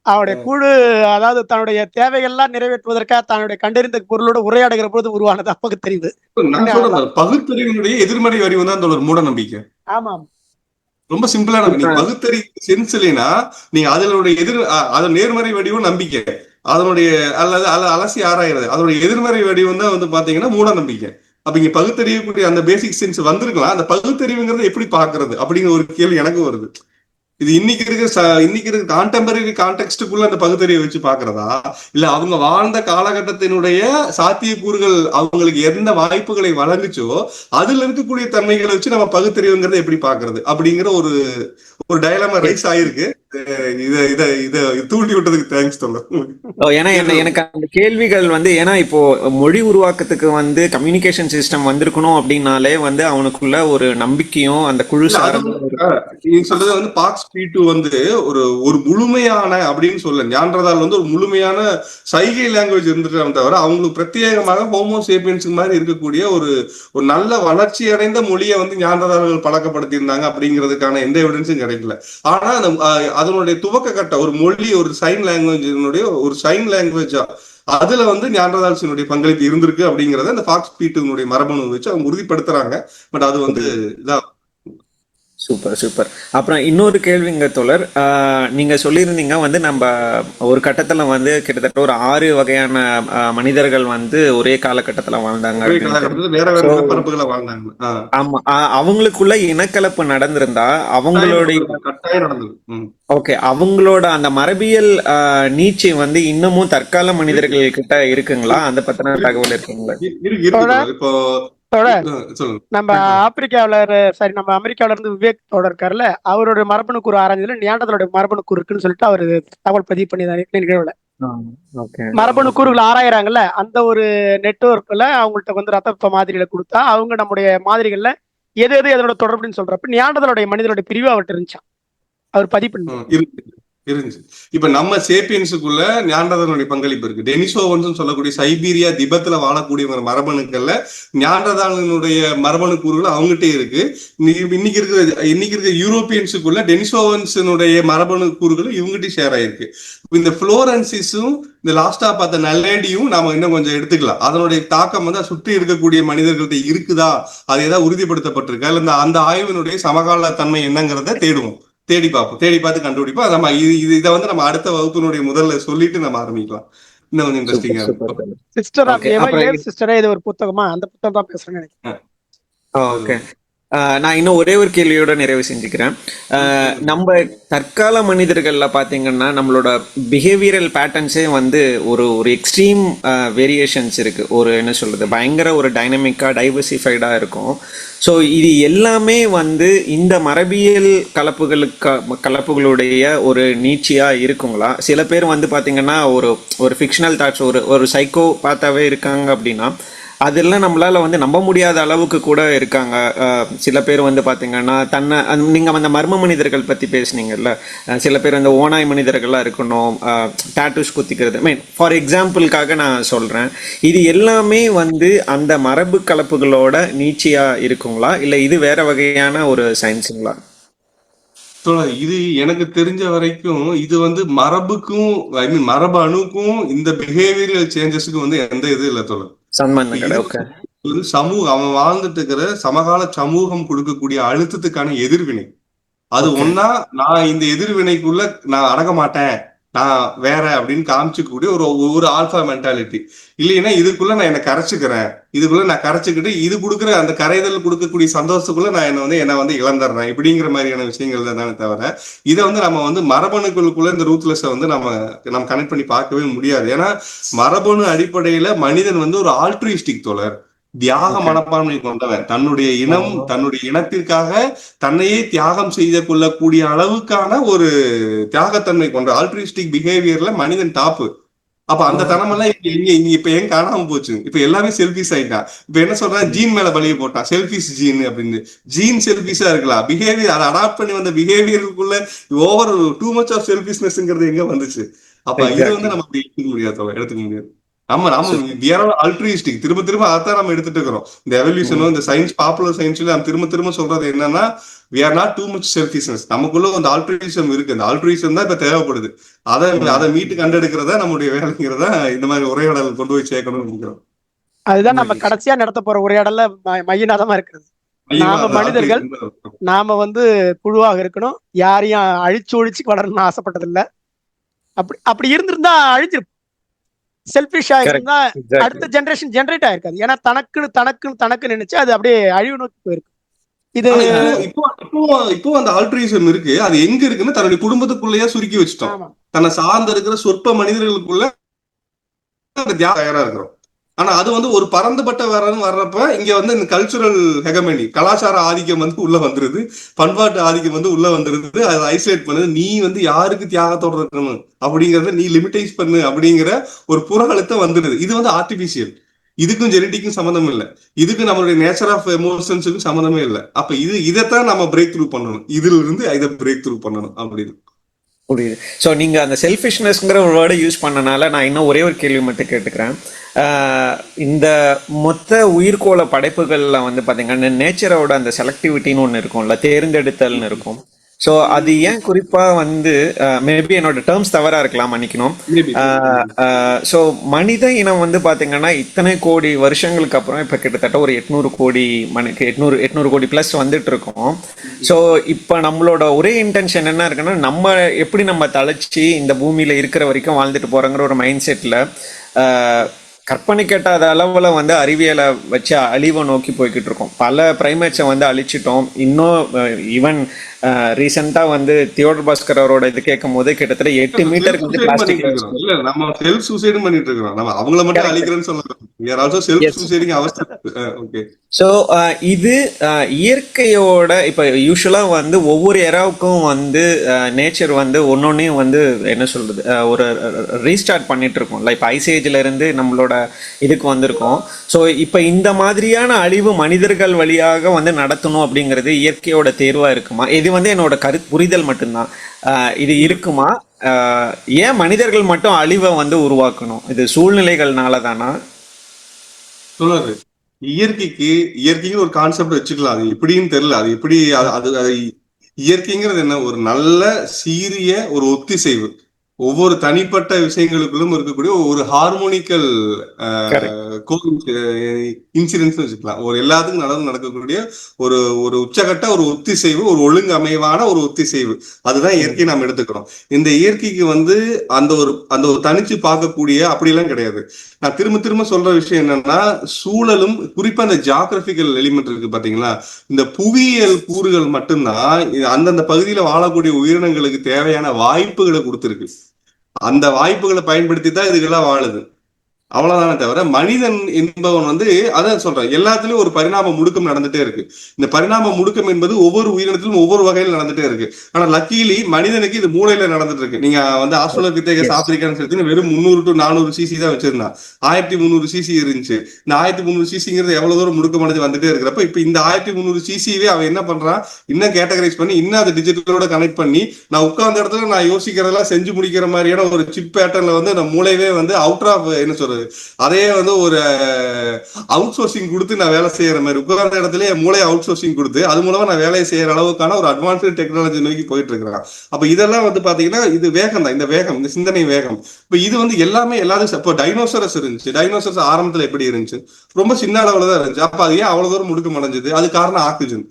அவருடைய குழு, அதாவது தன்னுடைய தேவைகள்லாம் நிறைவேற்றுவதற்காக தன்னுடைய கண்டறிந்த பொருளோட உரையாடுகிற போது உருவானதா பகுத்தறிவு. நான் சொல்றேன், பகுத்தறிவினுடைய எதிர்மறை வடிவம் தான் தோழர் மூட நம்பிக்கை. ஆமாம், ரொம்ப சிம்பிளான. நீங்க பகுத்தறிவு சென்ஸ் இல்லைன்னா நீங்க அதனுடைய அதன் நேர்மறை வடிவம் நம்பிக்கை, அதனுடைய அல்லது அலசி ஆராயிறது, அதனுடைய எதிர்மறை வடிவம் தான் வந்து பாத்தீங்கன்னா மூட நம்பிக்கை. அப்ப இங்க பகுத்தறிவுக்குரிய அந்த பேசிக் சென்ஸ் வந்திருக்கலாம். அந்த பகுத்தறிவுங்கிறத எப்படி பாக்குறது அப்படிங்கிற ஒரு கேள்வி எனக்கு வருது. இது இன்னைக்கு இருக்க கான்டெம்பரரி கான்டெக்ஸ்டுக்குள்ள அந்த பகுத்தறிவை வச்சு பாக்குறதா, இல்ல அவங்க வாழ்ந்த காலகட்டத்தினுடைய சாத்தியக்கூறுகள் அவங்களுக்கு எந்த வாய்ப்புகளை வழங்குச்சோ அதுல இருக்கக்கூடிய தன்மைகளை வச்சு நம்ம பகுத்தறிவுங்கிறத எப்படி பாக்குறது அப்படிங்கிற ஒரு டயலமா ரைஸ் ஆயிருக்கு. இத தூண்டி விட்டதுக்கு தேங்க்ஸ் தோழர். ஏன்னா எனக்கு அந்த கேள்விகள் வந்து, ஏன்னா இப்போ மொழி உருவாக்கத்துக்கு வந்து கம்யூனிகேஷன் சிஸ்டம் வந்திருக்கணும் அப்படின்னாலே வந்து அவனுக்குள்ள ஒரு நம்பிக்கையும் அந்த குழு நீங்க சொல்றது வந்து பாக்ஸ் P2 வந்து ஒரு முழுமையான அப்படின்னு சொல்ல, ஞான்றதால் வந்து ஒரு முழுமையான சைகை லாங்குவேஜ் இருந்துட்டு தவிர அவங்களுக்கு பிரத்யேகமாக ஹோமோ சேப்பியன்ஸ் மாதிரி இருக்கக்கூடிய ஒரு நல்ல வளர்ச்சி அடைந்த மொழியை வந்து ஞான்றதார்கள் பழக்கப்படுத்தி இருந்தாங்க அப்படிங்கிறதுக்கான எந்த எவிடன்ஸும் கிடைக்கல. ஆனா அதனுடைய துவக்க கட்ட ஒரு மொழி, ஒரு சைன் லாங்குவேஜா அதுல வந்து நியாண்டர்தால்ஸினுடைய பங்களிப்பு இருந்திருக்கு அப்படிங்கறத அந்த பாக்ஸ் P2 மரபணு வச்சு அவங்க உறுதிப்படுத்துறாங்க. பட் அது வந்து இதான். Super super. அப்புறம் இன்னொரு கேள்விங்க தோழர், நீங்க சொல்லியிருந்தீங்க வந்து நம்ம ஒரு கட்டத்துல வந்து கிட்டத்தட்ட ஒரு 6 வகையான மனிதர்கள் வந்து ஒரே காலகட்டத்துல வாழ்ந்தாங்க. ஆமா, அவங்களுக்குள்ள இனக்கலப்பு நடந்திருந்தா அவங்களுடைய ஓகே, அவங்களோட அந்த மரபியல் நீட்சி வந்து இன்னமும் தற்கால மனிதர்கள் கிட்ட இருக்குங்களா? அந்த பத்தின தகவல் இருக்குங்களா? நம்ம நம்ம அமெரிக்காவில இருந்து விவேக் தோழர் இருக்காருல்ல, அவரோட மரபணு கூறு ஆராய்ஞ்சதுல நியாண்டர்தாலோட மரபணு கூறு இருக்குன்னு சொல்லிட்டு அவரு தகவல் பதிவு பண்ணி நிகழ்வுல மரபணு கூறுகளை ஆராயறாங்கல்ல, அந்த ஒரு நெட்வொர்க்ல அவங்கள்ட்ட வந்து ரத்த மாதிரிகளை கொடுத்தா அவங்க நம்முடைய மாதிரிகள்ல எது எது எதோட தொடர்புன்னு சொல்றப்ப நியாண்டர்தாலோட மனிதனுடைய பிரிவு அவர்கிட்ட இருந்துச்சான், அவர் பதிவு பண்ணி இருந்துச்சு. இப்ப நம்ம சேப்பியன்ஸுக்குள்ள நியாண்டர்தாலுடைய பங்களிப்பு இருக்கு. டெனிசோவன்ஸ் சொல்லக்கூடிய சைபீரியா திபெத்துல வாழக்கூடிய மரபணுக்கள்ல நியாண்டர்தாலினுடைய மரபணு கூறுகள் அவங்ககிட்டே இருக்கு. இன்னைக்கு இருக்கிற யூரோப்பியன்ஸுக்குள்ள டெனிசோவன்ஸினுடைய மரபணு கூறுகள் இவங்ககிட்ட ஷேர் ஆயிருக்கு. இந்த புளோரன்சிஸும் இந்த லாஸ்டா பார்த்த நல்லேடியும் நாம இன்னும் கொஞ்சம் எடுத்துக்கலாம். அதனுடைய தாக்கம் வந்து சுற்றி இருக்கக்கூடிய மனிதர்கள்ட்ட இருக்குதா, அது ஏதாவது உறுதிப்படுத்தப்பட்டிருக்கா, இல்ல அந்த ஆய்வினுடைய சமகால தன்மை என்னங்கிறத தேடி பார்த்து கண்டுபிடிப்போம். நம்ம இதை வந்து நம்ம அடுத்த வகுப்பினுடைய முதல்ல சொல்லிட்டு நம்ம ஆரம்பிக்கலாம். இன்னும் கொஞ்சம் இன்ட்ரெஸ்டிங்கா இருக்கும். இது ஒரு புத்தகமா, அந்த புத்தகம் தான் பேசுறேன்னு நினைக்கிறேன். ஓகே, நான் இன்னும் ஒரே ஒரு கேள்வியோட நிறைவு செஞ்சுக்கிறேன். நம்ம தற்கால மனிதர்கள்ல பாத்தீங்கன்னா நம்மளோட பிஹேவியரல் பேட்டர்ன்ஸே வந்து ஒரு ஒரு எக்ஸ்ட்ரீம் வேரியேஷன்ஸ் இருக்கு. ஒரு என்ன சொல்றது, பயங்கர ஒரு டைனமிக்கா டைவர்சிஃபைடா இருக்கும். ஸோ இது எல்லாமே வந்து இந்த மரபியல் கலப்புகளுடைய ஒரு நீட்சியா இருக்குங்களா? சில பேர் வந்து பாத்தீங்கன்னா ஒரு ஒரு ஃபிக்ஷனல் தாட்ஸ், ஒரு ஒரு சைக்கோ பார்த்தாவே இருக்காங்க அப்படின்னா அதெல்லாம் நம்மளால வந்து நம்ப முடியாத அளவுக்கு கூட இருக்காங்க. சில பேர் வந்து பாத்தீங்கன்னா தன்னை நீங்க அந்த மர்ம மனிதர்கள் பத்தி பேசுனீங்கல்ல, சில பேர் வந்து ஓனாய் மனிதர்களா இருக்கணும், டாட்டூஸ் குத்திக்கிறது, மீன் ஃபார் எக்ஸாம்பிளுக்காக நான் சொல்றேன். இது எல்லாமே வந்து அந்த மரபு கலப்புகளோட நீட்சியா இருக்குங்களா, இல்ல இது வேற வகையான ஒரு சயின்ஸுங்களா? இது எனக்கு தெரிஞ்ச வரைக்கும் இது வந்து மரபுக்கும் ஐ மீன் மரபு அணுக்கும் இந்த பிஹேவியரல் சேஞ்சஸுக்கும் வந்து எந்த இது இல்லை தோழர். சம்பந்தம் இது கிடையாது. ஓகே. வந்து சமூகம் அவன் வாழ்ந்துட்டு இருக்கிற சமகால சமூகம் கொடுக்கக்கூடிய அழுத்தத்துக்கான எதிர்வினை. அது ஓகே. ஒன்னா நான் இந்த எதிர்வினைக்குள்ள நான் அடங்க மாட்டேன், நான் வேற அப்படின்னு காமிச்சுக்கூடிய ஒரு ஒரு ஆல்பா மென்டாலிட்டி. இல்லைன்னா இதுக்குள்ள நான் என்ன கரைச்சுக்கிறேன், இதுக்குள்ள நான் கரைச்சுக்கிட்டு இது கொடுக்குற அந்த கரைதல் கொடுக்கக்கூடிய சந்தோஷத்துக்குள்ள நான் என்ன வந்து இழந்துடுறேன், இப்படிங்கிற மாதிரியான விஷயங்கள் தானே தவிர இதை வந்து நம்ம வந்து மரபணுக்களுக்குள்ள இந்த ரூத்லெஸ் வந்து நம்ம கனெக்ட் பண்ணி பார்க்கவே முடியாது. ஏன்னா மரபணு அடிப்படையில மனிதன் வந்து ஒரு ஆல்ட்ரிஸ்டிக் தோழர், தியாக மனப்பான்மை கொண்டவன். தன்னுடைய இனம் தன்னுடைய இனத்திற்காக தன்னையே தியாகம் செய்து கொள்ளக்கூடிய அளவுக்கான ஒரு தியாகத்தன்மை கொண்ட ஆல்ட்ரிஸ்டிக் பிஹேவியர்ல மனிதன் டாப்பு. அப்ப அந்த தனமெல்லாம் இப்ப எங்க காணாம போச்சு. இப்ப எல்லாமே செல்பிஸ் ஆயிட்டான். இப்ப என்ன சொல்றான், ஜீன் மேல பழிய போட்டான், செல்பிஸ் ஜீன் அப்படின்னு. ஜீன் செல்பிஸா இருக்கலாம், பிஹேவியர் அதை அடாப்ட் பண்ணி வந்த பிஹேவியருக்குள்ள ஓவர் டூ மச் ஆஃப் செல்பிஷ்னஸ்ங்கிறது எங்க வந்துச்சு? அப்ப இது வந்து நம்ம எடுத்துக்க முடியாது, எடுத்துக்க முடியாது. ஆமா நாம அல்ட்ரிஸ்டிக் திரும்ப திரும்ப அதான் நம்ம எடுத்துட்டு இருக்கிறோம். இந்த எவல்யூஷனும் இந்த சயின்ஸ் பாப்புலர் சயின்ஸ்ல நம்ம திரும்ப திரும்ப சொல்றது என்னன்னா, we are not too much selfishness. நமக்குள்ள அந்த ஆல்ட்ரிசம் இருக்கு, அந்த ஆல்ட்ரிசம் தான் இப்ப தேவைப்படுது. அதை மீட்டு கண்டெடுக்கிறதா நம்முடைய வேலைங்கிறதா இந்த மாதிரி உரையாடல் கொண்டு போய் சேர்க்கணும்னு நினைக்கிறோம். அதுதான் நம்ம கடைசியா நடத்த போற உரையாடல்ல மையநாதமா இருக்கிறது. நாம மனிதர்கள் நாம வந்து குழுவாக இருக்கணும், யாரையும் அழிச்சு ஒழிச்சு வளரணும்னு ஆசைப்பட்டது இல்ல. அப்படி அப்படி இருந்திருந்தா அழிஞ்சிருப்போம். செல்பிஷா இருந்தா அடுத்த ஜெனரேஷன் ஜெனரேட் ஆயிருக்காது. ஏன்னா தனக்கு நினைச்சு அது அப்படியே அழிவு நோக்கி போயிருக்கு. இது இப்போ அந்த ஆல்ட்ரிசம் இருக்கு, அது எங்க இருக்குன்னு தன்னுடைய குடும்பத்துக்குள்ளேயே சுருக்கி வச்சுட்டோம். தன்னை சார்ந்த இருக்கிற சொற்ப மனிதர்களுக்குள்ள தயாரா இருக்கிறோம். ஆனா அது வந்து ஒரு பறந்துபட்ட வர்றப்ப இங்க வந்து இந்த கல்ச்சுரல் ஹெகமனி, கலாச்சார ஆதிக்கம் வந்து உள்ள வந்துருது, பண்பாட்டு ஆதிக்கம் வந்து உள்ள வந்துருது. அதை ஐசோலேட் பண்ணுது. நீ வந்து யாருக்கு தியாகத்தோட இருக்கணும் அப்படிங்கறத நீ லிமிட்டைஸ் பண்ணு அப்படிங்கிற ஒரு புற அழுத்தம் வந்துடுது. இது வந்து ஆர்டிபிஷியல். இதுக்கும் ஜெனடிக்கும் சம்மந்தம் இல்லை, இதுக்கு நம்மளுடைய நேச்சர் ஆஃப் எமோஷன்ஸுக்கும் சம்மந்தமே இல்லை. அப்ப இதைத்தான் நம்ம பிரேக் த்ரூ பண்ணணும், இதுல இருந்து இதை பிரேக் த்ரூ பண்ணணும் அப்படின்னு புரியுது. ஸோ நீங்க அந்த செல்ஃபிஷ்னஸ்ங்கிற ஒரு வேர்டை யூஸ் பண்ணனால நான் இன்னும் ஒரே ஒரு கேள்வி மட்டும் கேட்டுக்கிறேன். இந்த மொத்த உயிர்கோள படைப்புகள்ல வந்து பாத்தீங்கன்னா நேச்சரோட அந்த செலக்டிவிட்டின்னு ஒன்று இருக்கும்ல, தேர்ந்தெடுத்தல்னு இருக்கும். ஸோ அது ஏன் குறிப்பா வந்து மேபி என்னோட டேர்ம்ஸ் தவறா இருக்கலாம், மன்னிக்கணும். ஸோ மனித இனம் வந்து பாத்தீங்கன்னா இத்தனை கோடி வருஷங்களுக்கு அப்புறம் இப்ப கிட்டத்தட்ட ஒரு 800 கோடி 800 கோடி பிளஸ் வந்துட்டு இருக்கோம். ஸோ இப்ப நம்மளோட ஒரே இன்டென்ஷன் என்ன இருக்குன்னா, நம்ம எப்படி நம்ம தழைச்சி இந்த பூமியில இருக்கிற வரைக்கும் வாழ்ந்துட்டு போறோங்கிற ஒரு மைண்ட் செட்ல கற்பனை கேட்டாத அளவுல வந்து அறிவியலை வச்சு அழிவை நோக்கி போய்கிட்டு இருக்கோம். பல பிரைமேட்ஸை வந்து அழிச்சிட்டோம். இன்னும் ஈவன் ரீசெண்டா வந்து தியோடர் பாஸ்கர் அவரோட இது கேட்கும் போது கிட்டத்தட்ட 8 மீட்டருக்கு வந்து பிளாஸ்டிக் இல்ல நம்ம செல்ஃப் சூசைட் பண்ணிட்டு இருக்கோம். நம்ம அவங்கள மட்டும் அழிக்கிறேன்னு சொல்லலாம். we are also self suiciding ourselves. Okay. So இது இயற்கையோட இப்ப யூஸ்வலா வந்து ஒவ்வொரு எராவுக்கும் வந்து நேச்சர் வந்து ஒன்னொன்னையும் வந்து என்ன சொல்றது, ஒரு ரீஸ்டார்ட் பண்ணிட்டு இருக்கோம். லைக் ஐசேஜ்ல இருந்து நம்மளோட இதுக்கு வந்திருக்கோம். ஸோ இப்ப இந்த மாதிரியான அழிவு மனிதர்கள் வழியாக வந்து நடத்தணும் அப்படிங்கிறது இயற்கையோட தேர்வா இருக்குமா? இது வந்து என்னோட புரிதல் மட்டும்தான். இது இருக்குமா? ஏன் மனிதர்கள் மட்டும் அழிவை வந்து உருவாக்கணும்? இது சூழ்நிலைகள்னால தானா? சொல்லாது. இயற்கைக்கு ஒரு கான்செப்ட் வச்சுக்கலாம். அது எப்படின்னு தெரியல. அது எப்படி அது இயற்கைங்கிறது என்ன, ஒரு நல்ல சீரிய ஒரு ஒத்திசைவு. ஒவ்வொரு தனிப்பட்ட விஷயங்களுக்குள்ளும் இருக்கக்கூடிய ஒரு ஹார்மோனிக்கல் இன்சிடென்ட்ஸ் வச்சுக்கலாம். ஒரு எல்லாத்துக்கும் நடக்கக்கூடிய ஒரு ஒரு உச்சகட்ட ஒரு ஒத்திசைவு, ஒரு ஒழுங்கு அமைவான ஒரு ஒத்திசைவு, அதுதான் இயற்கையை நாம் எடுத்துக்கிறோம். இந்த இயற்கைக்கு அந்த ஒரு தனிச்சு பார்க்கக்கூடிய அப்படிலாம் கிடையாது. நான் திரும்ப திரும்ப சொல்ற விஷயம் என்னன்னா, சூழலும் குறிப்பா இந்த ஜியாகிரபிக்கல் எலிமெண்ட் இருக்கு பாத்தீங்களா, இந்த புவியியல் கூறுகள் மட்டும்தான் அந்தந்த பகுதியில வாழக்கூடிய உயிரினங்களுக்கு தேவையான வாய்ப்புகளை கொடுத்துருக்கு. அந்த வாய்ப்புகளை பயன்படுத்தி தான் இதுக்கெல்லாம் வாழுது. அவ்வளவுதானே தவிர மனிதன் என்பவன் அதான் சொல்றேன், எல்லாத்துலயும் ஒரு பரிணாம முடுக்கம் நடந்துட்டே இருக்கு. இந்த பரிணாம முடுக்கம் என்பது ஒவ்வொரு உயிரினத்திலும் ஒவ்வொரு வகையில் நடந்துட்டே இருக்கு. ஆனா லக்கீலி மனிதனுக்கு இது மூளையில நடந்துட்டு இருக்கு. நீங்க ஆஸ்ட்ரலோபித்தேகஸ் ஆப்பிரிக்கான்னு சொல்லி வெறும் 300 to 400 சிசி தான் வச்சிருந்தான். 1300 சிசி இருந்துச்சு. இந்த 1300 சிசிங்கிறது எவ்வளவு தூரம் முடுக்கம் அடைஞ்சு வந்துட்டே இருக்கிறப்ப இப்ப இந்த 1300 சிசிவே அவன் என்ன பண்றான், இன்னும் கேட்டகரைஸ் பண்ணி இன்னும் அதை டிஜிட்டலோட கனெக்ட் பண்ணி நான் உட்கார்ந்த இடத்துல நான் யோசிக்கிறதெல்லாம் செஞ்சு முடிக்கிற மாதிரியான ஒரு சிப் பேட்டர்ன்ல நம்ம மூளையவே அவுட் ஆஃப் என்ன சொல்றது, அதே ஒரு அவுட் சோர்சிங் கொடுத்து நான் வேலை செய்யற மாதிரி உட்கார்ந்த இடத்துல மூளை அவுட் சோர்சிங் கொடுத்து அது மூலமா நான் வேலையை செய்யற அளவுக்கான ஒரு அட்வான்ஸ்டு டெக்னாலஜி நோக்கி போயிட்டு இருக்கிறான். அப்ப இதெல்லாம் பாத்தீங்கன்னா இது வேகம் தான், இந்த வேகம், இந்த சிந்தனை வேகம். இப்ப இது எல்லாமே எல்லாரும் இப்போ டைனோசரஸ் இருந்துச்சு. டைனோசரஸ் ஆரம்பத்துல எப்படி இருந்துச்சு, ரொம்ப சின்ன அளவுல தான் இருந்துச்சு. அப்ப அது ஏன் அவ்வளவு தூரம் முடுக்கம் அடைஞ்சது, அது காரணம் ஆக்சிஜன்.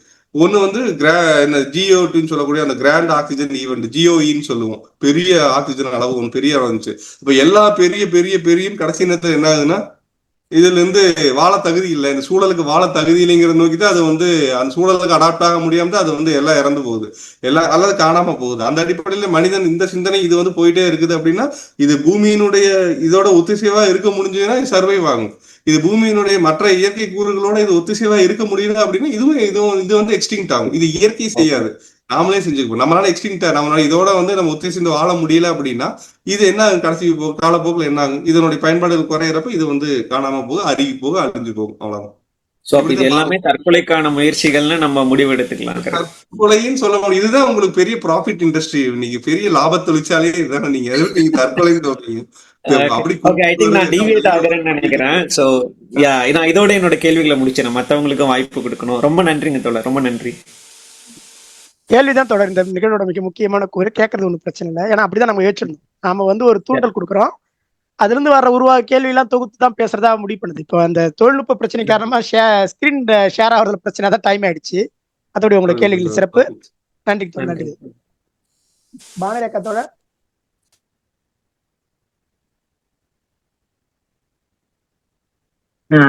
ஜிஓன்னு சொல்லக்கூடிய அந்த கிராண்ட் ஆக்சிஜன் ஈவெண்ட், ஜிஓஇன்னு சொல்லுவோம், பெரிய ஆக்சிஜன் அளவு பெரிய இருந்துச்சு. இப்ப எல்லா பெரிய பெரிய பெரிய கடைசி நேரத்துல என்ன ஆகுதுன்னா, இதுல இருந்து வாழ தகுதி இல்லை, இந்த சூழலுக்கு வாழ தகுதி இல்லைங்கிறத நோக்கிட்டு அது அந்த சூழலுக்கு அடாப்ட் ஆக முடியாம அது எல்லாம் இறந்து போகுது, எல்லாம் அல்லது காணாம போகுது. அந்த அடிப்படையில மனிதன் இந்த சிந்தனை இது போயிட்டே இருக்குது அப்படின்னா, இது பூமியினுடைய இதோட ஒத்திசைவா இருக்க முடிஞ்சதுன்னா சர்வைவ் ஆகும். இது பூமியினுடைய மற்ற இயற்கை கூறுகளோட இது ஒத்திசைவா இருக்க முடியல அப்படின்னா இது எக்ஸ்டிங்க்ட் ஆகும். இது இயற்கை செய்யாது, நாமளே செஞ்சுக்கணும். நம்மளால எக்ஸ்டிங்க்ட், நம்மளால இதோட நம்ம ஒத்திசைந்து வாழ முடியல அப்படின்னா இது என்ன ஆகும், கடைசி காலப்போக்கில் என்ன ஆகும், இதனுடைய பயன்பாடுகள் குறையிறப்ப இது காணாம போகும், அருகி போகும், அழிஞ்சு போகும், அவ்வளவுதான். இது எல்லாமே தற்கொலைக்கான முயற்சிகள்னு நம்ம முடிவெடுத்துக்கலாம். தற்கொலைன்னு சொல்ல முடியும். இதுதான் உங்களுக்கு பெரிய ப்ராஃபிட் இண்டஸ்ட்ரி, இன்னைக்கு பெரிய லாப தொழிற்சாலையே இதுதானே. நீங்க தற்கொலைன்னு சொல்றீங்க. நினைக்கிறேன். நான் இதோட என்னோட கேள்விகளை முடிச்சேன். மத்தவங்களுக்கும் வாய்ப்பு கொடுக்கணும். ரொம்ப நன்றிங்க தோழர், ரொம்ப நன்றி. கேள்விதான் தொடர். இந்த நிகழ்வோட மிக முக்கியமான கூறு கேட்கறது ஒன்றும் பிரச்சனை இல்லை. ஏன்னா அப்படிதான் நம்ம யோசிச்சிருந்தோம். நாம ஒரு தூண்டல் கொடுக்குறோம், அதுல இருந்து வர உருவாக கேள்வி எல்லாம் தொகுத்து தான் பேசுறதா முடிவு பண்ணுது. இப்போ அந்த தொழில்நுட்ப பிரச்சனை காரணமா ஸ்கிரீன் ஷேர் ஆகுறதுல பிரச்சனை தான், டைம் ஆயிடுச்சு. அதோட உங்களோட கேள்விகள் சிறப்பு. நன்றி தோழர், நன்றி. பானரேக்கா தோழர்.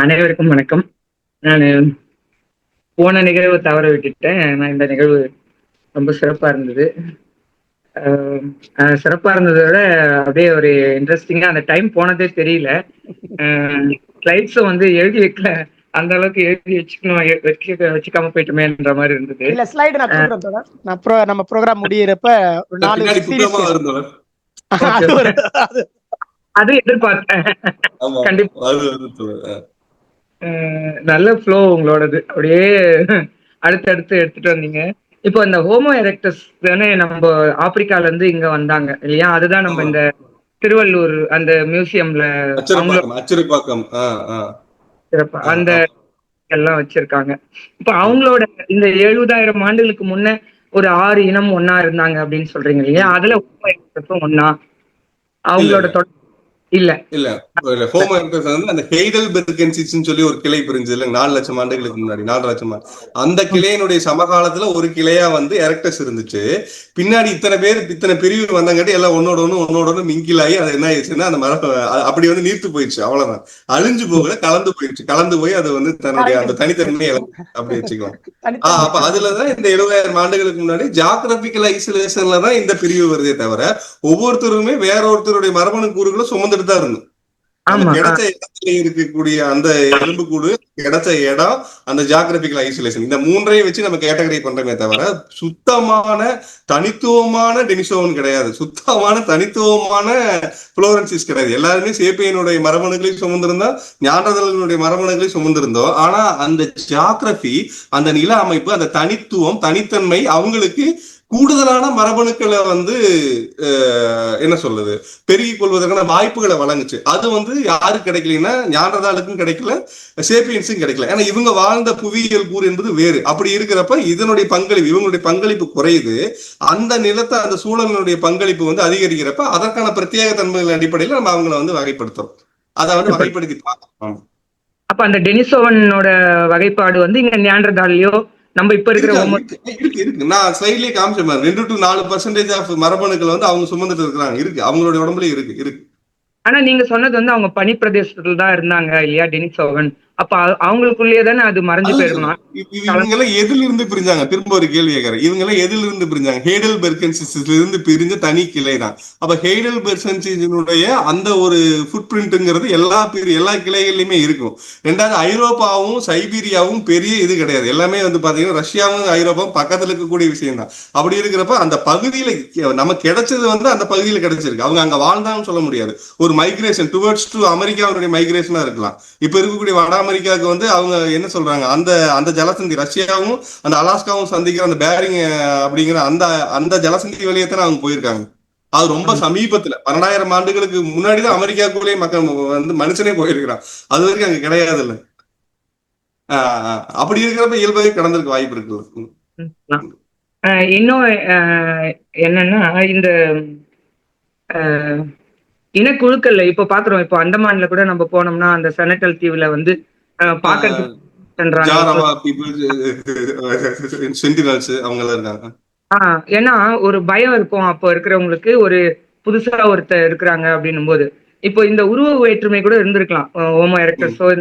அனைவருக்கும் வணக்கம். நான் போன நிகழ்வு தவற விட்டுட்டேன். நான் இந்த நிகழ்வு ரொம்ப சிறப்பா இருந்தது. சிறப்பா இருந்ததோட அப்படியே ஒரு இன்ட்ரெஸ்டிங்கா அந்த டைம் போனதே தெரியல. ஸ்லைட்ஸும் எழுதி வைக்கல, அந்த அளவுக்கு எழுதி வச்சுக்காம போயிட்டுமேன்ற மாதிரி இருந்தது. இல்ல ஸ்லைடு நான் கொடுக்குறேன் தோழர். நம்ம ப்ரோக்ராம் முடியறப்ப ஒரு 4 அது எதிர்பார்த்தேன். கண்டிப்பா நல்ல ஃப்ளோ உங்களோடது, அப்படியே அடுத்து எடுத்துட்டு வந்தீங்க. இப்போ இந்த ஹோமோ எரெக்டஸ் தானே நம்ம ஆப்பிரிக்கால இருந்து இங்க வந்தாங்க இல்லையா? அதுதான் நம்ம இந்த திருவள்ளூர் அந்த மியூசியம்ல சிறப்பா அந்த எல்லாம் வச்சிருக்காங்க. இப்ப அவங்களோட இந்த 70,000 ஆண்டுகளுக்கு முன்ன ஒரு 6 இனம் ஒன்னா இருந்தாங்க அப்படின்னு சொல்றீங்க இல்லையா? அதுல ஹோமோ எரெக்டஸும் ஒன்னா? அவங்களோட இல்ல ஹோமோ எரெக்டஸ் அந்த ஹெய்டல்பெர்கென்சிஸ்னு சொல்லி ஒரு கிளை பிரிஞ்சது 4 லட்சம் ஆண்டுகளுக்கு முன்னாடி, 4 லட்சம் ஆண்டு. அந்த கிளையினுடைய சமகாலத்துல ஒரு கிளையா எரெக்டஸ் இருந்துச்சு. பின்னாடி இத்தனை பிரிவு வந்தங்காட்டி எல்லாம் ஒன்னோட மிங்கில் ஆகி அது என்ன ஆயிடுச்சுன்னா அந்த மரம் அப்படி நீர்த்து போயிடுச்சு. அவ்வளவுதான், அழிஞ்சு போகல, கலந்து போயிடுச்சு. கலந்து போய் அது தன்னுடைய அந்த தனித்தன்மையை அப்படி வச்சுக்கலாம். அப்ப அதுலதான் இந்த 70,000 ஆண்டுகளுக்கு முன்னாடி ஜியாகிரபிக்கல் ஐசோலேஷன்லதான் இந்த பிரிவு வருதே தவிர ஒவ்வொருத்தருமே வேற ஒருத்தருடைய மரபணு கூறுகளை சுமந்துட்டு தான் இருந்தோம். கிடைச்ச இடத்துல இருக்கக்கூடிய அந்த எலும்புக்கூடு, கிடைச்ச இடம், அந்த ஜியாகிரபிக்கல் ஐசோலேஷன், இந்த மூன்றையும் வச்சு நம்ம கேட்டகரி பண்றோமே தவிர சுத்தமான தனித்துவமான டெனிசோவன் கிடையாது, சுத்தமான தனித்துவமான புளோரன்சிஸ் கிடையாது. எல்லாருமே சேப்பியனுடைய மரபணுகளையும் சுமந்திருந்தா, ஞானதர்களுடைய மரபணுகளையும் சுமந்திருந்தோம். ஆனா அந்த ஜியாகிரபி, அந்த நில அமைப்பு, அந்த தனித்துவம், தனித்தன்மை அவங்களுக்கு கூடுதலான மரபணுக்களை வந்து என்ன சொல்றது பெருகிக் கொள்வதற்கான வாய்ப்புகளை வழங்குச்சு. அது வந்து யாருக்கு கிடைக்கலன்னா ஞானதாளுக்கும் கிடைக்கல, சேப்பியன்ஸும் கிடைக்கல. ஏன்னா இவங்க வாழ்ந்த புவியியல் கூறு என்பது வேறு. அப்படி இருக்கிறப்ப இதனுடைய பங்களிப்பு, இவங்களுடைய பங்களிப்பு குறையுது. அந்த நிலத்தை அந்த சூழலினுடைய பங்களிப்பு வந்து அதிகரிக்கிறப்ப அதற்கான பிரத்யேக தன்மைகள் அடிப்படையில் நம்ம அவங்களை வந்து வகைப்படுத்துறோம். அதை வந்து வகைப்படுத்தி பார்க்கலாம். அப்ப அந்த டெனிசோவனோட வகைப்பாடு வந்து இங்க நியாண்டர்தாலையோ நம்ம இப்ப இருக்கிற இருக்கு. நான் ஸ்லைட்லயே காமிச்சேன், 2 to 4% ஆஃப் மரபணுக்கள் வந்து அவங்க சுமந்துட்டு இருக்கிறாங்க. இருக்கு, அவங்களுடைய உடம்புல இருக்கு. ஆனா நீங்க சொன்னது வந்து அவங்க பனி பிரதேசத்துல தான் இருந்தாங்க இல்லையா டெனிசோவன்? அப்ப அவங்களுக்குள்ளேயே தானே அது மறைஞ்சு போயிருக்கணும். இவங்க எதுல இருந்து பிரிஞ்சாங்க? திரும்ப ஒரு கேள்வி கேட்கறேன். இவங்க எல்லாம் எதுல இருந்து பிரிஞ்சாங்க? ஹெய்டல் பெர்கன்சிஸ்ல இருந்து பிரிஞ்ச தனி கிளை தான். அப்ப ஹெய்டல் பெர்கன்சிஸினுடைய அந்த ஒரு ஃபுட் பிரிண்ட்ங்கிறது எல்லா கிளைகள்லயுமே இருக்கும். ரெண்டாவது, ஐரோப்பாவும் சைபீரியாவும் பெரிய இது கிடையாது. எல்லாமே வந்து பாத்தீங்கன்னா ரஷ்யாவும் ஐரோப்பாவும் பக்கத்துல இருக்கக்கூடிய விஷயம் தான். அப்படி இருக்கிறப்ப அந்த பகுதியில நமக்கு கிடைச்சது வந்து அந்த பகுதியில கிடைச்சிருக்கு. அவங்க அங்க வாழ்ந்தாங்கன்னு சொல்ல முடியாது. ஒரு மைக்ரேஷன் டுவர்ட்ஸ் டு அமெரிக்காவுடைய மைக்ரேஷனா இருக்கலாம். இப்ப இருக்கக்கூடிய வட அமெரிக்காவுக்கு வந்து அவங்க என்ன சொல்றாங்க, அந்த ஜலசந்தி ரஷ்யாவும் அந்த அலாஸ்காவும் சந்திக்கிற அந்த பேரிங் அப்படிங்கிற அந்த ஜலசந்தி வழியத்தான அவங்க போயிருக்காங்க. அது ரொம்ப சமீபத்துல 12,000 ஆண்டுகளுக்கு முன்னாடிதான் அமெரிக்காவுக்குள்ளேயே மக்கள் வந்து மனுஷனே போயிருக்கிறான். அது வரைக்கும் அங்க கிடையாது இல்ல. அப்படி இருக்கிறப்ப இயல்பாகவே கடந்திருக்க வாய்ப்பு இருக்கு. இன்னும் என்னன்னா இந்த இனக்குழுக்கள்ல இப்ப பாக்குறோம். இப்போ அந்தமான்ல கூட நம்ம போனோம்னா அந்த செனட்டல் தீவுல வந்து ஏன்னா ஒரு பயம் இருக்கும் அப்போ இருக்கிறவங்களுக்கு, ஒரு புதுசா ஒருத்தர் இருக்கிறாங்க அப்படின்னும் போது. இப்போ இந்த உருவ வேற்றுமை கூட இருந்திருக்கலாம். ஹோமோ எரெக்டஸோ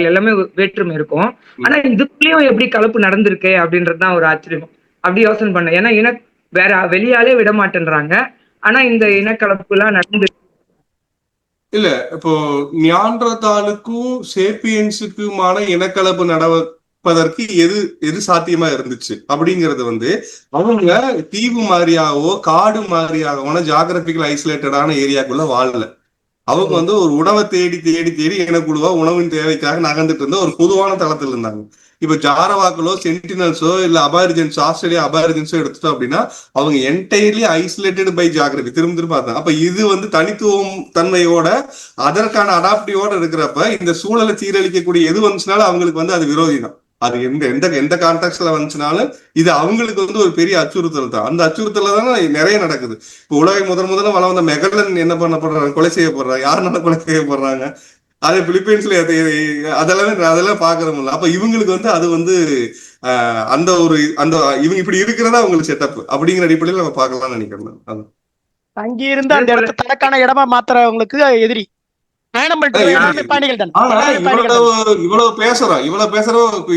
எல்லாமே வேற்றுமை இருக்கும். ஆனா இதுக்குள்ளேயும் எப்படி கலப்பு நடந்திருக்கு அப்படின்றதுதான் ஒரு ஆச்சரியம். அப்படி யோசனை பண்ண. ஏன்னா வேற வெளியாலே விட மாட்டேன்றாங்க. ஆனா இந்த இனக்கலப்பு எல்லாம் நடந்து இல்ல, இப்போ நியாண்டர்தாலுக்கும் சேப்பியன்ஸுக்குமான இனக்கலப்பு நடப்பதற்கு எது சாத்தியமா இருந்துச்சு அப்படிங்கிறது வந்து அவங்க தீவு மாதிரியாவோ காடு மாதிரியாகவோ ஜியாகிரபிக்கல் ஐசோலேட்டடான ஏரியாக்குள்ள வாழல. அவங்க வந்து ஒரு உணவை தேடி தேடி தேடி இனக்குழுவா உணவின் தேவைக்காக நகர்ந்துட்டு இருந்த ஒரு பொதுவான தளத்தில் இருந்தாங்க. இப்ப ஜாரவாக்களோ சென்டினல்ஸோ இல்ல அபாரிஜன்ஸ், ஆஸ்திரேலியா அபாரிஜன்ஸோ எடுத்துட்டோம் அப்படின்னா அவங்க என்டையர்லி ஐசோலேட்டட் பை ஜியாகிரபி. திரும்ப பார்த்தேன். அப்ப இது வந்து தனித்துவம் தன்மையோட அதற்கான அடாப்டிவோட இருக்கிறப்ப இந்த சூழலை சீரழிக்கக்கூடிய எது வந்துச்சுனாலும் அவங்களுக்கு வந்து அது விரோதி தான். அது எந்த கான்டெக்ட்ல வந்துச்சுனாலும் இது அவங்களுக்கு வந்து ஒரு பெரிய அச்சுறுத்தல் தான். அந்த அச்சுறுத்தல தானே நிறைய நடக்குது. இப்போ உலகை முதல்ல வளர்ந்த மெகலன் என்ன பண்ணப்படுறாங்க, கொலை செய்யப்படுறாங்க. யாருனால கொலை செய்யப்படுறாங்க? அது பிலிப்பைன்ஸ்ல அதெல்லாம் பாக்குறோம்ல. அப்ப இவங்களுக்கு வந்து அது வந்து அந்த இவங்க இப்படி இருக்கிறதா அவங்களுக்கு செட்டப் அப்படிங்கிற அடிப்படையில் நம்ம பார்க்கலாம்னு நினைக்கிறேன். அங்கே இருந்து அந்த இடத்த தனக்கான இடமா மாத்துறவங்களுக்கு எதிரி இவ்வளவு பேசுறோம்.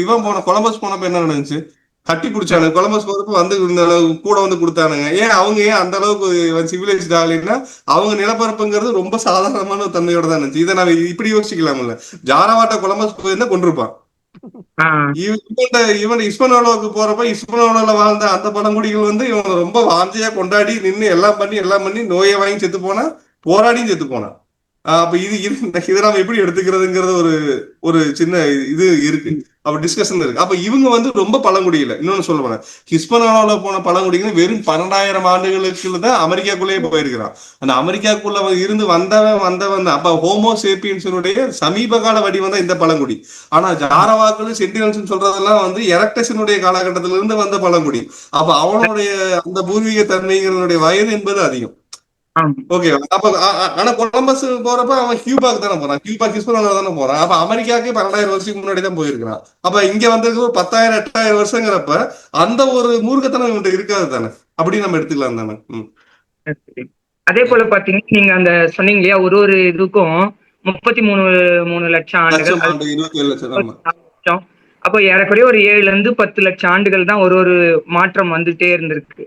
இவன் கொலம்பஸ் போனப்ப என்ன நடந்துச்சு? கட்டி பிடிச்சானுங்க. கொலம்பஸ் போறப்ப வந்து கூட வந்து கொடுத்தானுங்க. அவங்க அந்த அளவுக்கு சிவிலைஸ்ட் ஆகலைன்னா அவங்க நிலப்பரப்புங்கிறது ரொம்ப சாதாரணமான தன்மையோட தான் இருந்துச்சு. இதை நான் இப்படி யோசிக்கலாம்ல. ஜாரவாட்ட கொலம்பஸ் போயிருந்தா கொண்டிருப்பான். இவன் இஸ்பனோலாவுக்கு போறப்ப இஸ்பனோலால வாழ்ந்த அந்த பழங்குடிகள் வந்து இவன் ரொம்ப வாஞ்சையா கொண்டாடி நின்று எல்லாம் பண்ணி நோயை வாங்கி செத்து போனா, போராடியும் செத்து போனான். அப்ப இதை நாம எப்படி எடுத்துக்கிறதுங்கிறது ஒரு சின்ன இது இருக்கு. அப்ப டிஸ்கஷன் இருக்கு. அப்ப இவங்க வந்து ரொம்ப பழங்குடியில இன்னொன்னு சொல்ல போனேன். ஹிஸ்பனோலால போன பழங்குடிகள் வெறும் 12,000 ஆண்டுகளுக்கு தான் அமெரிக்காக்குள்ளேயே போயிருக்கிறான். அந்த அமெரிக்காக்குள்ள இருந்து வந்தவன் அப்ப ஹோமோ சேப்பியன்ஸினுடைய சமீப கால வடிவம் தான் இந்த பழங்குடி. ஆனா ஜாரவாக்கள் சென்டினல்ஸ் சொல்றதெல்லாம் வந்து எரக்டஸினுடைய காலகட்டத்தில இருந்து வந்த பழங்குடி. அப்ப அவனுடைய அந்த பூர்வீக தன்மைகளுடைய வயது என்பது அதிகம். ஓகே. அப்ப ஆனா கொலம்பஸ் போறப்ப அவன் கியூபாக்கு தானே போறான். கியூபா ஹிஸ்பனோலா தானே போறான். அப்ப அமெரிக்காவுக்கு 12,000 வருஷத்துக்கு முன்னாடி தான் போயிருக்கிறான். அப்ப இங்க வந்து 10,000 8,000 வருஷங்கிறப்ப அந்த ஒரு மூர்க்கத்தனம் இவன்கிட்ட இருக்காது தானே. அப்படி நம்ம எடுத்துக்கலாம் தானே. அதே போல பாத்தீங்கன்னா நீங்க அந்த சொன்னீங்க இல்லையா, ஒரு இதுக்கும் 33 லட்சம் ஆண்டுகள், 27 லட்சம். அப்போ ஏறக்குறைய ஒரு 7 இருந்து 10 லட்சம் ஆண்டுகள் தான் ஒரு மாற்றம் வந்துட்டே இருந்திருக்கு.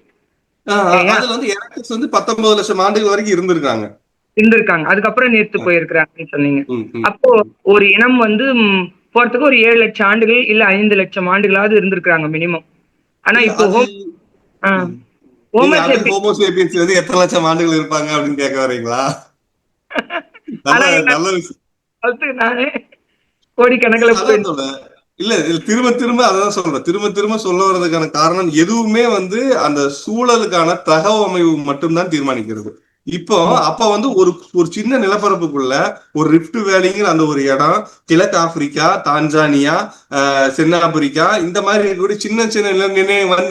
அதுல வந்து எரக்டஸ் வந்து 19 லட்சம் ஆண்டுகள் வரைக்கும் இருந்திருக்காங்க. அதுக்கப்புறம் நேர்த்து போயிருக்கிறாங்கன்னு சொன்னீங்க. அப்போ ஒரு இனம் வந்து போறதுக்கு ஒரு 7 லட்சம் ஆண்டுகள் இல்ல 5 லட்சம் ஆண்டுகளாவது இருந்திருக்காங்க மினிமம். ஆனா இப்போ ஹோமோ சேப்பியன்ஸ் வந்து எத்தனை லட்சம் ஆண்டுகள் இருப்பாங்க அப்படின்னு கேட்க வரீங்களா? நல்ல விஷயம். நானே கோடிக்கணக்கில் இல்ல இல்ல, திரும்ப திரும்ப அதான் சொல்றேன். திரும்ப திரும்ப சொல்ல வர்றதுக்கான காரணம் எதுவுமே வந்து அந்த சூழலுக்கான தகவமைவு மட்டும்தான் தீர்மானிக்கிறது. இப்போ அப்ப வந்து ஒரு ஒரு சின்ன நிலப்பரப்புக்குள்ள ஒரு ரிஃப்ட் வேலிங்கிற அந்த ஒரு இடம், கிழக்கு ஆப்பிரிக்கா, தான்சானியா, தென்னாப்பிரிக்கா, இந்த மாதிரி இருக்கக்கூடிய சின்ன சின்ன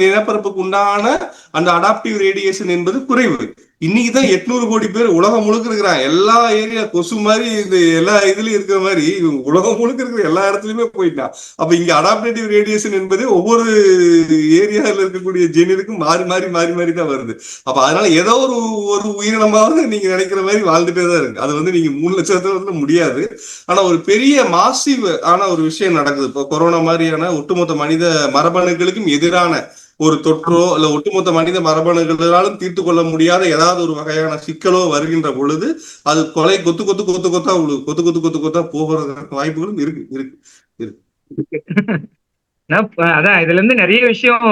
நிலப்பரப்புக்கு உண்டான அந்த அடாப்டிவ் ரேடியேஷன் என்பது குறைவு. இன்னைக்குதான் 800 கோடி பேர் உலகம் முழுக்க இருக்கிறாங்க. எல்லா ஏரியா கொசு மாதிரி இந்த எல்லா இதுலயும் இருக்கிற மாதிரி உலகம் முழுக்க இருக்கிற எல்லா இடத்துலயுமே போயிட்டான். அப்ப இங்க அடாப்டேட்டிவ் ரேடியேஷன் என்பது ஒவ்வொரு ஏரியாவில் இருக்கக்கூடிய ஜெனிருக்கும் மாறி மாறி மாறி மாறி தான் வருது. அப்ப அதனால ஏதோ ஒரு ஒரு உயிரினமாவது நீங்க நினைக்கிற மாதிரி வாழ்ந்துட்டே தான் இருக்கு. அது வந்து நீங்க 3 லட்சத்துல முடியாது. ஆனா ஒரு பெரிய மாசிவ் ஆன ஒரு விஷயம் நடக்குது. இப்போ கொரோனா மாதிரியான ஒட்டுமொத்த மனித மரபணுக்களுக்கும் எதிரான ஒரு தொற்றோ இல்ல ஒட்டுமொத்த மனித மரபணுகளாலும் தீர்த்து கொள்ள முடியாத ஏதாவது ஒரு வகையான சிக்கலோ வருகின்ற பொழுது அது கொலை கொத்து கொத்து கொத்து கொத்தா உங்களுக்கு கொத்து கொத்து கொத்து கொத்தா போகிறதுக்கு வாய்ப்புகளும் இருக்கு இருக்கு இருக்கு. அதான் இதுல இருந்து நிறைய விஷயம்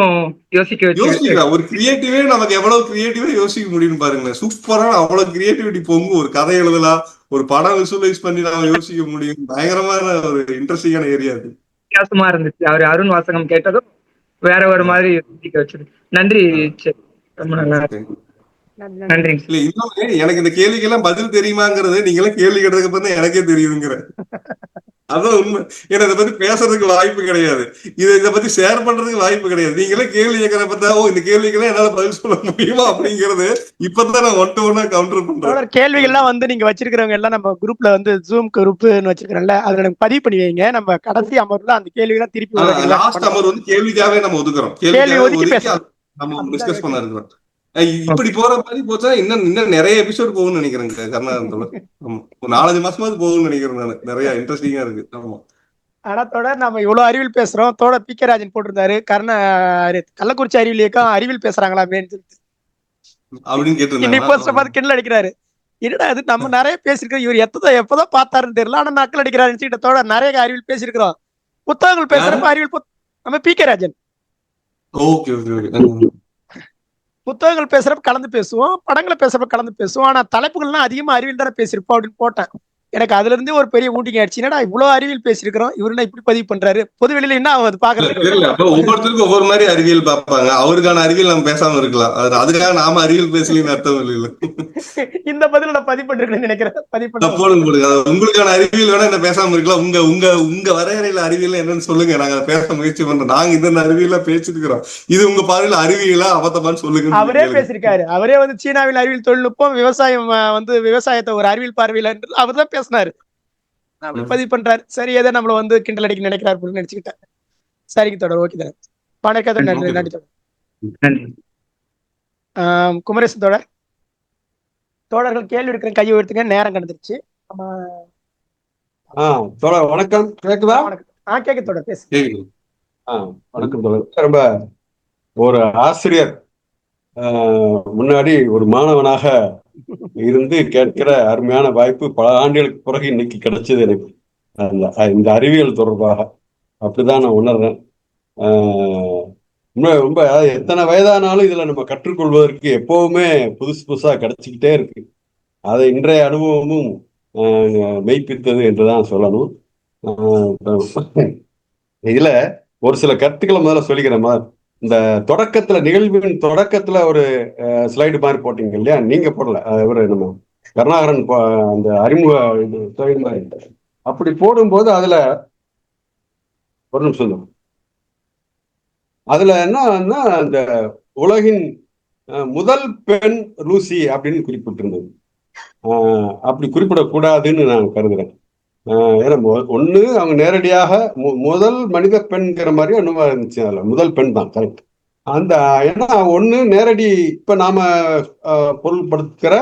யோசிக்கலாம். ஒரு கிரியேட்டிவே நமக்கு எவ்வளவு கிரியேட்டிவா யோசிக்க முடியும்னு பாருங்க. சூப்பரா அவ்வளவு கிரியேட்டிவிட்டி பொங்கும். ஒரு கதை எழுதலாம், ஒரு படம் விசுவலைஸ் பண்ணி நாம யோசிக்க முடியும். பயங்கரமான ஒரு இன்ட்ரெஸ்டிங்கான ஏரியா அது. வித்தியாசமா இருந்துச்சு. அவர் அருண் வாசகம் கேட்டதும் வேற ஒரு மாதிரி யோசிக்க வச்சது. நன்றி. ரொம்ப நல்லா நன்றி. இல்ல இன்னொன்னு, எனக்கு இந்த கேள்விக்கெல்லாம் பதில் தெரியுமாங்கிறது நீங்களாம் கேள்வி கேட்டதுக்கு அப்புறம் தான் எனக்கே தெரியுதுங்கிற. அதான் உண்மை. ஏன்னா இதை பத்தி பேசுறதுக்கு வாய்ப்பு கிடையாது. இதை பத்தி ஷேர் பண்றதுக்கு வாய்ப்பு கிடையாது. நீங்களே கேள்வி கேட்கறப்ப ஓ இந்த கேள்விக்கெல்லாம் என்னால பதில் சொல்ல முடியுமா அப்படிங்கிறது இப்பதான் நான் 1 to 1 கவுண்டர் பண்றேன். கேள்விகள்லாம் வந்து நீங்க வச்சிருக்கிறவங்க எல்லாம் நம்ம குரூப்ல வந்து ஜூம் குரூப்னு வச்சிருக்கிறோம்ல, அதுல எனக்கு பதிவு பண்ணி வைங்க. நம்ம கடைசி அமர்வுல அந்த கேள்விகள்லாம் திருப்பி லாஸ்ட் அமர் வந்து கேள்விக்காவே நம்ம ஒதுக்குறோம். கேள்வி ஒதுக்கி நம்ம டிஸ்கஸ் பண்ண இருக்கிறோம். இப்படி போற மாதிரி போச்சா இன்னும் இன்னும் நிறைய எபிசோட் போகும்னு நினைக்கிறேங்க கருணாகரன். ஆமா, ஒரு 4-5 மாசமாவது போகும்னு நினைக்கிறேன் நான். நிறைய இன்ட்ரெஸ்டிங்கா இருக்கு. ஆமா. ஆனா தொடர் நம்ம இவ்வளவு அறிவியல் பேசுறோம். பி கே ராஜன் போட்டிருந்தாரு கள்ளக்குறிச்சி அறிவியல் இயக்கம் அறிவியல் பேசுறாங்களாமேன்னு சொல்லிட்டு அப்படின்னு இன்னைக்கு போஸ்ட பார்த்து கிண்டல் அடிக்கிறாரு. என்னடா அது நம்ம நிறைய பேசிருக்கோம். இவர் எப்பதான் பார்த்தாருன்னு தெரியல. ஆனா நக்கல் அடிக்கிறாரு. தொடர் நிறைய அறிவியல் பேசியிருக்கிறோம். புத்தகங்கள் பேசுறப்ப அறிவியல் நம்ம பி கே ராஜன் புத்தகங்கள் பேசுறப்ப கலந்து பேசுவோம், படங்களை பேசுறப்ப கலந்து பேசுவோம். ஆனா தலைப்புகள்லாம் அதிகமா அறிவியல் தானே பேசியிருப்போம் அப்படின்னு போட்டேன். எனக்கு அதுல இருந்தே ஒரு பெரிய ஊட்டிங்க ஆயிடுச்சு. என்னடா இவ்வளவு அறிவியல் பேசியிருக்கிறோம், இவரு இப்படி பதிவு பண்றாரு. பொதுவெளியில என்ன அது பாக்குறது தெரியல. அப்ப ஒவ்வொருத்தருக்கும் ஒவ்வொரு மாதிரி அறிவியல் பார்ப்பாங்க. அவருக்கான அறிவியல் நம்ம பேசாம இருக்கலாம். அதுக்காக நாம அறிவியல் பேசலன்னு அர்த்தம் இல்ல. இந்த பதில நான் பதிவு பண்றேன்னு நினைக்கிறேன். பதிவு போடுங்க. உங்களுக்கான அறிவியல் வேணா என்ன பேசாம இருக்கலாம். உங்க உங்க உங்க வரையறையில அறிவியல் என்னன்னு சொல்லுங்க. நாங்க பேச முயற்சி பண்றோம். நாங்க இந்த அறிவியலா பேசிருக்கிறோம். இது உங்க பார்வையில அறிவியலா அபத்தமான்னு சொல்லுங்க. அவரே பேசிருக்காரு. அவரே வந்து சீனாவில் அறிவியல் தொழில்நுட்பம், விவசாயம் வந்து விவசாயத்தை ஒரு அறிவியல் பார்வையில அவர் தான் பேசினாரு. பதிவு பண்றாரு. சரி, ஏதோ நம்மள வந்து கிண்டல் அடிக்க நினைக்கிறாரு நினைச்சுக்கிட்டேன். சரிங்க தொடர். ஓகே தானே. வணக்கம். நன்றி நன்றி தொடர். குமரேசன் தோழர்கள் கேள்வி இருக்கிற கையை உயர்த்துங்க. நேரம் கடந்துருச்சு. தோழர் வணக்கம். கேக்குதா? கேக்கு தொடர் பேசு. வணக்கம் தோழர். ரொம்ப ஒரு ஆசிரியர் முன்னாடி ஒரு மாணவனாக இருந்து கேட்கிற அருமையான வாய்ப்பு பல ஆண்டுகளுக்கு பிறகு இன்னைக்கு கிடைச்சது எனக்கு. இந்த அறிவியல் தொடர்பாக அப்படிதான் நான் உணர்றேன். ரொம்ப எத்தனை வயதானாலும் இதுல நம்ம கற்றுக்கொள்வதற்கு எப்பவுமே புதுசு புதுசா கிடைச்சிக்கிட்டே இருக்கு. அதை இன்றைய அனுபவமும் மெய்ப்பித்தது என்றுதான் சொல்லணும். இதுல ஒரு சில கருத்துக்களை முதல்ல சொல்லிக்கிறேன். இந்த தொடக்கத்துல நிகழ்வின் தொடக்கத்துல ஒரு ஸ்லைடு மாதிரி போட்டீங்க இல்லையா? நீங்க போடல, இவரு நம்ம கருணாகரன் அந்த அறிமுக ஸ்லைடு மாதிரி அப்படி போடும்போது அதுல ஒரு நிமிஷம் அதுல என்னன்னா அந்த உலகின் முதல் பெண் லூசி அப்படின்னு குறிப்பிட்டிருந்தது. அப்படி குறிப்பிடக்கூடாதுன்னு நான் கருதுறேன். ஏன்னா ஒண்ணு அவங்க நேரடியாக முதல் மனித பெண்கிற மாதிரி ஒண்ணுமா இருந்துச்சு. அதுல முதல் பெண் தான் கரெக்ட். அந்த ஏன்னா ஒண்ணு நேரடி இப்ப நாம பொருள்படுத்துகிற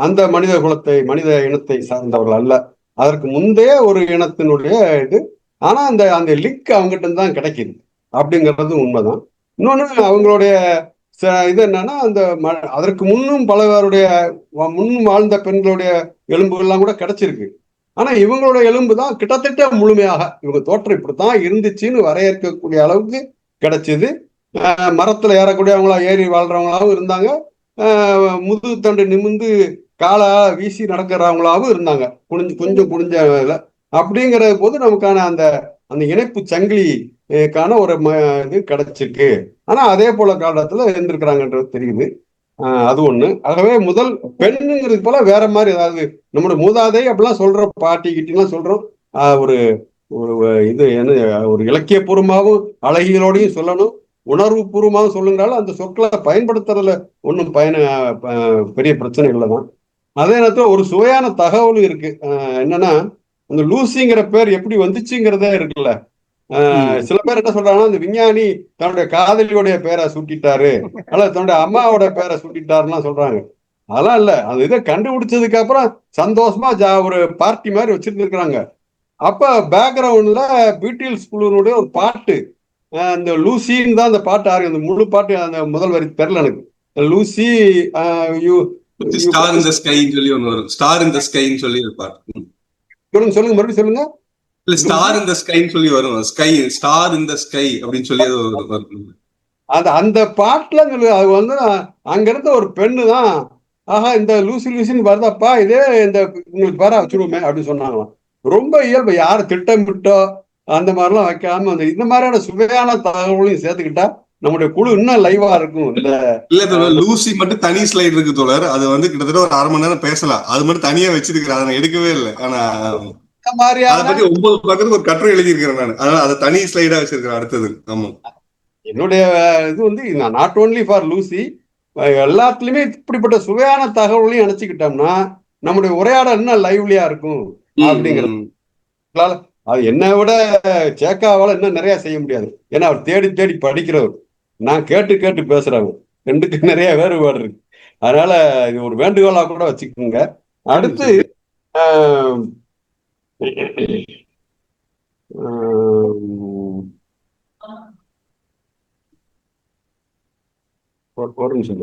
அந்த மனித குலத்தை மனித இனத்தை சார்ந்தவர்கள் அல்ல, அதற்கு முந்தைய ஒரு இனத்தினுடைய இது. ஆனா அந்த அந்த லிங்க் அவங்ககிட்ட தான் கிடைக்குது அப்படிங்கிறது உண்மைதான். இன்னொன்னு அவங்களுடைய இது என்னன்னா அந்த அதற்கு முன்னும் பலவருடைய முன் வாழ்ந்த பெண்களுடைய எலும்புகள்லாம் கூட கிடைச்சிருக்கு. ஆனா இவங்களோட எலும்பு தான் கிட்டத்தட்ட முழுமையாக இவங்க தோற்றம் இப்படித்தான் இருந்துச்சுன்னு வரையறுக்கக்கூடிய அளவுக்கு கிடைச்சது. மரத்துல ஏறக்கூடியவங்களா ஏறி வாழ்றவங்களாவும் இருந்தாங்க, முதுகு தண்டு நிமிந்து காலா வீசி நடக்கிறவங்களாவும் இருந்தாங்க, கொஞ்சம் குனிஞ்ச அப்படிங்கிற போது நமக்கான அந்த அந்த இணைப்பு சங்கிலிக்கான ஒரு இது கிடைச்சிருக்கு. ஆனா அதே போல காலத்துல இருந்திருக்கிறாங்கன்றது தெரியுது. அது ஒண்ணு. ஆகவே முதல் பெண்ணுங்கிறது போல வேற மாதிரி ஏதாவது நம்மளோட மூதாதை அப்படிலாம் சொல்றோம், பாட்டி கிட்டிலாம் சொல்றோம். ஒரு ஒரு இது என்ன ஒரு இலக்கியபூர்வமாகவும் அழகியலோடையும் சொல்லணும், உணர்வு பூர்வமாகவும் சொல்லுங்கிறாலும் அந்த சொற்களை பயன்படுத்துறதுல ஒன்றும் பெரிய பிரச்சனை இல்லைதான். அதே நேரத்தில் ஒரு சுவையான தகவலும் இருக்கு. என்னன்னா அந்த லூசிங்கிற பேர் எப்படி வந்துச்சுங்கிறதே இருக்குல்ல. சில பேர் என்ன சொல்றாங்கன்னா, இந்த விஞ்ஞானி தன்னுடைய காதலியோடைய பேரை சூட்டிட்டாரு அல்லது தன்னுடைய அம்மாவோட பேரை சூட்டிட்டாருன்னா சொல்றாங்க. அதெல்லாம் இல்ல. அந்த இதை கண்டுபிடிச்சதுக்கு அப்புறம் சந்தோஷமா ஒரு பார்ட்டி மாதிரி வச்சிருந்துருக்காங்க. அப்ப பேக்ரவுண்ட்ல பீட்டில்ஸ் குழுவினுடைய ஒரு பாட்டு, இந்த லூசின்னு தான் அந்த பாட்டு அந்த முழு பாட்டு அந்த முதல் வரி தெரியல எனக்கு. லூசி ஸ்டார் இன் தி ஸ்கைன்னு சொல்லி ஒன்னு வரும். ஸ்டார் இன் தி ஸ்கைன்னு சொல்லி இருப்பார். சொல்லுங்க சொல்லுங்க மறுபடியும் சொல்லுங்க. இல்ல ஸ்டார் இன் தி ஸ்கைன்னு சொல்லி வரும். ஸ்கை ஸ்டார் இன் தி ஸ்கை அப்படின்னு சொல்லி அது வரும். அந்த பாட்டுல அது வந்து அங்க இருந்த ஒரு பெண்ணு தான், ஆஹா இந்த லூசி லூசின்னு வருதப்பா, இதே இந்த உங்களுக்கு பேரா வச்சுடுவோமே அப்படின்னு சொன்னாங்களாம். ரொம்ப இயல்பு, யாரும் திட்டமிட்டோ அந்த மாதிரிலாம் வைக்காம அந்த இந்த மாதிரியான சுவையான தகவலையும் சேர்த்துக்கிட்டா நம்முடைய குழு இன்னும் லைவா இருக்கும். இல்ல லூசி மட்டும் தனி ஸ்லைட் இருக்கு தோழர். அது வந்து கிட்டத்தட்ட ஒரு 1/2 மணி நேரம் பேசலாம். அது மட்டும் தனியா வச்சிருக்கிறேன். அதை நான் எடுக்கவே இல்லை. ஆனா அதை பத்தி 9 பக்கத்துக்கு ஒரு கட்டுரை எழுதியிருக்கிறேன் நான். அதனால அதை தனி ஸ்லைடா வச்சிருக்கிறேன் அடுத்தது. ஆமா, என்னுடைய இது வந்து நாட் ஓன்லி ஃபார் லூசி, எல்லாத்துலயுமே இப்படிப்பட்ட சுவையான தகவலையும் நினைச்சுக்கிட்டோம்னா நம்முடைய உரையாடல் இன்னும் லைவ்லியா இருக்கும் அப்படிங்கிறது. அது என்னை விட சேக்காவால இன்னும் நிறைய செய்ய முடியாது. ஏன்னா அவர் தேடி தேடி படிக்கிறவர், நான் கேட்டு கேட்டு பேசுறவங்க. ரெண்டுக்கு நிறைய வேறுபாடு இருக்கு. அதனால இது ஒரு வேண்டுகோளா கூட வச்சுக்கோங்க. அடுத்து ஒரு நிமிஷம்.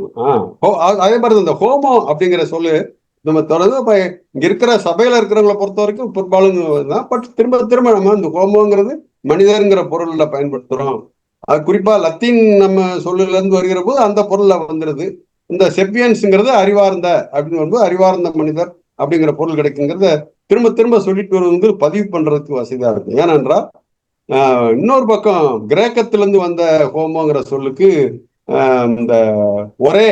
அதே மாதிரி இந்த ஹோமோ அப்படிங்கிற சொல்லு நம்ம தொடர்ந்து இப்ப இங்க இருக்கிற சபையில இருக்கிறவங்களை பொறுத்த வரைக்கும் பெரும்பாலும் தான். பட் திரும்ப திரும்ப நம்ம இந்த ஹோமோங்கிறது மனிதருங்கிற பொருள்ல பயன்படுத்துறோம். அது குறிப்பா லத்தீன் நம்ம சொல்லுல இருந்து வருகிற போது அந்த பொருள்ல வந்துருது. இந்த செப்பியன்ஸுங்கிறது அறிவார்ந்த அப்படின்னு வரும்போது அறிவார்ந்த மனிதர் அப்படிங்கிற பொருள் கிடைக்குங்கிறத திரும்ப திரும்ப சொல்லிட்டு வருவது பதிவு பண்றதுக்கு வசதியா இருக்கு. ஏனென்றால் இன்னொரு பக்கம் கிரேக்கத்திலிருந்து வந்த ஹோமோங்கிற சொல்லுக்கு இந்த ஒரே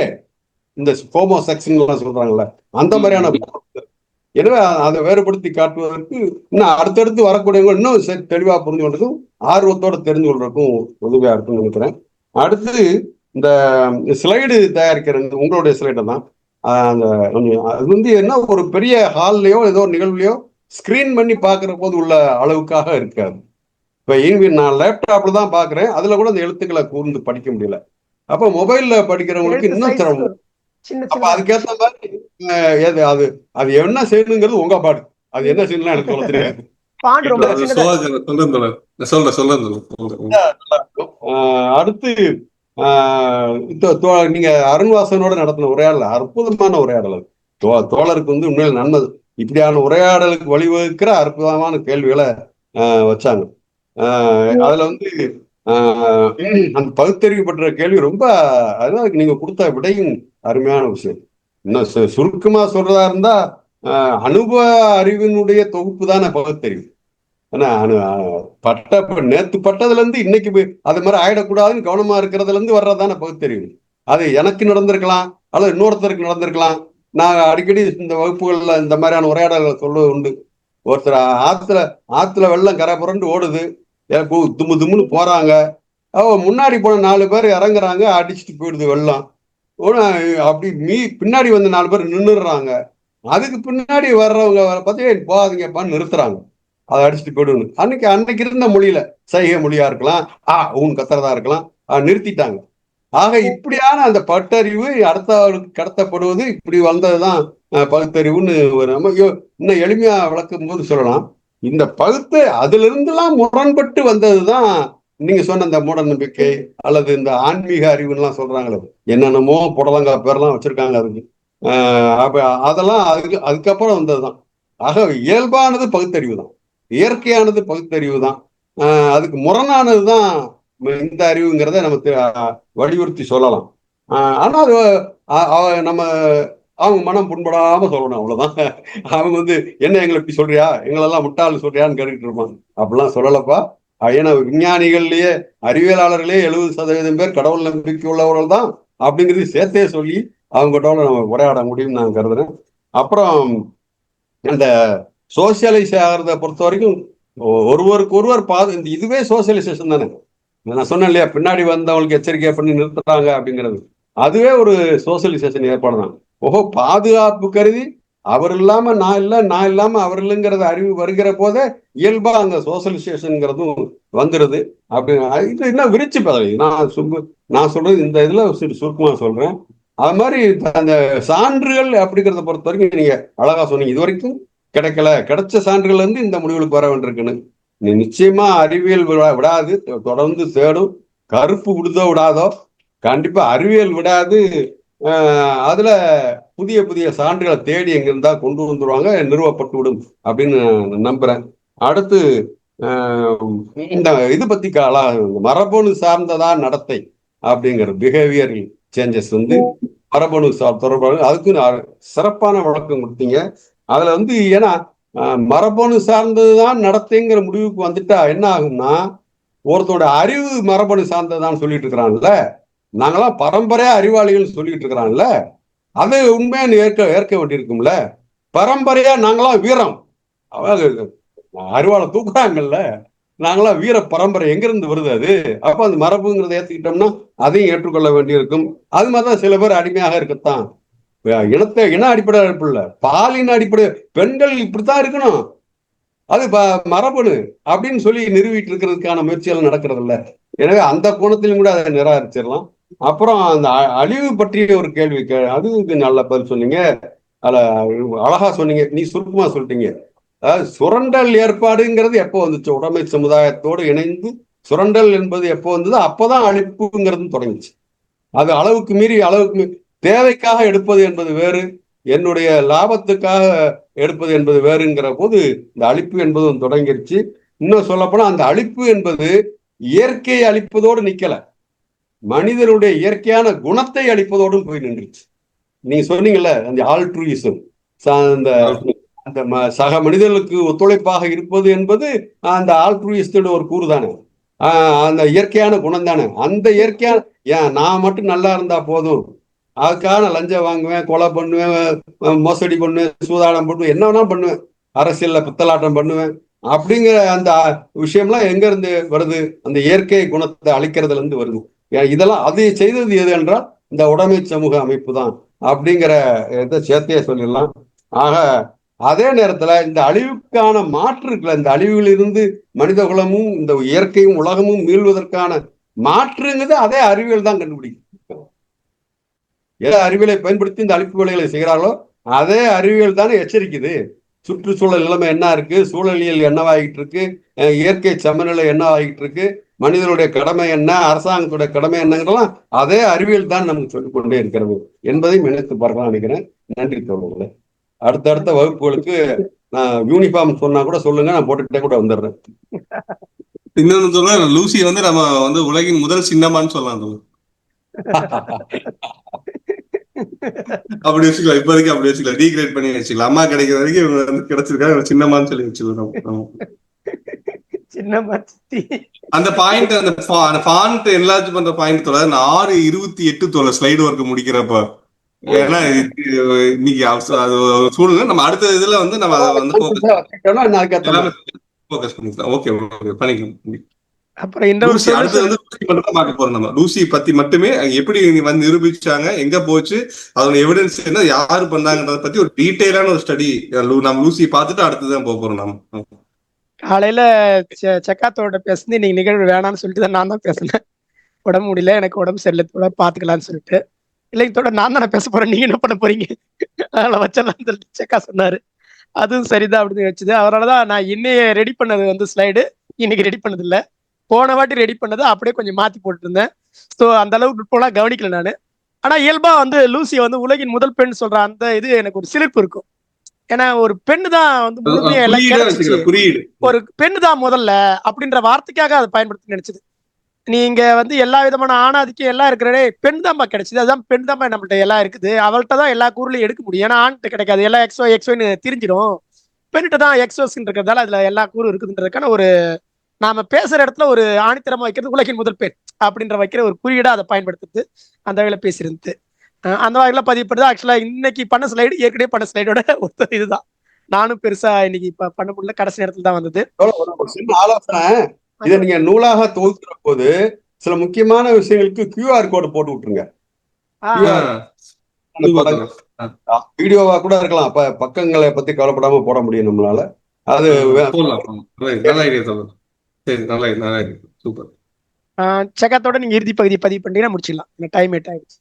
இந்த ஹோமோ செக்ஸ்லாம் சொல்றாங்கல்ல, அந்த மாதிரியான. எனவே அதை வேறுபடுத்தி காட்டுவதற்கு இன்னும் அடுத்தடுத்து வரக்கூடியவங்க இன்னும் தெளிவா புரிஞ்சு கொள்றதுக்கும் ஆர்வத்தோட தெரிஞ்சு கொள்றதுக்கும் உதவியா இருக்குன்னு நினைக்கிறேன். அடுத்து இந்த ஸ்லைடு தயாரிக்கிறது உங்களுடைய ஸ்லைடை தான். அது வந்து என்ன ஒரு பெரிய ஹால்லையோ ஏதோ ஒரு நிகழ்வுலையோ ஸ்கிரீன் பண்ணி பார்க்குற போது உள்ள அளவுக்காக இருக்காது. இப்போ நான் லேப்டாப்ல தான் பார்க்குறேன், அதுல கூட அந்த எழுத்துக்களை கூர்ந்து படிக்க முடியல. அப்போ மொபைல்ல படிக்கிறவங்களுக்கு இன்னும் சிரமம். அப்ப அதுக்கேற்ற மாதிரி அது என்ன செய்யணுங்கிறது உங்க பாடு. அது என்ன செய்யணும் எனக்கு சொல்ல தெரியாது. அடுத்து நீங்க அருண்வாசனோட நடத்தின உரையாடல் அற்புதமான உரையாடல். தோழருக்கு வந்து உண்மையில நன்மை. இப்படியான உரையாடலுக்கு வழிவகுக்கிற அற்புதமான கேள்விகளை வச்சாங்க. அதுல வந்து அந்த பகுத்தறிவு பற்ற கேள்வி ரொம்ப, அதான் நீங்க கொடுத்த விடையும் அருமையான விஷயம். இன்னும் சுருக்கமா சொல்றதா இருந்தா அனுபவ அறிவினுடைய தொகுப்பு தானே பகுத்தறிவு. ஏன்னா நேத்து பட்டதுல இருந்து இன்னைக்கு அது மாதிரி ஆயிடக்கூடாதுன்னு கவனமா இருக்கிறதுல இருந்து வர்றதானே பகுத்தறிவு. அது எனக்கு நடந்திருக்கலாம் அல்லது இன்னொருத்தருக்கு நடந்திருக்கலாம். நான் அடிக்கடி இந்த வகுப்புகள்ல இந்த மாதிரியான உரையாடல்களை சொல்வது உண்டு. ஒருத்தர் ஆத்துல வெள்ளம் கரை புரண்டு ஓடுது, தும்மு தும்முன்னு போறாங்க. முன்னாடி போன 4 பேர் இறங்குறாங்க, அடிச்சுட்டு போயிடுது வெள்ளம். அப்படி பின்னாடி வந்து 4 பேர் நின்றுடுறாங்க. அதுக்கு பின்னாடி வர்றவங்க பார்த்தீங்கன்னா போகாதீங்கப்பான்னு நிறுத்துறாங்க. அதை அடிச்சுட்டு போயிடுன்னு. அன்னைக்கு இருந்த மொழியில சைகை மொழியா இருக்கலாம், ஊன் கத்துறதா இருக்கலாம், நிறுத்திட்டாங்க. ஆக இப்படியான அந்த பட்டறிவு அடுத்தவர்களுக்கு கடத்தப்படுவது இப்படி வந்ததுதான் பகுத்தறிவுன்னு நம்ம இன்னும் எளிமையா விளக்கும் போது சொல்லலாம். இந்த அதுல இருந்தெல்லாம் முரண்பட்டு வந்ததுதான் நீங்க சொன்ன இந்த மூட நம்பிக்கை அல்லது இந்த ஆன்மீக அறிவுலாம் சொல்றாங்களே, என்னென்னமோ புடலங்கா பேர்லாம் வச்சிருக்காங்க அதுக்கு. அப்ப அதெல்லாம் அதுக்கப்புறம் வந்ததுதான். ஆக இயல்பானது பகுத்தறிவு தான், இயற்கையானது பகுத்தறிவு தான். அதுக்கு முரணானதுதான் இந்த அறிவுங்கிறத நமக்கு வலியுறுத்தி சொல்லலாம். ஆனா அது நம்ம அவங்க மனம் புண்படாம சொல்லணும், அவ்வளவுதான். அவங்க வந்து என்ன எங்களை இப்படி சொல்றியா, எங்களெல்லாம் முட்டாள் சொல்றியான்னு கேட்டுட்டு இருப்பாங்க. அப்படிலாம் சொல்லலப்பா, ஏன்னா விஞ்ஞானிகள்லயே அறிவியலாளர்களே 70% பேர் கடவுள் நம்பிக்கை உள்ளவர்கள் தான் அப்படிங்கிறது சேர்த்தே சொல்லி அவங்ககிட்ட நம்ம உரையாட முடியும்னு நான் கருதுறேன். அப்புறம் அந்த சோசியலைஸ் ஆகிறத பொறுத்த வரைக்கும் ஒருவருக்கு ஒருவர் இதுவே சோசியலைசேஷன் தானே. நான் சொன்னேன் இல்லையா, பின்னாடி வந்தவங்களுக்கு எச்சரிக்கை பண்ணி நிறுத்துறாங்க அப்படிங்கிறது, அதுவே ஒரு சோசியலைசேஷன் ஏற்பாடு தான். ஓஹோ, பாதுகாப்பு கருதி அவர் இல்லாம நான் இல்லை, நான் இல்லாம அவர் இல்லைங்கிறது அறிவு வருகிற போதே இயல்பா அந்த சோசியலைசேஷன்ங்கிறதும் வந்துடுது. அப்படி இது என்ன விரிச்சு பதவி நான் சொல்றது இந்த இதுல சுருக்கமா சொல்றேன். அது மாதிரி அந்த சான்றுகள் அப்படிங்கிறத பொறுத்த வரைக்கும் நீங்க அழகா சொன்னீங்க. இது வரைக்கும் கிடைச்ச சான்றுகள் வந்து இந்த முடிவுகளுக்கு வர வேண்டியிருக்குன்னு. நிச்சயமா அறிவியல் விடாது, தொடர்ந்து தேடும். கருப்பு விடுதோ விடாதோ, கண்டிப்பா அறிவியல் விடாது. அதுல புதிய புதிய சான்றுகளை தேடி எங்க இருந்தா கொண்டு வந்துருவாங்க, நிறுவப்பட்டு விடும் அப்படின்னு நம்புறேன். அடுத்து இந்த இது பத்தி மரபணு சார்ந்ததா நடத்தை அப்படிங்கிற பிஹேவியர் சேஞ்சஸ் வந்து மரபணு தொடர்பாக அதுக்கு சிறப்பான வழக்கம் கொடுத்தீங்க. அதுல வந்து ஏன்னா மரபணு சார்ந்ததுதான் நடத்தைங்கிற முடிவுக்கு வந்துட்டா என்ன ஆகும்னா, ஒருத்தோட அறிவு மரபணு சார்ந்ததான்னு சொல்லிட்டு இருக்கிறான்ல, நாங்களாம் பரம்பரையா அறிவாளிகள் சொல்லிட்டு இருக்கிறான்ல, அதை உண்மையா ஏற்க வேண்டியிருக்கும்ல. பரம்பரையா நாங்களாம் வீரம், அறிவாளை தூக்குறாங்கல்ல, நாங்களாம் வீர பரம்பரை எங்கிருந்து வருது அது? அப்ப அந்த மரபுங்கிறத ஏத்துக்கிட்டோம்னா அதையும் ஏற்றுக்கொள்ள வேண்டியிருக்கும். அது மாதிரிதான் சில பேர் அடிமையாக இருக்கத்தான். இன அடிப்படை இல்ல, பாலின அடிப்படை, பெண்கள் இப்படித்தான் இருக்கணும், அது மரபணு அப்படின்னு சொல்லி நிறுவிட்டு இருக்கிறதுக்கான முயற்சிகள் நடக்கிறது இல்ல. எனவே அந்த கோணத்திலும் கூட அதை நிராகரிச்சிடலாம். அப்புறம் அந்த அழிவு பற்றிய ஒரு கேள்வி அதுக்கு நல்ல பதில் சொன்னீங்க. அதுல அழகா சொன்னீங்க, நீ சுருக்கமா சொல்லிட்டீங்க. அதாவது சுரண்டல் ஏற்பாடுங்கிறது எப்போ வந்துச்சு? உடைமை சமுதாயத்தோடு இணைந்து சுரண்டல் என்பது எப்போ வந்தது? அப்பதான் அழிப்புங்கிறது தொடங்கிச்சு. அது அளவுக்கு தேவைக்காக எடுப்பது என்பது வேறு, என்னுடைய லாபத்துக்காக எடுப்பது என்பது வேறுங்கிற போது இந்த அழிப்பு என்பதும் தொடங்கிருச்சு. இன்னும் சொல்லப்போனா அந்த அழிப்பு என்பது இயற்கையை அழிப்பதோடு நிக்கல, மனிதனுடைய இயற்கையான குணத்தை அழிப்பதோடும் போய் நின்றுச்சு. நீங்க சொன்னீங்கல்ல அந்த ஆல்ட்ரூயிசம், அந்த சக மனிதர்களுக்கு ஒத்துழைப்பாக இருப்பது என்பது அந்த ஆல்ட்ரூயிஸ்டோட ஒரு கூறு தானே, அந்த இயற்கையான குணம் தானே. அந்த இயற்கையான நான் மட்டும் நல்லா இருந்தா போதும், அதுக்காக லஞ்சம் வாங்குவேன், கொலை பண்ணுவேன், மோசடி பண்ணுவேன், சூதாடம் பண்ணுவேன், என்ன வேணாலும் பண்ணுவேன், அரசியல்ல பித்தலாட்டம் பண்ணுவேன் அப்படிங்கிற அந்த விஷயம்லாம் எங்க இருந்து வருது? அந்த இயற்கை குணத்தை அழிக்கிறதுல இருந்து வருது. இதெல்லாம் அதை செய்தது எது என்றால் இந்த உடைமை சமூக அமைப்பு தான் அப்படிங்கிற இதை சேர்த்தையே சொல்லிடலாம். ஆக அதே நேரத்துல இந்த அழிவுக்கான மாற்று இருக்குல்ல, இந்த அழிவிலிருந்து மனித குலமும் இந்த இயற்கையும் உலகமும் மீள்வதற்கான மாற்றுங்கிறது அதே அறிவியல் தான் கண்டுபிடிக்கும். அறிவியலை பயன்படுத்தி இந்த அழிப்பு வேலைகளை செய்கிறார்களோ அதே அறிவியல் தானே எச்சரிக்குது. சுற்றுச்சூழல் நிலைமை என்ன இருக்கு, சூழலியல் என்னவாகிட்டு இருக்கு, இயற்கை சமநிலை என்னவாகிட்டு இருக்கு, மனிதனுடைய கடமை என்ன, அரசாங்கத்துடைய கடமை என்னங்கிறலாம் அதே அறிவியல் தான் நமக்கு சொல்லிக் கொண்டே இருக்கிறது என்பதையும் நினைத்து பார்க்கலாம் நினைக்கிறேன். நன்றி தோழர்களே. அடுத்தடுத்த வகுப்புகளுக்கு நான் யூனிஃபார்ம் சொன்னா கூட சொல்லுங்க, நான் போட்டுக்கிட்டே கூட வந்துடுறேன். இன்னொன்னு சொல்ல, லூசி வந்து நம்ம வந்து உலகின் முதல் சின்னமான்னு சொல்லலாம். அப்படி வச்சுக்கலாம், இப்போதைக்கு அப்படி வச்சுக்கலாம், டீக்ரேட் பண்ணி வச்சுக்கலாம். அம்மா கிடைக்கிற வரைக்கும் இவங்க வந்து கிடைச்சிருக்காங்க, சின்னமான்னு சொல்லி வச்சுக்கலாம். அந்த பாயிண்ட், அந்த ஃபாண்ட் என்லார்ஜ் பண்ற பாயிண்ட் தோல 6:28 தோல ஸ்லைடு ஒர்க் முடிக்கிறப்ப, ஏன்னா இன்னைக்கு சூழ்நிலை நம்ம அடுத்த இதுல வந்து நம்ம அதை வந்து ஃபோக்கஸ் பண்ணிக்கலாம். ஓகே பண்ணிக்கலாம். அப்புறம் இந்த ஒரு நம்ம லூசி பத்தி மட்டுமே எப்படி வந்து நிரூபிச்சாங்க, எங்க போச்சு, அதோட எவிடன்ஸ் என்ன, யாரு பண்ணாங்கன்றத பத்தி ஒரு டீடைலான ஒரு ஸ்டடி நம்ம லூசி பார்த்துட்டு அடுத்துதான் போக போறோம். நம்ம காலையில செக்காத்தோட பேசுனது இன்னைக்கு நிகழ்வு வேணாம்னு சொல்லிட்டு தான் நான் தான் பேசினேன். உடம்பு முடியல, எனக்கு உடம்பு சரியில்லை, பாத்துக்கலாம்னு சொல்லிட்டு. இல்லைங்க தோட, நான் தானே பேச போறேன், நீங்க என்ன பண்ண போறீங்க, அதனால வச்சிடலாம்னு சொல்லிட்டு செக்கா சொன்னாரு. அதுவும் சரிதான் அப்படின்னு வச்சுது. அதனாலதான் நான் இன்னைய ரெடி பண்ணது வந்து ஸ்லைடு இன்னைக்கு ரெடி பண்ணது இல்லை, போன வாட்டி ரெடி பண்ணது அப்படியே கொஞ்சம் மாத்தி போட்டு இருந்தேன். ஸோ அந்த அளவுக்கு நுட்பம்லாம் கவனிக்கல நான். ஆனா இயல்பா வந்து லூசியை வந்து உலகின் முதல் பெண் சொல்ற அந்த இது எனக்கு ஒரு சிலிர்ப்பு இருக்கும். ஏன்னா ஒரு பெண்ணு தான் வந்து முழுமையா எல்லாம் கிடைச்சிச்சு, ஒரு பெண்ணு தான் முதல்ல அப்படின்ற வார்த்தைக்காக அதை பயன்படுத்தி நினைச்சது. நீங்க வந்து எல்லா விதமான ஆணாதிக்கம் எல்லாம் இருக்கிறதே பெண் தான்ப்பா கிடைச்சது, அதுதான் பெண் தான்ப்பா நம்மள்ட்ட எல்லாம் இருக்குது, அவள்கிட்ட தான் எல்லா கூறுலையும் எடுக்க முடியும். ஏன்னா ஆண்கிட்ட கிடைக்காது, எல்லாம் எக்ஸ்ஒய்னு தெரிஞ்சிடும், பெண்கிட்ட தான் எக்ஸ்ஓஸ்ன்னு இருக்கிறதால அதுல எல்லா கூறும் இருக்குதுன்றதுக்கான ஒரு நாம பேசுற இடத்துல ஒரு ஆணித்தரமா வைக்கிறது உலகின் முதல் பெண் அப்படின்ற வைக்கிற ஒரு குறியீடா அதை பயன்படுத்துறது அந்த வகையில பேசியிருந்து அந்த வகையில பதிவுப்படுது. ஆக்சுவலா இன்னைக்கு பண்ண ஸ்லைடு ஏற்கனவே பண்ண ஸ்லைடோட ஒருத்தர் இதுதான். நானும் பெருசா இன்னைக்கு இப்ப பண்ண முடியல, கடைசி நேரத்துல தான் வந்தது. ஒரு சின்ன ஆலோசனை, இதை நீங்க நூலாக தொகுக்கிற போது சில முக்கியமான விஷயங்களுக்கு QR கோடு போட்டு விட்டுருங்க. வீடியோவா கூட இருக்கலாம், அப்ப பக்கங்களை பத்தி கவலைப்படாம போட முடியும் நம்மளால. அது நல்ல ஐடியா தோழர். சரி, நல்ல ஐடியா, சூப்பர். செகத்தோட நீங்க இறுதி பகுதியை பதிவு பண்ணிட்டீங்கன்னா முடிச்சிடலாம், டைம் எட் ஆயிடுச்சு.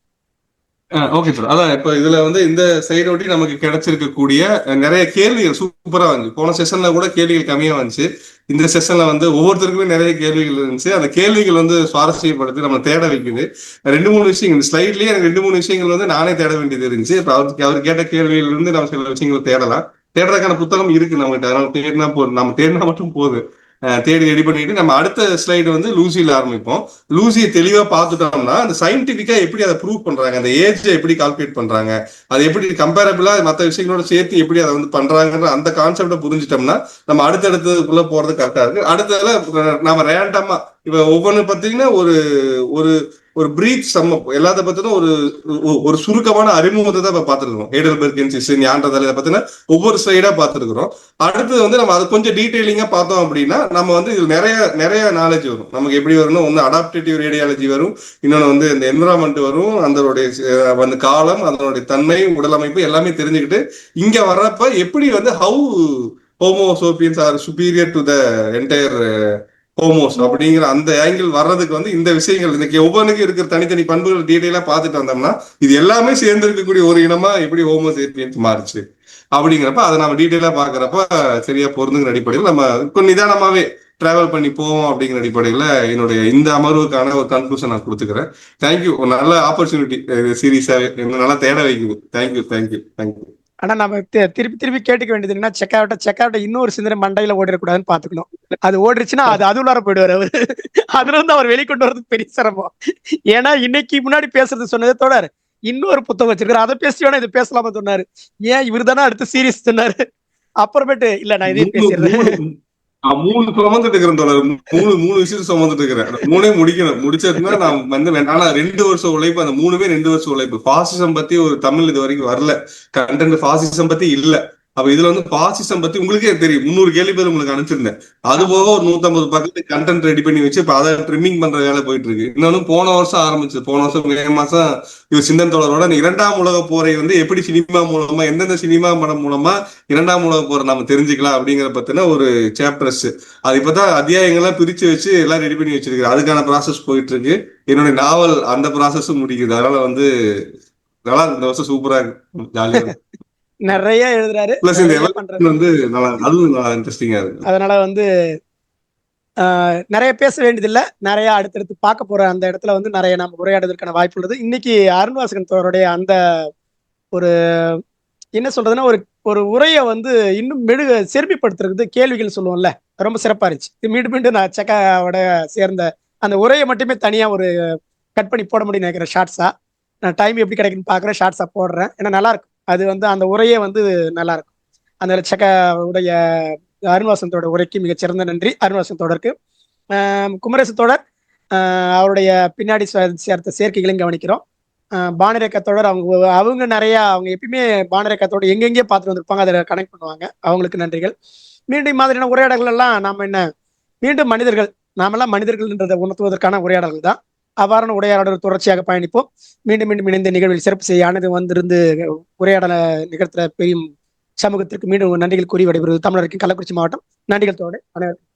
Okay sir. அதான் இப்ப இதுல வந்து இந்த சைடு ஒட்டி நமக்கு கிடைச்சிருக்கக்கூடிய நிறைய கேள்விகள் சூப்பரா வந்துச்சு. போன செஷன்ல கூட கேள்விகள் கம்மியா வந்துச்சு. இந்த செஷன்ல வந்து ஒவ்வொருத்தருக்குமே நிறைய கேள்விகள் இருந்துச்சு. அந்த கேள்விகள் வந்து சுவாரஸ்யப்படுத்தி நம்ம தேட வைக்குது. 2-3 விஷயங்கள் இந்த ஸ்லைட்லயே எனக்கு 2-3 விஷயங்கள் வந்து நானே தேட வேண்டியது இருந்துச்சு. இப்ப அவர் கேட்ட கேள்வியில இருந்து நம்ம சில விஷயங்கள் தேடலாம். தேடுறதுக்கான புத்தகம் இருக்கு நம்மகிட்ட. அதனால தேடினா போதும், நம்ம தேடினா மட்டும் போதும். தேடி ரெடி பண்ணிட்டு நம்ம அடுத்த ஸ்லைடு வந்து லூசியில ஆரம்பிப்போம். லூசியை தெளிவா பார்த்துட்டோம்னா அந்த சயின்டிபிக்கா எப்படி அதை ப்ரூவ் பண்றாங்க, அந்த ஏஜ் எப்படி கால்குலேட் பண்றாங்க, அது எப்படி கம்பேரபிளா மற்ற விஷயங்களோட சேர்த்து எப்படி அதை வந்து பண்றாங்கன்ற அந்த கான்செப்டை புரிஞ்சுட்டோம்னா நம்ம அடுத்தடுத்ததுக்குள்ள போறது கரெக்டா இருக்கு. அடுத்ததுல நம்ம ரேண்டமா இப்ப ஒவ்வொன்னு பாத்தீங்கன்னா ஒரு ஒரு ஒரு பிரீஃப் சம்மப் எல்லாத்த பத்தின ஒரு சுருக்கமான அறிமுகத்தை தான் இப்ப பார்த்துருக்கோம். ஹேடல்பர்கென்சிஸ், ஞாண்டதல், இதை பத்தின ஒவ்வொரு ஸ்லைடா பார்த்துருக்கிறோம். அடுத்தது வந்து நம்ம அதை கொஞ்சம் டீடைலிங்கா பார்த்தோம் அப்படின்னா நம்ம வந்து இதுல நிறைய நாலேஜ் வரும். நமக்கு எப்படி வரும்னா, ஒன்னு அடாப்டேட்டிவ் ரேடியாலஜி வரும், இன்னொன்னு வந்து இந்த என்விரான்மெண்ட் வரும், அதனுடைய வந்து காலம், அதனுடைய தன்மை, உடலமைப்பு எல்லாமே தெரிஞ்சுக்கிட்டு இங்க வர்றப்ப எப்படி வந்து how Homo sapiens are superior to the entire Homos அப்படிங்கிற அந்த ஆங்கிள் வர்றதுக்கு வந்து இந்த விஷயங்கள் இன்னைக்கு ஒவ்வொன்றுக்கும் இருக்கிற தனித்தனி பண்புகள் டீடைலா பார்த்துட்டு வந்தோம்னா இது எல்லாமே சேர்ந்து இருக்கக்கூடிய ஒரு இனமா எப்படி ஹோமோசேபியன்ஸ் மாறுச்சு அப்படிங்கிறப்ப அதை நம்ம டீடைலா பாக்குறப்ப சரியா பொருந்துங்கிற அடிப்படையில் நம்ம கொஞ்சம் நிதானமாவே டிராவல் பண்ணி போவோம் அப்படிங்கிற அடிப்படையில என்னுடைய இந்த அமர்வுக்கான ஒரு கன்க்ளூஷன் நான் கொடுத்துக்கிறேன். தேங்க்யூ. ஒரு நல்ல ஆப்பர்ச்சுனிட்டி சீரியஸாவே என்ன நல்லா தேட வைக்குது. தேங்க்யூ. ஆனா நம்ம திருப்பி கேட்டுக்க வேண்டியது என்ன, செக்காவிட்ட இன்னொரு சிந்தனை மண்டையில ஓடிடக்கூடாதுன்னு பாத்துக்கணும். அது ஓடிச்சுன்னா அது உள்ளார போயிடுவாரு அவரு. அதுல இருந்து அவர் வெளிக்கொண்டு வர்றது பெரிய சிரமம். ஏன்னா இன்னைக்கு முன்னாடி பேசுறது சொன்னதே தொடர் இன்னொரு புத்தகம் வச்சிருக்காரு, அதை பேசியோட இதை பேசலாமா சொன்னாரு. ஏன் இவர் தானே அடுத்து சீரியஸ் சொன்னாரு. அப்புறமேட்டு இல்ல நான் இதையும் பேசிடுறேன். 3 சுமந்துட்டு இருக்கிறேன் தோழர். 3 விஷயத்த சுமந்துட்டு இருக்கிறேன். 3 முடிக்கணும். முடிச்சதுன்னா நான் வந்து ஆனா 2 வருஷம் உழைப்பு, அந்த 3மே 2 வருஷம் உழைப்பு. பாசிசம் பத்தி ஒரு தமிழ் இது வரைக்கும் வரல, கண்டென்ட் பாசிசம் பத்தி இல்ல. அப்ப இதுல வந்து பாசிசம் பத்தி உங்களுக்கே தெரியும், 300 கேள்வி பேர் உங்களுக்கு அனுப்பிச்சிருந்தேன். அது போக ஒரு 150 பக்கத்து கண்டென்ட் ரெடி பண்ணி வச்சு இப்ப அதை ட்ரிம்மிங் பண்ற வேலை போயிட்டு இருக்கு. இன்னொன்னு போன வருஷம் ஆரம்பிச்சு, போன வருஷம் மே மாசம் இவர் சிந்தன் தோழரோட 2ஆம் உலக போரை வந்து எப்படி சினிமா மூலமா, எந்தெந்த சினிமா படம் மூலமா 2ஆம் உலக போரை நம்ம தெரிஞ்சுக்கலாம் அப்படிங்கிற பத்தின ஒரு சாப்டர்ஸ். அது இப்பதான் அத்தியாயங்கள்லாம் பிரிச்சு வச்சு எல்லாம் ரெடி பண்ணி வச்சிருக்கேன். அதுக்கான ப்ராசஸ் போயிட்டு இருக்கு. என்னுடைய நாவல் அந்த ப்ராசஸும் முடிக்குது. அதனால வந்து நல்லா இந்த வருஷம் சூப்பரா இருக்கு, ஜாலியா இருக்கு. நிறைய எழுதுறாரு, வந்து நல்லா இன்ட்ரெஸ்டிங்கா இருக்கு. அதனால வந்து நிறைய பேச வேண்டியதில்லை, நிறைய அடுத்தடுத்து பார்க்க போற அந்த இடத்துல வந்து நிறைய நம்ம உரையாடுவதற்கான வாய்ப்பு உள்ளது. இன்னைக்கு அருண்வாசகன் தோழருடைய அந்த ஒரு என்ன சொல்றதுன்னா ஒரு உரையை வந்து இன்னும் செருமைப்படுத்துறது கேள்விகள் சொல்லுவோம்ல, ரொம்ப சிறப்பா இருந்துச்சு. மீண்டும் நான் செக்காவோட சேர்ந்த அந்த உரையை மட்டுமே தனியா ஒரு கட் பண்ணி போட முடியும்னு நினைக்கிறேன். ஷார்ட்ஸா நான் டைம் எப்படி கிடைக்குன்னு பாக்குறேன், ஷார்ட்ஸா போடுறேன். ஏன்னா நல்லா இருக்கும், அது வந்து அந்த உரையே வந்து நல்லா இருக்கும். அந்த செக்காவுடைய அருண்வாசனத்தோட உரைக்கு மிகச்சிறந்த நன்றி. அருண்வாசனத்தோடருக்கு குமரேசத்தோடர் அவருடைய பின்னாடி சேர்த்த சேர்க்கைகளையும் கவனிக்கிறோம். பானரேக்கத்தோடர் அவங்க நிறைய அவங்க எப்பயுமே பானரேக்கத்தோட எங்கெங்கே பார்த்துட்டு வந்திருப்பாங்க, அதை கனெக்ட் பண்ணுவாங்க. அவங்களுக்கு நன்றிகள். மீண்டும் மாதிரியான உரையாடல்கள் எல்லாம் மீண்டும் நாமெல்லாம் மனிதர்கள்ன்றதை உணர்த்துவதற்கான உரையாடல்கள் தான். அவ்வாறான உரையாடல் தொடர்ச்சியாக பயணிப்போம். மீண்டும் இணைந்த நிகழ்வில் சிறப்பு செய்ய அனைத்து வந்திருந்து உரையாடலை நிகழ்த்துற பெரிய சமூகத்திற்கு மீண்டும் நன்றிகள் கூறி விடைபெறுவது தமிழருக்கு கள்ளக்குறிச்சி மாவட்டம். நன்றிகள் தோடு அனைவருக்கும்.